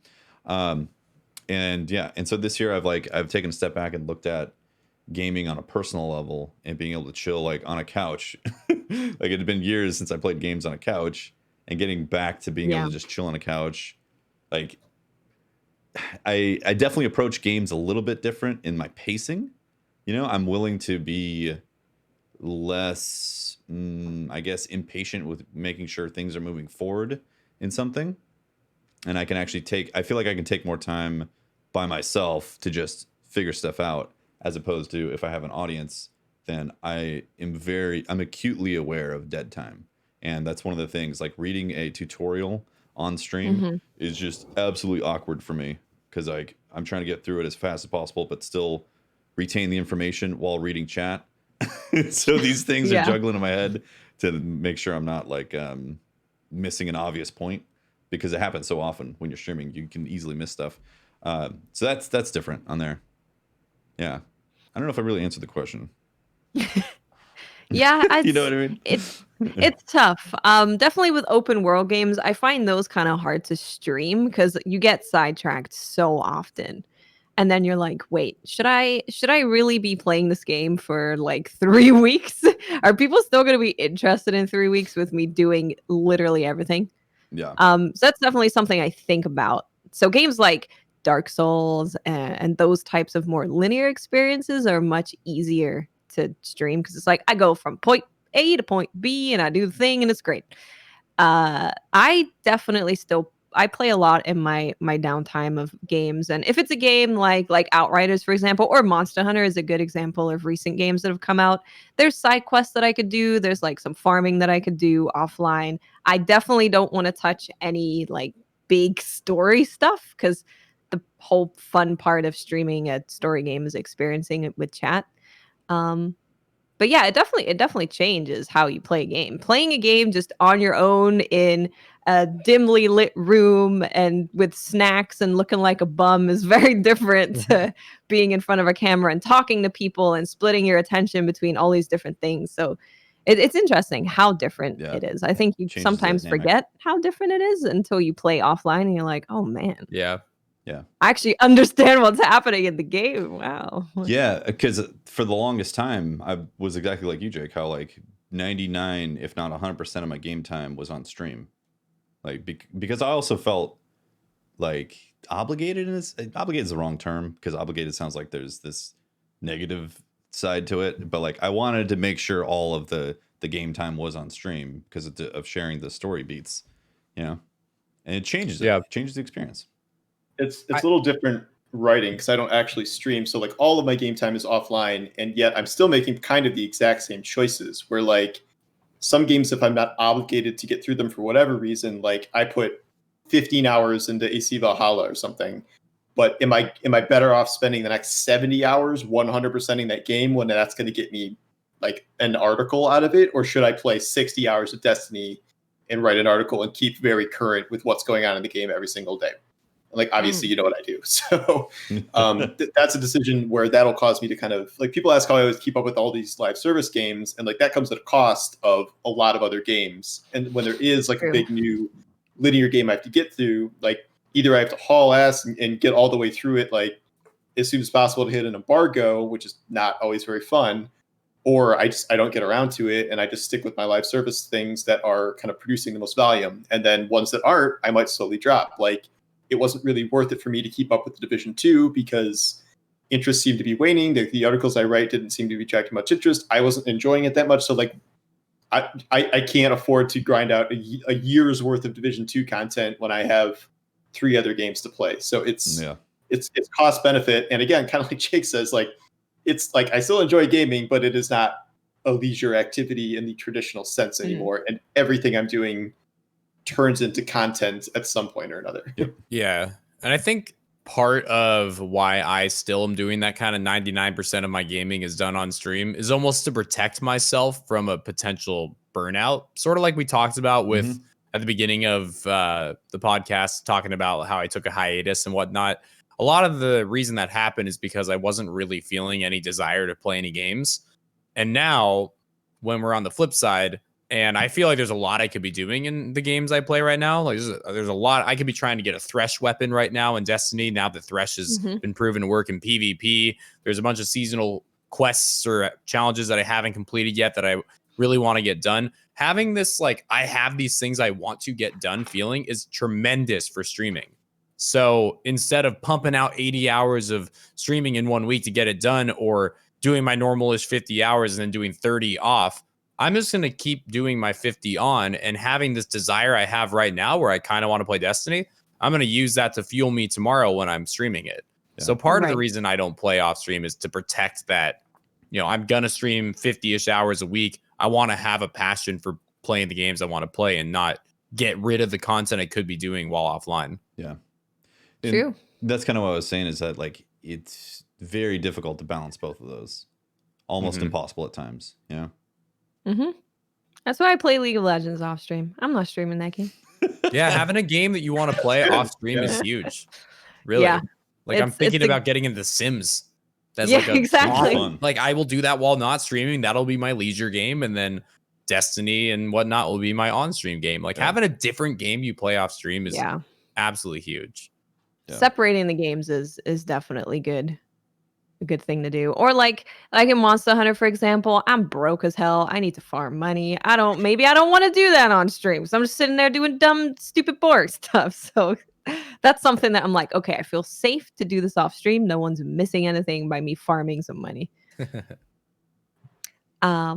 S1: And so this year I've taken a step back and looked at gaming on a personal level and being able to chill like on a couch. Like it had been years since I played games on a couch, and getting back to being able to just chill on a couch. Like I definitely approach games a little bit different in my pacing. You know, I'm willing to be less, I guess, impatient with making sure things are moving forward in something. And I can actually I feel like I can take more time by myself to just figure stuff out, as opposed to if I have an audience, then I'm acutely aware of dead time. And that's one of the things, like reading a tutorial on stream is just absolutely awkward for me, because like I'm trying to get through it as fast as possible, but still retain the information while reading chat. So these things are juggling in my head to make sure I'm not like missing an obvious point, because it happens so often when you're streaming. You can easily miss stuff. So that's different on there. Yeah. I don't know if I really answered the question.
S2: Yeah,
S1: you know what I mean?
S2: It's tough. Definitely with open world games, I find those kind of hard to stream because you get sidetracked so often. And then you're like, wait, should I really be playing this game for like 3 weeks? Are people still going to be interested in 3 weeks with me doing literally everything?
S1: Yeah.
S2: So that's definitely something I think about. So games like Dark Souls and those types of more linear experiences are much easier to stream because it's like I go from point A to point B and I do the thing and it's great. I definitely still I play a lot in my downtime of games, and if it's a game like Outriders, for example, or Monster Hunter is a good example of recent games that have come out. There's side quests that I could do. There's like some farming that I could do offline. I definitely don't want to touch any like big story stuff because the whole fun part of streaming a story game is experiencing it with chat. But yeah, it definitely changes how you play a game. Playing a game just on your own in a dimly lit room and with snacks and looking like a bum is very different to being in front of a camera and talking to people and splitting your attention between all these different things. So it's interesting how different it is. I think you sometimes forget how different it is until you play offline and you're like, oh man.
S3: Yeah.
S1: Yeah.
S2: I actually understand what's happening in the game. Wow.
S1: Yeah, because for the longest time, I was exactly like you, Jake, how like 99, if not 100% of my game time was on stream. Like, because I also felt like obligated. Obligated is the wrong term because obligated sounds like there's this negative side to it. But like, I wanted to make sure all of the game time was on stream because of sharing the story beats, you know, and it changes it. Yeah. It changes the experience.
S4: It's a little different writing because I don't actually stream. So like all of my game time is offline, and yet I'm still making kind of the exact same choices where like some games, if I'm not obligated to get through them for whatever reason, like I put 15 hours into AC Valhalla or something, but am I better off spending the next 70 hours 100%ing that game when that's going to get me like an article out of it? Or should I play 60 hours of Destiny and write an article and keep very current with what's going on in the game every single day? Like, obviously, you know what I do. So that's a decision where that'll cause me to kind of like, people ask how I always keep up with all these live service games. And like, that comes at a cost of a lot of other games. And when there is like a big new linear game I have to get through, like either I have to haul ass and get all the way through it, like as soon as possible to hit an embargo, which is not always very fun, or I don't get around to it. And I just stick with my live service things that are kind of producing the most volume. And then ones that aren't, I might slowly drop. Like, it wasn't really worth it for me to keep up with the Division 2 because interest seemed to be waning. The articles I write didn't seem to be attracting much interest. I wasn't enjoying it that much. So like, I can't afford to grind out a year's worth of Division 2 content when I have 3 other games to play. So it's cost benefit. And again, kind of like Jake says, like, it's like I still enjoy gaming, but it is not a leisure activity in the traditional sense anymore. And everything I'm doing turns into content at some point or another.
S3: Yeah. And I think part of why I still am doing that kind of 99% of my gaming is done on stream is almost to protect myself from a potential burnout, sort of like we talked about with at the beginning of the podcast, talking about how I took a hiatus and whatnot. A lot of the reason that happened is because I wasn't really feeling any desire to play any games. And now when we're on the flip side, and I feel like there's a lot I could be doing in the games I play right now. Like there's a lot I could be trying to get a Thresh weapon right now in Destiny. Now that Thresh has been proven to work in PvP, there's a bunch of seasonal quests or challenges that I haven't completed yet that I really want to get done. Having this, like, I have these things I want to get done feeling is tremendous for streaming. So instead of pumping out 80 hours of streaming in 1 week to get it done, or doing my normal-ish 50 hours and then doing 30 off, I'm just going to keep doing my 50 on, and having this desire I have right now where I kind of want to play Destiny, I'm going to use that to fuel me tomorrow when I'm streaming it. Yeah. So part of the reason I don't play off stream is to protect that, you know, I'm going to stream 50-ish hours a week. I want to have a passion for playing the games I want to play and not get rid of the content I could be doing while offline.
S1: Yeah.
S2: True.
S1: That's kind of what I was saying, is that like, it's very difficult to balance both of those. Almost impossible at times, you know?
S2: That's why I play League of Legends off stream. I'm not streaming that game.
S3: Yeah, having a game that you want to play off stream is huge. Really. Yeah. Like, I'm thinking about getting into Sims. That's
S2: exactly.
S3: Like, I will do that while not streaming. That'll be my leisure game, and then Destiny and whatnot will be my on-stream game. Like, having a different game you play off stream is absolutely huge.
S2: separating the games is definitely good. A good thing to do. Or like in Monster Hunter, for example, I'm broke as hell. I need to farm money. Maybe I don't want to do that on stream. So I'm just sitting there doing dumb, stupid Borg stuff. So that's something that I'm like, okay, I feel safe to do this off stream. No one's missing anything by me farming some money. I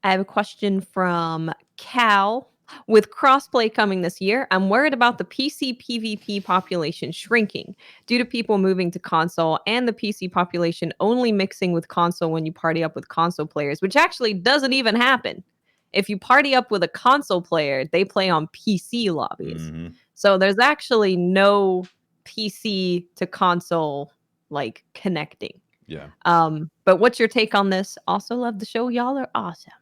S2: have a question from Cal. With crossplay coming this year, I'm worried about the PC PvP population shrinking due to people moving to console and the PC population only mixing with console when you party up with console players, which actually doesn't even happen. If you party up with a console player, they play on PC lobbies. Mm-hmm. So there's actually no PC to console like connecting.
S1: Yeah.
S2: But what's your take on this? Also love the show. Y'all are awesome.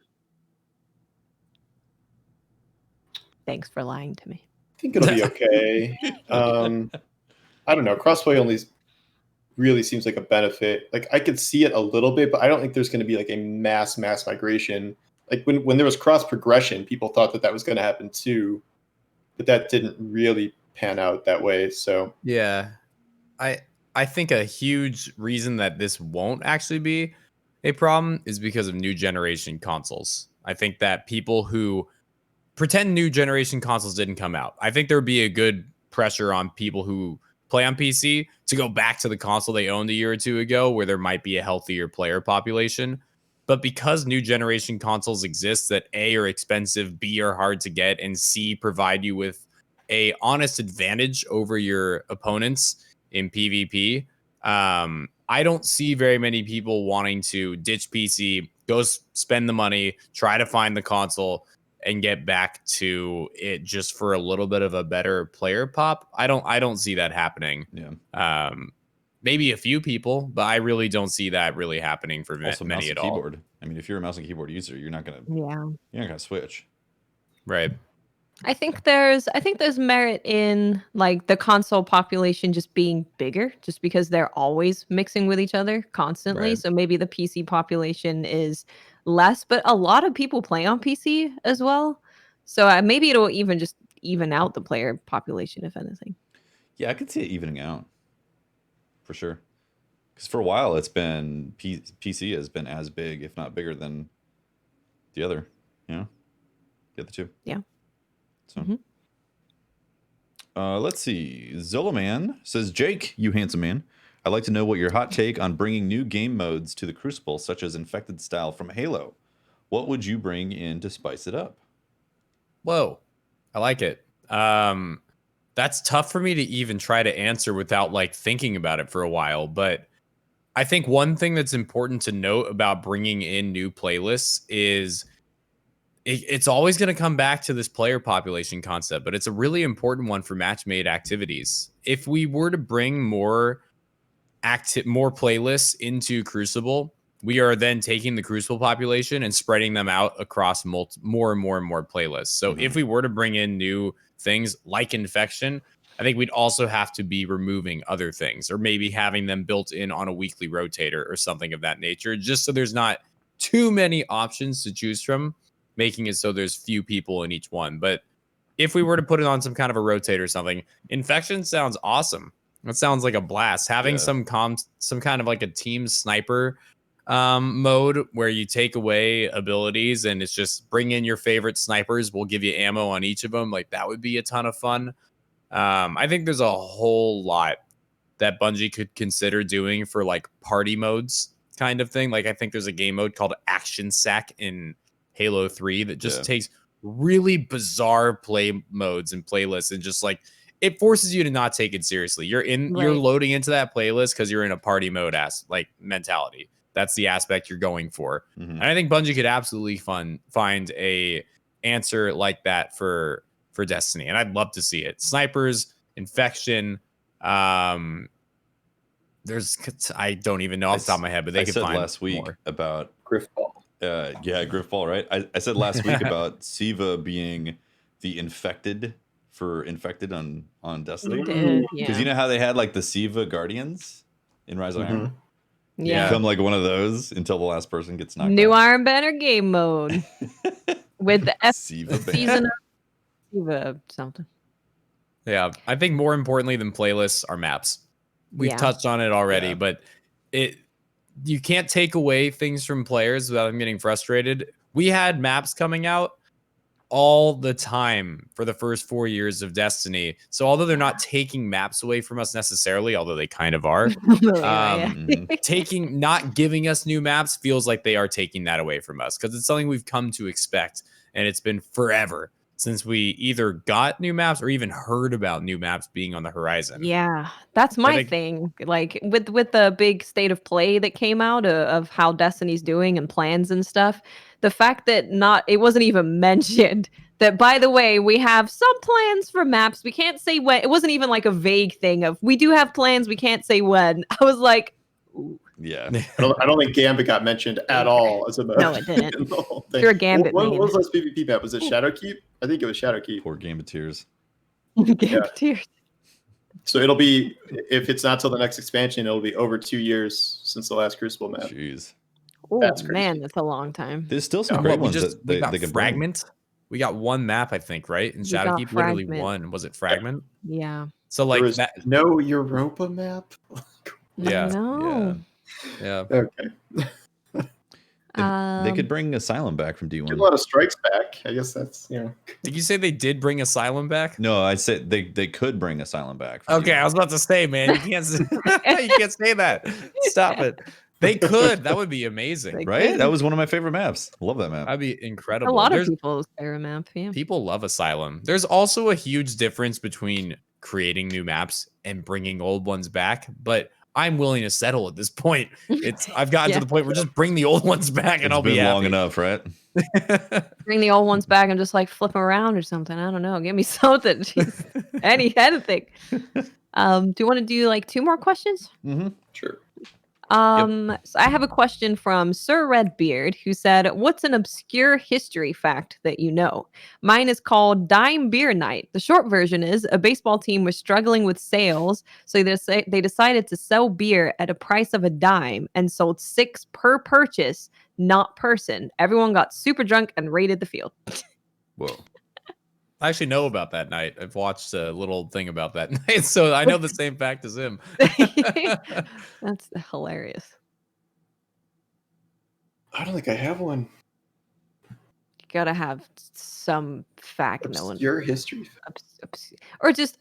S2: Thanks for lying to me.
S4: I think it'll be okay. I don't know. Crossplay only really seems like a benefit. Like I could see it a little bit, but I don't think there's going to be like a mass migration. Like when there was cross progression, people thought that was going to happen too, but that didn't really pan out that way. So
S3: yeah, I think a huge reason that this won't actually be a problem is because of new generation consoles. I think that people who pretend new generation consoles didn't come out, I think there would be a good pressure on people who play on PC to go back to the console they owned a year or two ago, where there might be a healthier player population. But because new generation consoles exist that A, are expensive, B, are hard to get, and C, provide you with a honest advantage over your opponents in PvP, I don't see very many people wanting to ditch PC, go spend the money, try to find the console, and get back to it just for a little bit of a better player pop. I don't see that happening.
S1: Yeah.
S3: Maybe a few people, but I really don't see that really happening for
S1: also,
S3: many at
S1: keyboard.
S3: all.
S1: I mean, if you're a mouse and keyboard user, you're not gonna switch.
S3: Right.
S2: I think there's merit in like the console population just being bigger, just because they're always mixing with each other constantly.
S3: Right.
S2: So maybe the PC population is less, but a lot of people play on PC as well. So maybe it'll even out the player population, if anything.
S1: Yeah, I could see it evening out for sure. Because for a while, it's been PC has been as big, if not bigger, than the other. The other two.
S2: Yeah.
S1: So, let's see. Zolaman says, Jake, you handsome man, I'd like to know what your hot take on bringing new game modes to the Crucible, such as Infected style from Halo. What would you bring in to spice it up?
S3: Whoa, I like it. That's tough for me to even try to answer without like thinking about it for a while. But I think one thing that's important to note about bringing in new playlists is it's always going to come back to this player population concept, but it's a really important one for match-made activities. If we were to bring more playlists into Crucible, we are then taking the Crucible population and spreading them out across more and more playlists. So if we were to bring in new things like Infection, I think we'd also have to be removing other things, or maybe having them built in on a weekly rotator or something of that nature, just so there's not too many options to choose from, making it so there's few people in each one. But if we were to put it on some kind of a rotator or something, Infection sounds awesome. It sounds like a blast. Having some kind of like a team sniper mode where you take away abilities and it's just bring in your favorite snipers. We'll give you ammo on each of them. Like that would be a ton of fun. I think there's a whole lot that Bungie could consider doing for like party modes kind of thing. Like I think there's a game mode called Action Sack in Halo 3 that just takes really bizarre play modes and playlists and just like it forces you to not take it seriously. You're loading into that playlist because you're in a party mode mentality. That's the aspect you're going for. Mm-hmm. And I think Bungie could absolutely find a answer like that for Destiny. And I'd love to see it. Snipers, Infection, I don't even know off the top of my head, but they could find
S1: last week
S3: more.
S1: About
S4: Griffball.
S1: Griffball, right? I said last week about Siva being the infected on Destiny. Because you know how they had like the Siva Guardians in Rise of Iron?
S2: Yeah.
S1: Become like one of those until the last person gets knocked
S2: New
S1: out.
S2: Iron Banner game mode with the
S1: Siva
S2: season of Siva something.
S3: Yeah, I think more importantly than playlists are maps. We've touched on it already, but you can't take away things from players without them getting frustrated. We had maps coming out all the time for the first 4 years of Destiny. So although they're not taking maps away from us necessarily, although they kind of are, not giving us new maps feels like they are taking that away from us because it's something we've come to expect, and it's been forever since we either got new maps or even heard about new maps being on the horizon.
S2: Yeah, that's my thing. Like with the big state of play that came out of how Destiny's doing and plans and stuff, the fact that it wasn't even mentioned that, by the way, we have some plans for maps. We can't say when. It wasn't even like a vague thing of we do have plans. We can't say when. I was like, ooh.
S1: Yeah.
S4: I don't think Gambit got mentioned at all as a mode.
S2: No, it didn't. You're a Gambit
S4: What was this PvP map? Was it Shadowkeep? I think it was Shadowkeep.
S1: Poor Gambiteers.
S2: Gambiteers.
S4: So it'll be, if it's not till the next expansion, it'll be over 2 years since the last Crucible map.
S1: Jeez.
S2: Oh man, that's a long time.
S1: There's still some great ones that they can
S3: Fragment. We got one map, I think, right? And Shadowkeep literally one. Was it Fragment?
S2: Yeah.
S3: So like
S4: no Europa map.
S3: Yeah.
S2: No.
S3: Yeah.
S4: Okay.
S1: They could bring Asylum back from D1.
S4: A lot of strikes back. I guess that's, you know.
S3: Did you say they did bring Asylum back?
S1: No, I said they could bring Asylum back.
S3: Okay,
S1: D1.
S3: I was about to say, man, you can't say that. Stop it. They could. That would be amazing,
S1: right? That was one of my favorite maps. Love that map.
S3: That'd be incredible.
S2: A lot of people's favorite map. Yeah.
S3: People love Asylum. There's also a huge difference between creating new maps and bringing old ones back, but I'm willing to settle at this point. I've gotten to the point where just bring the old ones back and I'll be happy.
S1: Long enough, right?
S2: Bring the old ones back and just like flip them around or something. I don't know. Give me something. Jeez. anything. Do you want to do like 2 more questions?
S1: Mm-hmm.
S4: Sure.
S2: So I have a question from Sir Redbeard, who said, "What's an obscure history fact that you know?" Mine is called Dime Beer Night. The short version is a baseball team was struggling with sales, so they decided to sell beer at a price of a dime and sold 6 per purchase, not person. Everyone got super drunk and raided the field.
S1: Whoa.
S3: I actually know about that night. I've watched a little thing about that night, so I know the same fact as him.
S2: That's hilarious.
S4: I don't think I have one.
S2: You gotta have some fact.
S4: Your history fact.
S2: Or just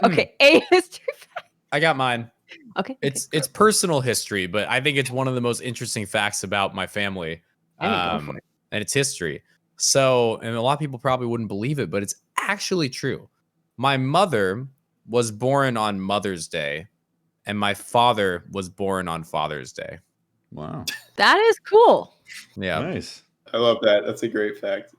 S2: okay, a history fact.
S3: I got mine.
S2: Okay.
S3: It's personal history, but I think it's one of the most interesting facts about my family. And it's history. So, and a lot of people probably wouldn't believe it, but it's actually true. My mother was born on Mother's Day, and my father was born on Father's Day.
S1: Wow.
S2: That is cool.
S3: Yeah.
S1: Nice.
S4: I love that. That's a great fact.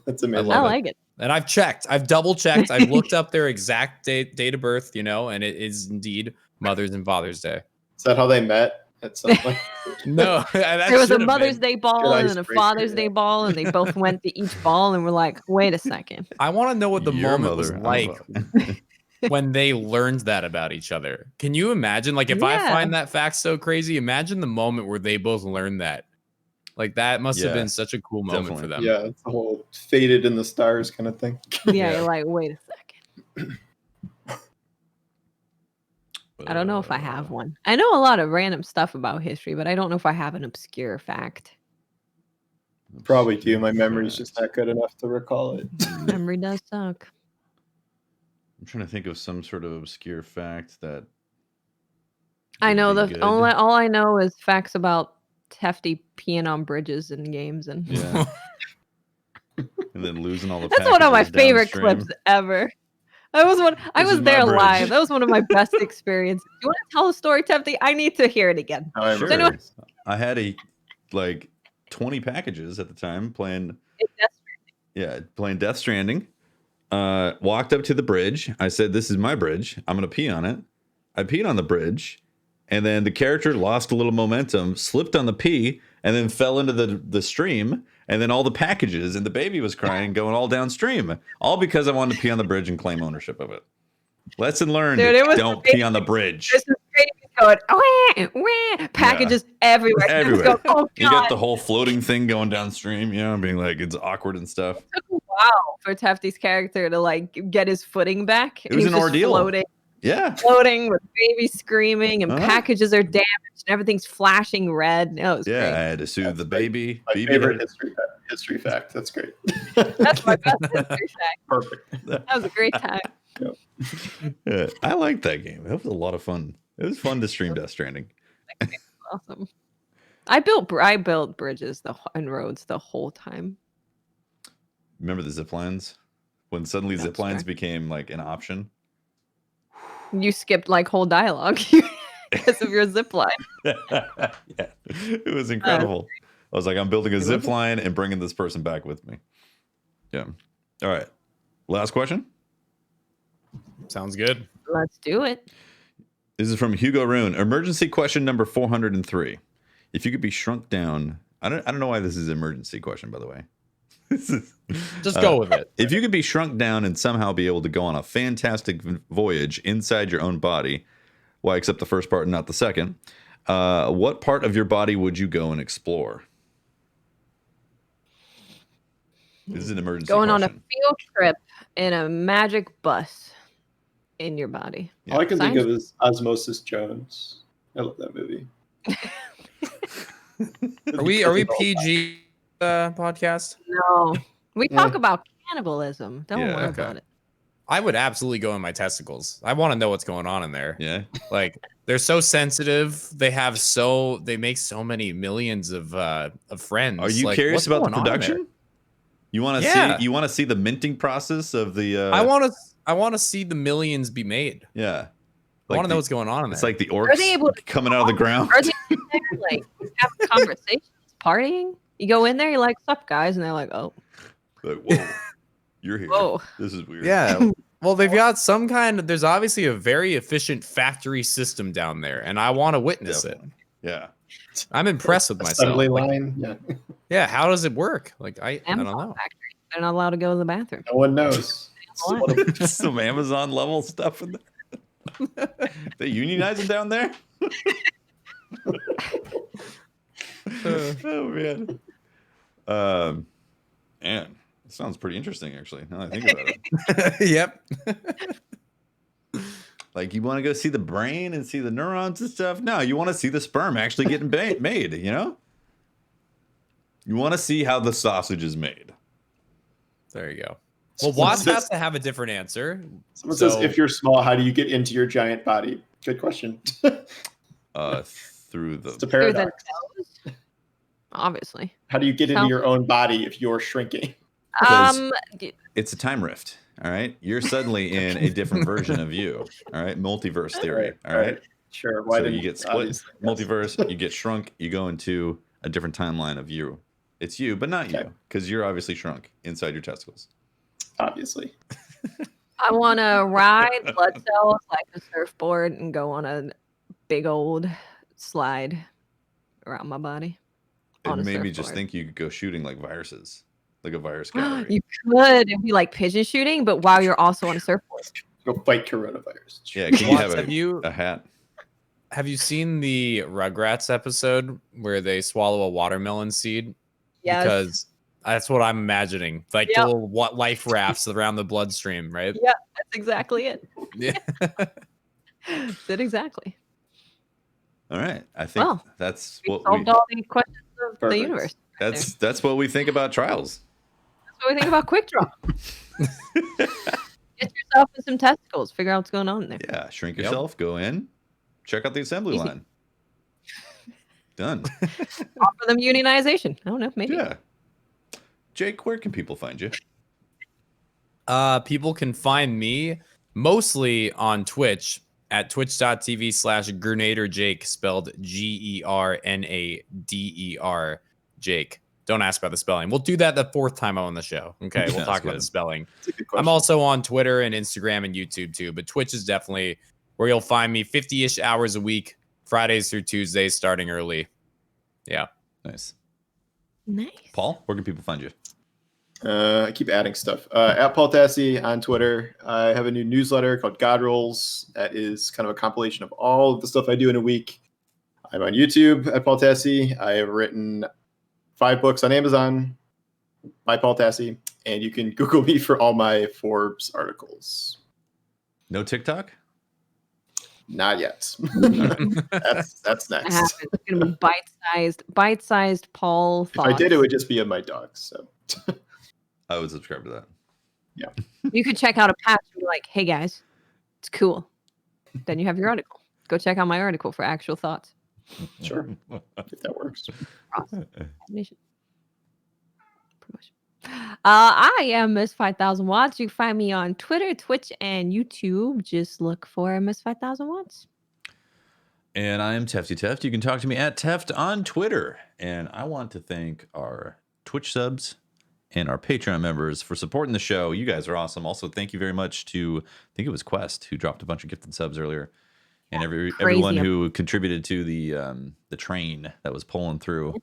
S4: That's amazing.
S2: I like it.
S3: And I've checked. I've double checked. I've looked up their exact date of birth, and it is indeed Mother's and Father's Day.
S4: Is that how they met? At some point?
S3: No,
S2: there was a Mother's Day ball and then a Father's Day ball, and they both went to each ball and were like, "Wait a second."
S3: I want to know what the moment was like when they learned that about each other. Can you imagine? Like, if I find that fact so crazy, imagine the moment where they both learned that. Like, that must have been such a cool moment for them.
S4: Yeah, it's the whole fated in the stars kind of thing.
S2: Yeah, you're like, wait a second. I don't know if I have one. I know a lot of random stuff about history, but I don't know if I have an obscure fact.
S4: Probably do. My memory's just not good enough to recall it.
S2: Memory does suck.
S1: I'm trying to think of some sort of obscure fact that
S2: I know all I know is facts about Hefty peeing on bridges in games and
S1: and then losing all the
S2: That's one of my favorite clips ever. I was there live. That was one of my best experiences. You want to tell a story, Tefty? I need to hear it again.
S1: Sure. I had 20 packages at the time playing Death Stranding. Walked up to the bridge. I said, "This is my bridge. I'm gonna pee on it." I peed on the bridge, and then the character lost a little momentum, slipped on the pee, and then fell into the stream. And then all the packages and the baby was crying, going all downstream, all because I wanted to pee on the bridge and claim ownership of it. Lesson learned: don't pee on the bridge.
S2: This is going packages everywhere.
S1: Everywhere.
S2: Oh, God.
S1: You got the whole floating thing going downstream, being like it's awkward and stuff.
S2: It took a while for Tefty's character to like get his footing back.
S1: It was an ordeal.
S2: Floating, with baby screaming, and packages are damaged, and everything's flashing red. It was great.
S1: I had to soothe the baby.
S4: My favorite history fact. That's great.
S2: That's my best history fact.
S4: Perfect.
S2: That was a great time.
S1: Yeah, I liked that game. It was a lot of fun. It was fun to stream Death Stranding.
S2: Awesome. I built bridges and roads the whole time.
S1: Remember the zip lines? When suddenly zip lines became like an option.
S2: You skipped like whole dialogue because of your zip line.
S1: Yeah, it was incredible. I was like, I'm building a zip line and bringing this person back with me. Yeah. All right. Last question.
S3: Sounds good.
S2: Let's do it.
S1: This is from Hugo Rune. Emergency question number 403. If you could be shrunk down, I don't know why this is an emergency question, by the way.
S3: Just go with it.
S1: If you could be shrunk down and somehow be able to go on a fantastic voyage inside your own body, why except the first part and not the second, what part of your body would you go and explore? This is an emergency
S2: Going
S1: question.
S2: on a field trip in a magic bus in your body.
S4: All I can think of is Osmosis Jones. I love that movie.
S3: Are we PG podcast?
S2: No, we talk about cannibalism. Don't worry about it.
S3: I would absolutely go in my testicles. I want to know what's going on in there.
S1: Yeah,
S3: like they're so sensitive. They make so many millions of friends.
S1: Are you curious about the production? You want to see the minting process of the?
S3: I want to see the millions be made.
S1: Yeah.
S3: I want to know what's going on in there.
S1: It's like the orcs coming out of the ground.
S2: Are they in there, like having conversations, partying? You go in there, you're like, "Sup, guys?" And they're like, "Oh,
S1: like, whoa, you're here.
S2: Whoa.
S1: This is weird."
S3: Yeah. Well, they've got some kind of. There's obviously a very efficient factory system down there, and I want to witness it.
S1: Yeah.
S3: I'm impressed with myself.
S4: Assembly line.
S3: Yeah. How does it work? Like I don't know.
S2: Factory. They're not allowed to go to the bathroom.
S4: No one knows.
S1: Some Amazon level stuff in there. They unionizing down there? Oh man. Man, it sounds pretty interesting actually. Now that I think about it.
S3: Yep.
S1: Like you want to go see the brain and see the neurons and stuff? No, you want to see the sperm actually getting made, you know? You want to see how the sausage is made.
S3: There you go. Well, Watts has to have a different answer.
S4: Someone says, if you're small, how do you get into your giant body? Good question.
S1: Through the
S4: paradox.
S2: Nose? Obviously.
S4: How do you get into your own body if you're shrinking?
S1: It's a time rift. All right. You're suddenly in a different version of you. All right. Multiverse theory. All right.
S4: Sure.
S1: So you get split. Multiverse, you get shrunk, you go into a different timeline of you. It's you, but not you, because you're obviously shrunk inside your testicles.
S4: Obviously.
S2: I want to ride blood cells like a surfboard and go on a big old slide around my body.
S1: It made me just think you could go shooting like viruses, like a virus gallery.
S2: You could. It'd be like pigeon shooting, but while you're also on a surfboard.
S4: Go fight coronavirus.
S1: Yeah, can you have a hat?
S3: Have you seen the Rugrats episode where they swallow a watermelon seed?
S2: Yes.
S3: Because that's what I'm imagining. Like the little life rafts around the bloodstream, right?
S2: Yeah, that's exactly it.
S3: Yeah.
S2: That's it exactly.
S1: All right. I think that's what
S2: solved all the questions of the universe.
S1: That's what we think about Trials.
S2: That's what we think about Quick Draw. Get yourself in some testicles. Figure out what's going on in there.
S1: Yeah. Shrink yourself. Go in. Check out the assembly line. Done.
S2: Offer them unionization. I don't know. Maybe.
S1: Yeah. Jake, where can people find you?
S3: People can find me mostly on Twitch at twitch.tv/Gernader Jake, spelled Gernader Jake. Don't ask about the spelling. We'll do that the fourth time I'm on the show. Okay, we'll talk about the spelling. I'm also on Twitter and Instagram and YouTube too, but Twitch is definitely where you'll find me 50-ish hours a week, Fridays through Tuesdays, starting early. Yeah.
S1: Nice.
S2: Nice.
S1: Paul, where can people find you?
S4: I keep adding stuff. At Paul Tassi on Twitter. I have a new newsletter called God Rolls. That is kind of a compilation of all of the stuff I do in a week. I'm on YouTube at Paul Tassi. I have written 5 books on Amazon by Paul Tassi. and you can Google me for all my Forbes articles.
S1: No TikTok?
S4: Not yet. that's next.
S2: It's gonna be bite-sized Paul thoughts.
S4: If I did, it would just be of my dogs. So
S1: I would subscribe to that.
S4: Yeah.
S2: You could check out a patch and be like, hey guys, it's cool. Then you have your article. Go check out my article for actual thoughts.
S4: Sure. If that works.
S2: Awesome. Promotion. I am Miss 5000 Watts. You can find me on Twitter, Twitch, and YouTube. Just look for Miss 5000 Watts.
S1: And I'm Tefty Teft. You can talk to me at Teft on Twitter. And I want to thank our Twitch subs and our Patreon members for supporting the show. You guys are awesome. Also, thank you very much to, I think it was Quest, who dropped a bunch of gifted subs earlier. And everyone who contributed to the train that was pulling through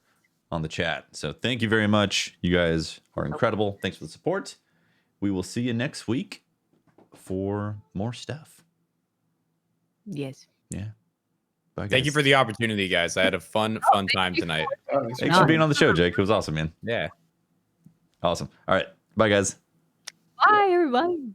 S1: on the chat. So thank you very much. You guys are incredible. Thanks for the support. We will see you next week for more stuff.
S2: Yes.
S1: Yeah. Bye, guys.
S3: Thank you for the opportunity, guys. I had a fun time tonight.
S1: Thanks for being on the show, Jake. It was awesome, man.
S3: Yeah.
S1: Awesome. All right. Bye, guys.
S2: Bye, everybody.